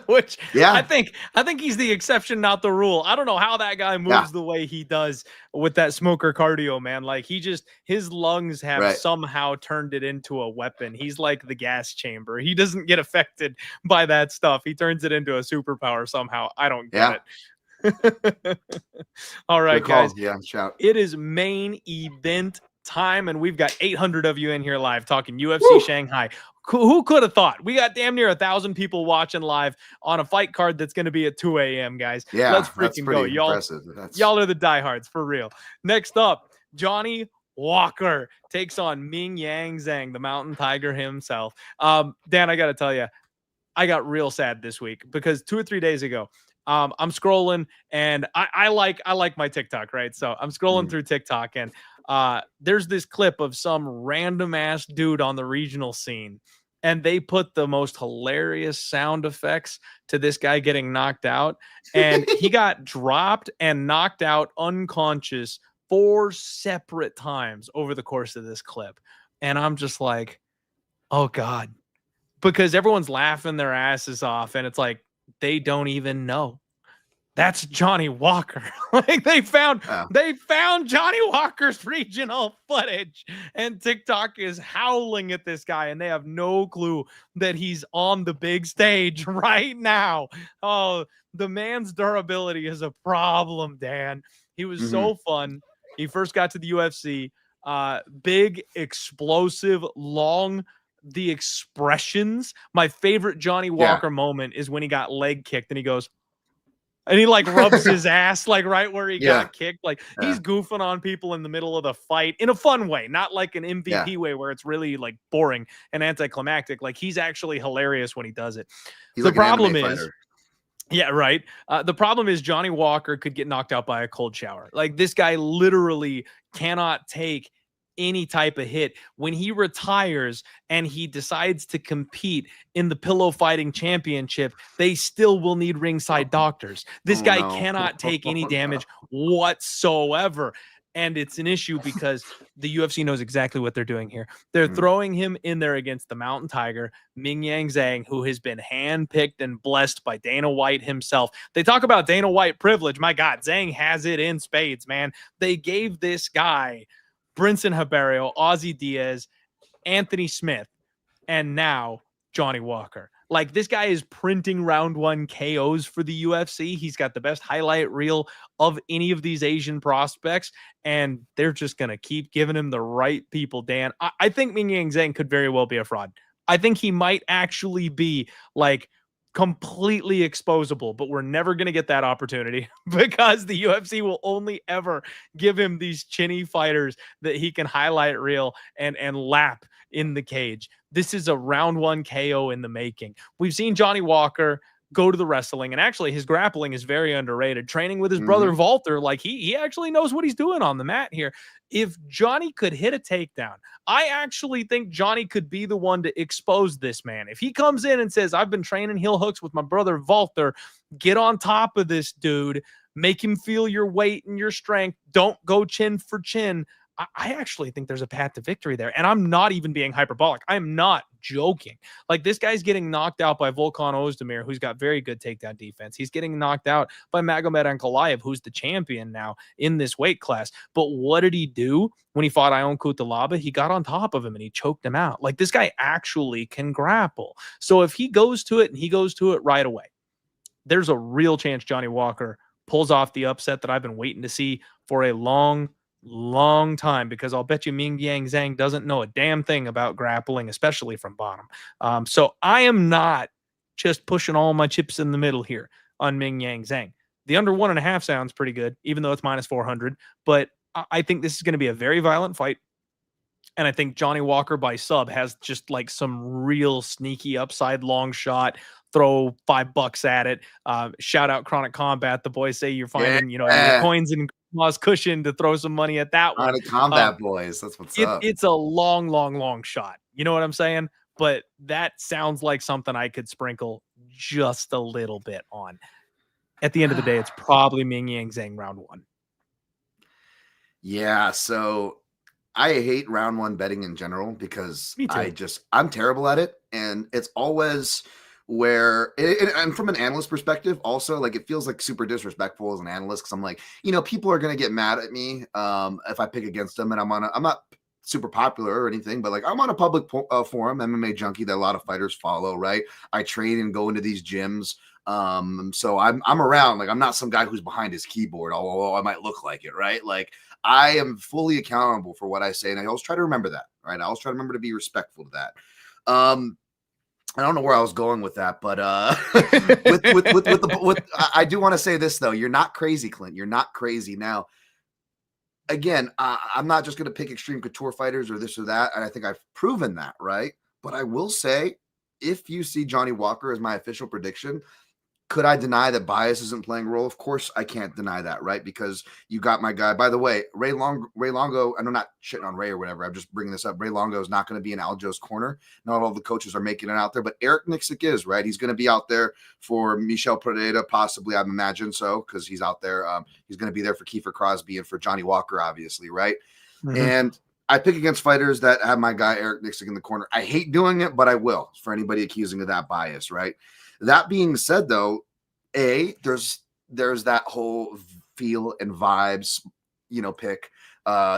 which I think he's the exception, not the rule. I don't know how that guy moves the way he does with that smoker cardio, man. Like his lungs have somehow turned it into a weapon. He's like the gas chamber. He doesn't get affected by that stuff. He turns it into a superpower somehow. I don't get it. All right, guys. Yeah, shout. It is main event time, and we've got 800 of you in here live talking UFC Shanghai. Who could have thought? We got damn near 1,000 people watching live on a fight card that's going to be at 2 a.m., guys. Yeah, let's freaking go. Y'all are the diehards for real. Next up, Johnny Walker takes on Mingyang Zhang, the mountain tiger himself. Dan, I got to tell you, I got real sad this week because 2 or 3 days ago, I'm scrolling and I like my TikTok, right? So I'm scrolling through TikTok and there's this clip of some random ass dude on the regional scene, and they put the most hilarious sound effects to this guy getting knocked out, and he got dropped and knocked out unconscious 4 separate times over the course of this clip. And I'm just like, oh God, because everyone's laughing their asses off, and it's like they don't even know. That's Johnny Walker. Like they found Johnny Walker's regional footage, and TikTok is howling at this guy, and they have no clue that he's on the big stage right now. Oh, the man's durability is a problem, Dan. He was so fun. He first got to the UFC, big, explosive, long. The expressions. My favorite Johnny Walker moment is when he got leg kicked and he goes, And he like rubs his ass like right where he Yeah. got kicked. Like he's goofing on people in the middle of the fight in a fun way, not like an MVP way where it's really like boring and anticlimactic. Like he's actually hilarious when he does it. He's The like an problem MMA is, fighter. yeah, right. The problem is Johnny Walker could get knocked out by a cold shower. Like this guy literally cannot take any type of hit. When he retires and he decides to compete in the pillow fighting championship, they still will need ringside doctors. This guy cannot take any damage whatsoever. And it's an issue because the UFC knows exactly what they're doing here. They're throwing him in there against the Mountain Tiger, Mingyang Zhang, who has been handpicked and blessed by Dana White himself. They talk about Dana White privilege. My God, Zhang has it in spades, man. They gave this guy Brinson Haberio, Ozzy Diaz, Anthony Smith, and now Johnny Walker. Like this guy is printing round 1 KOs for the UFC. He's got the best highlight reel of any of these Asian prospects, and they're just going to keep giving him the right people, Dan. I think Mingyang Zhang could very well be a fraud. I think he might actually be like completely exposable, but we're never going to get that opportunity because the UFC will only ever give him these chinny fighters that he can highlight reel and lap in the cage. This is a round 1 KO in the making. We've seen Johnny Walker go to the wrestling, and actually his grappling is very underrated. Training with his brother Walter, like he actually knows what he's doing on the mat here. If Johnny could hit a takedown, I actually think Johnny could be the one to expose this man. If he comes in and says, I've been training heel hooks with my brother Walter, get on top of this dude, make him feel your weight and your strength, don't go chin for chin, I actually think there's a path to victory there. And I'm not even being hyperbolic. I'm not joking. Like this guy's getting knocked out by Volkan Ozdemir, who's got very good takedown defense. He's getting knocked out by Magomed Ankalaev, who's the champion now in this weight class. But what did he do when he fought Ion Cutelaba? He got on top of him and he choked him out. Like this guy actually can grapple. So if he goes to it and he goes to it right away, there's a real chance Johnny Walker pulls off the upset that I've been waiting to see for a long time, because I'll bet you Mingyang Zhang doesn't know a damn thing about grappling, especially from bottom. So I am not just pushing all my chips in the middle here on Mingyang Zhang. The under 1.5 sounds pretty good, even though it's minus 400, but I think this is going to be a very violent fight. And I think Johnny Walker by sub has just like some real sneaky upside long shot. Throw $5 at it. Shout out Chronic Combat. The boys say you're finding, your coins in Grandma's cushion to throw some money at that one. Chronic Combat boys. That's what's up. It's a long shot. You know what I'm saying? But that sounds like something I could sprinkle just a little bit on. At the end of the day, it's probably Mingyang Zhang round 1. Yeah, so I hate round 1 betting in general because I'm terrible at it. And it's always where, and from an analyst perspective, also, like, it feels like super disrespectful as an analyst because I'm like, people are going to get mad at me if I pick against them. And I'm not super popular or anything, but like I'm on a public forum, MMA Junkie, that a lot of fighters follow, right? I train and go into these gyms. So I'm around, like I'm not some guy who's behind his keyboard, although I might look like it, right? Like I am fully accountable for what I say. And I always try to remember that, right? I always try to remember to be respectful to that. I don't know where I was going with that, but I do want to say this though. You're not crazy, Clint. You're not crazy. Now, again, I'm not just going to pick extreme couture fighters or this or that. And I think I've proven that, right? But I will say, if you see Johnny Walker as my official prediction, could I deny that bias isn't playing a role? Of course I can't deny that, right? Because you got my guy. By the way, Ray Longo, and I'm not shitting on Ray or whatever. I'm just bringing this up. Ray Longo is not going to be in Aljo's corner. Not all the coaches are making it out there, but Eric Nixick is, right? He's going to be out there for Michel Pereira, possibly, I imagine so, because he's out there. He's going to be there for Kiefer Crosbie and for Johnny Walker, obviously, right? Mm-hmm. And I pick against fighters that have my guy Eric Nixick in the corner. I hate doing it, but I will, for anybody accusing of that bias, right? That being said, though, there's that whole feel and vibes, pick.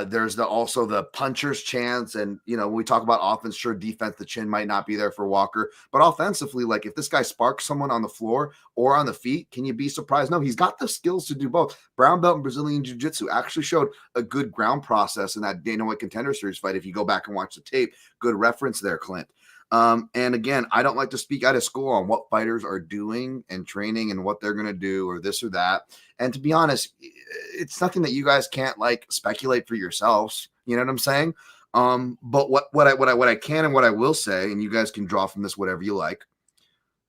There's also the puncher's chance. And, when we talk about offense, sure, defense, the chin might not be there for Walker. But offensively, like if this guy sparks someone on the floor or on the feet, can you be surprised? No, he's got the skills to do both. Brown belt in Brazilian Jiu-Jitsu actually showed a good ground process in that Dana White Contender Series fight. If you go back and watch the tape, good reference there, Clint. And again, I don't like to speak out of school on what fighters are doing and training and what they're going to do or this or that. And to be honest, it's nothing that you guys can't like speculate for yourselves. You know what I'm saying? But what I can and what I will say, and you guys can draw from this whatever you like,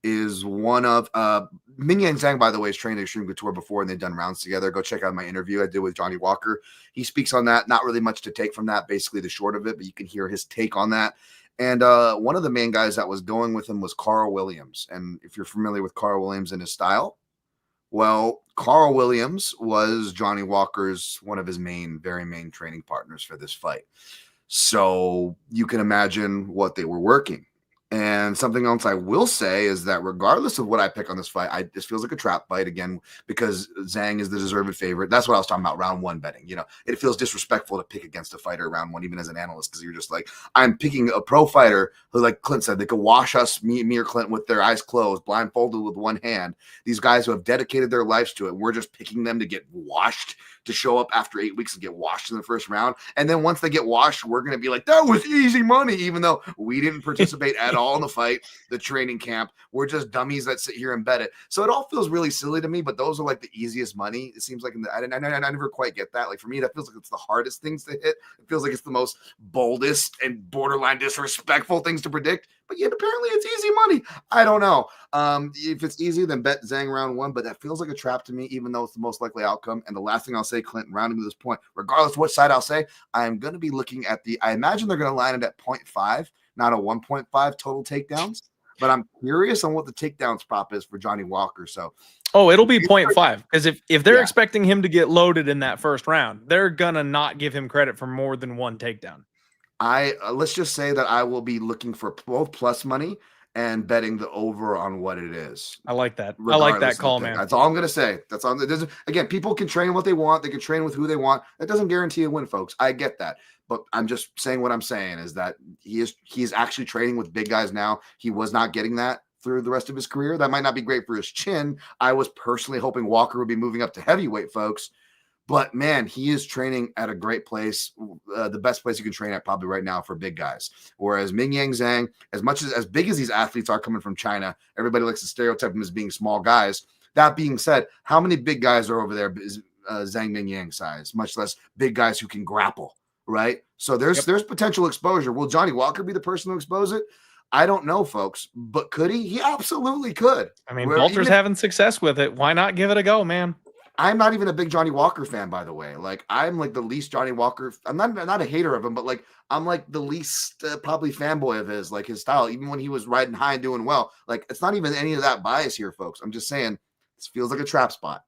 is one of Mingyang Zhang, by the way, has trained at Extreme Couture before and they've done rounds together. Go check out my interview I did with Johnny Walker. He speaks on that. Not really much to take from that, basically the short of it, but you can hear his take on that. And one of the main guys that was going with him was Carl Williams. And if you're familiar with Carl Williams and his style, well, Carl Williams was Johnny Walker's one of his very main training partners for this fight. So you can imagine what they were working. And something else I will say is that regardless of what I pick on this fight, this feels like a trap fight again, because Zhang is the deserved favorite. That's what I was talking about, round one betting. You know, it feels disrespectful to pick against a fighter round one, even as an analyst, because you're just like, I'm picking a pro fighter who, like Clint said, they could wash us, me or Clint, with their eyes closed, blindfolded with one hand. These guys who have dedicated their lives to it, we're just picking them to get washed, to show up after 8 weeks and get washed in the first round. And then once they get washed, we're going to be like, that was easy money, even though we didn't participate at all in the fight, the training camp. We're just dummies that sit here and bet it. So it all feels really silly to me, but those are like the easiest money. It seems like I never quite get that. Like for me, that feels like it's the hardest things to hit. It feels like it's the most boldest and borderline disrespectful things to predict. But yet apparently it's easy money. I don't know. If it's easy, then bet Zhang round one. But that feels like a trap to me, even though it's the most likely outcome. And the last thing I'll say, Clinton, rounding to this point, regardless of what side I'll say, I'm going to be looking at I imagine they're going to line it at 0.5, not a 1.5 total takedowns. But I'm curious on what the takedowns prop is for Johnny Walker. So, it'll be 0.5, because if they're expecting him to get loaded in that first round, they're going to not give him credit for more than one takedown. Let's just say that I will be looking for both plus money and betting the over on what it is. I like that. I like that call, man. That's all I'm going to say. That's all. Again, people can train what they want. They can train with who they want. That doesn't guarantee a win, folks. I get that. But I'm just saying what I'm saying is that he's actually training with big guys now. He was not getting that through the rest of his career. That might not be great for his chin. I was personally hoping Walker would be moving up to heavyweight, folks. But, man, he is training at a great place, the best place you can train at probably right now for big guys. Whereas Mingyang Zhang, as big as these athletes are coming from China, everybody likes to stereotype them as being small guys. That being said, how many big guys are over there Zhang Mingyang size, much less big guys who can grapple, right? So there's potential exposure. Will Johnny Walker be the person to expose it? I don't know, folks. But could he? He absolutely could. I mean, Walter's having success with it. Why not give it a go, man? I'm not even a big Johnny Walker fan, by the way. Like, I'm like the least Johnny Walker. I'm not a hater of him, but like I'm like the least probably fanboy of his, like his style, even when he was riding high and doing well. Like, it's not even any of that bias here, folks. I'm just saying this feels like a trap spot.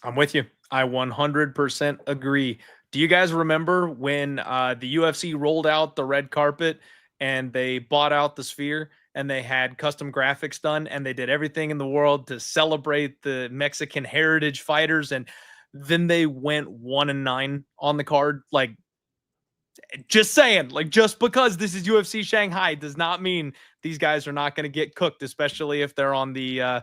I'm with you. I 100% agree. Do you guys remember when the UFC rolled out the red carpet and they bought out the Sphere? And they had custom graphics done, and they did everything in the world to celebrate the Mexican heritage fighters. And then they went 1-9 on the card. Like, just saying, like, just because this is UFC Shanghai does not mean these guys are not going to get cooked, especially if they're on the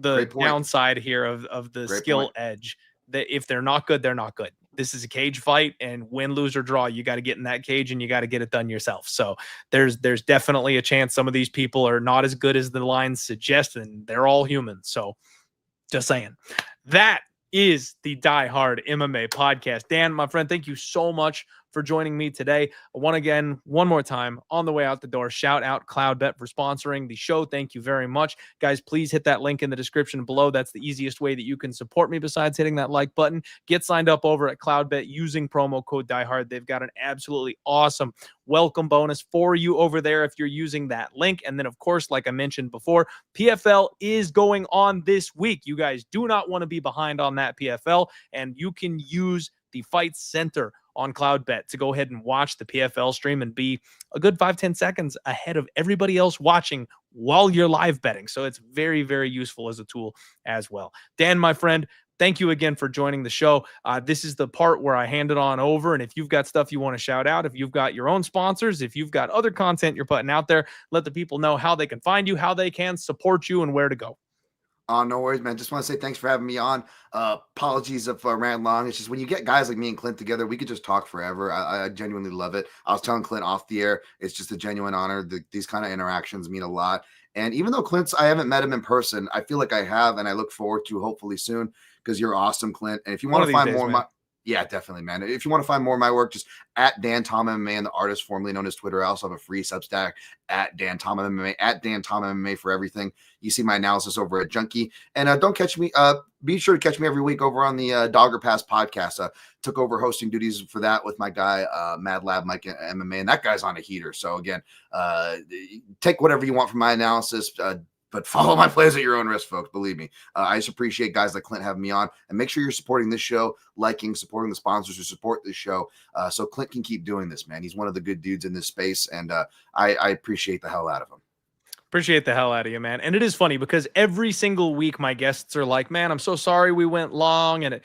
downside here of the skill edge. That if they're not good, they're not good. This is a cage fight, and win, lose, or draw, you got to get in that cage and you got to get it done yourself. So there's definitely a chance some of these people are not as good as the lines suggest, and they're all human. So just saying. That is the Die Hard MMA podcast. Dan, my friend, thank you so much for joining me today. One more time on the way out the door, shout out Cloudbet for sponsoring the show. Thank you very much. Guys, please hit that link in the description below. That's the easiest way that you can support me besides hitting that like button. Get signed up over at Cloudbet using promo code DieHard. They've got an absolutely awesome welcome bonus for you over there if you're using that link. And then, of course, like I mentioned before, PFL is going on this week. You guys do not want to be behind on that PFL, and you can use the Fight Center on Cloudbet to go ahead and watch the PFL stream and be a good 5-10 seconds ahead of everybody else watching while you're live betting. So it's very, very useful as a tool as well. Dan, my friend, thank you again for joining the show. This is the part where I hand it on over. And if you've got stuff you want to shout out, if you've got your own sponsors, if you've got other content you're putting out there, let the people know how they can find you, how they can support you, and where to go. Oh, no worries, man. Just want to say thanks for having me on. Apologies if I ran long. It's just when you get guys like me and Clint together, we could just talk forever. I genuinely love it. I was telling Clint off the air, it's just a genuine honor. These kind of interactions mean a lot. And even though I haven't met him in person, I feel like I have, and I look forward to hopefully soon because you're awesome, Clint. And if you want to find more of my, yeah, definitely, man. If you want to find more of my work, just at Dan Tom MMA and the artist formerly known as Twitter. I also have a free Substack at Dan Tom MMA, at Dan Tom MMA for everything. You see my analysis over at Junkie. And don't catch me. Be sure to catch me every week over on the Dogger Pass podcast. Took over hosting duties for that with my guy, Mad Lab Mike MMA, and that guy's on a heater. So again, take whatever you want from my analysis. But follow my plays at your own risk, folks. Believe me. I just appreciate guys like Clint having me on. And make sure you're supporting this show, supporting the sponsors who support this show. So Clint can keep doing this, man. He's one of the good dudes in this space. And I appreciate the hell out of him. Appreciate the hell out of you, man. And it is funny because every single week my guests are like, man, I'm so sorry we went long. And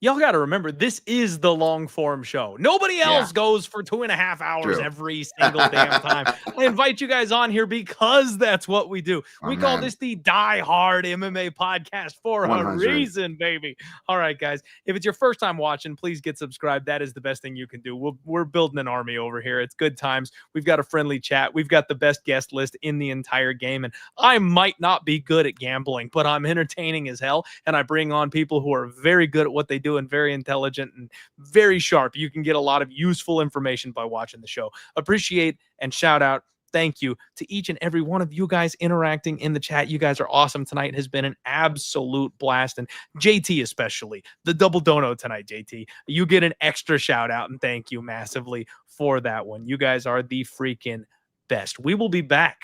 y'all got to remember, this is the long form show. Nobody else goes for 2.5 hours every single damn time. I invite you guys on here because that's what we do. We call this the Die Hard MMA podcast for 100. A reason, baby. All right, guys. If it's your first time watching, please get subscribed. That is the best thing you can do. We're building an army over here. It's good times. We've got a friendly chat. We've got the best guest list in the entire game. And I might not be good at gambling, but I'm entertaining as hell. And I bring on people who are very good at what they do and very intelligent and very sharp. You can get a lot of useful information by watching the show. Appreciate and shout out. Thank you to each and every one of you guys interacting in the chat. You guys are awesome tonight. It has been an absolute blast. And JT especially, the double dono tonight, JT. You get an extra shout out and thank you massively for that one. You guys are the freaking best. We will be back.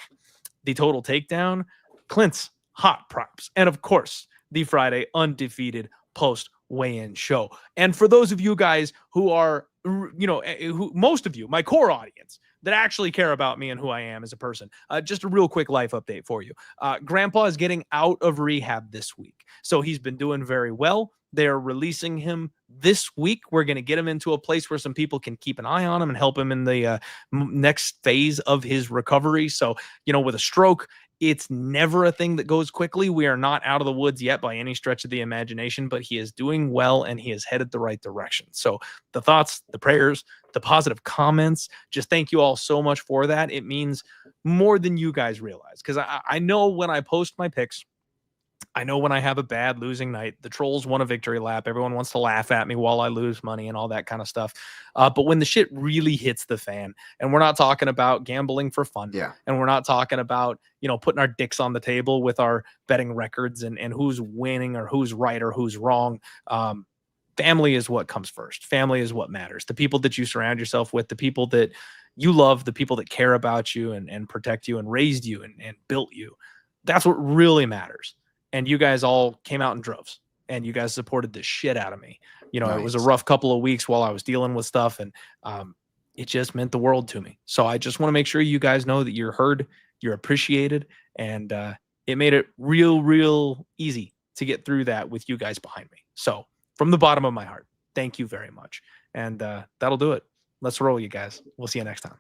The Total Takedown, Clint's Hot Props, and of course, the Friday Undefeated Post weigh-in show. And for those of you guys who are, who most of you, my core audience that actually care about me and who I am as a person, just a real quick life update for you. Grandpa is getting out of rehab this week. So he's been doing very well. They're releasing him this week. We're going to get him into a place where some people can keep an eye on him and help him in the next phase of his recovery. So, with a stroke, it's never a thing that goes quickly. We are not out of the woods yet by any stretch of the imagination, but he is doing well and he is headed the right direction. So the thoughts, the prayers, the positive comments, just thank you all so much for that. It means more than you guys realize, because I know when I post my picks, I know when I have a bad losing night, the trolls want a victory lap. Everyone wants to laugh at me while I lose money and all that kind of stuff. But when the shit really hits the fan, and we're not talking about gambling for fun, and we're not talking about, putting our dicks on the table with our betting records and who's winning or who's right or who's wrong. Family is what comes first. Family is what matters. The people that you surround yourself with, the people that you love, the people that care about you and protect you and raised you and built you. That's what really matters. And you guys all came out in droves and you guys supported the shit out of me. It was a rough couple of weeks while I was dealing with stuff, and it just meant the world to me. So I just want to make sure you guys know that you're heard, you're appreciated, and it made it real easy to get through that with you guys behind me. So from the bottom of my heart, thank you very much. And that'll do it. Let's roll, you guys. We'll see you next time.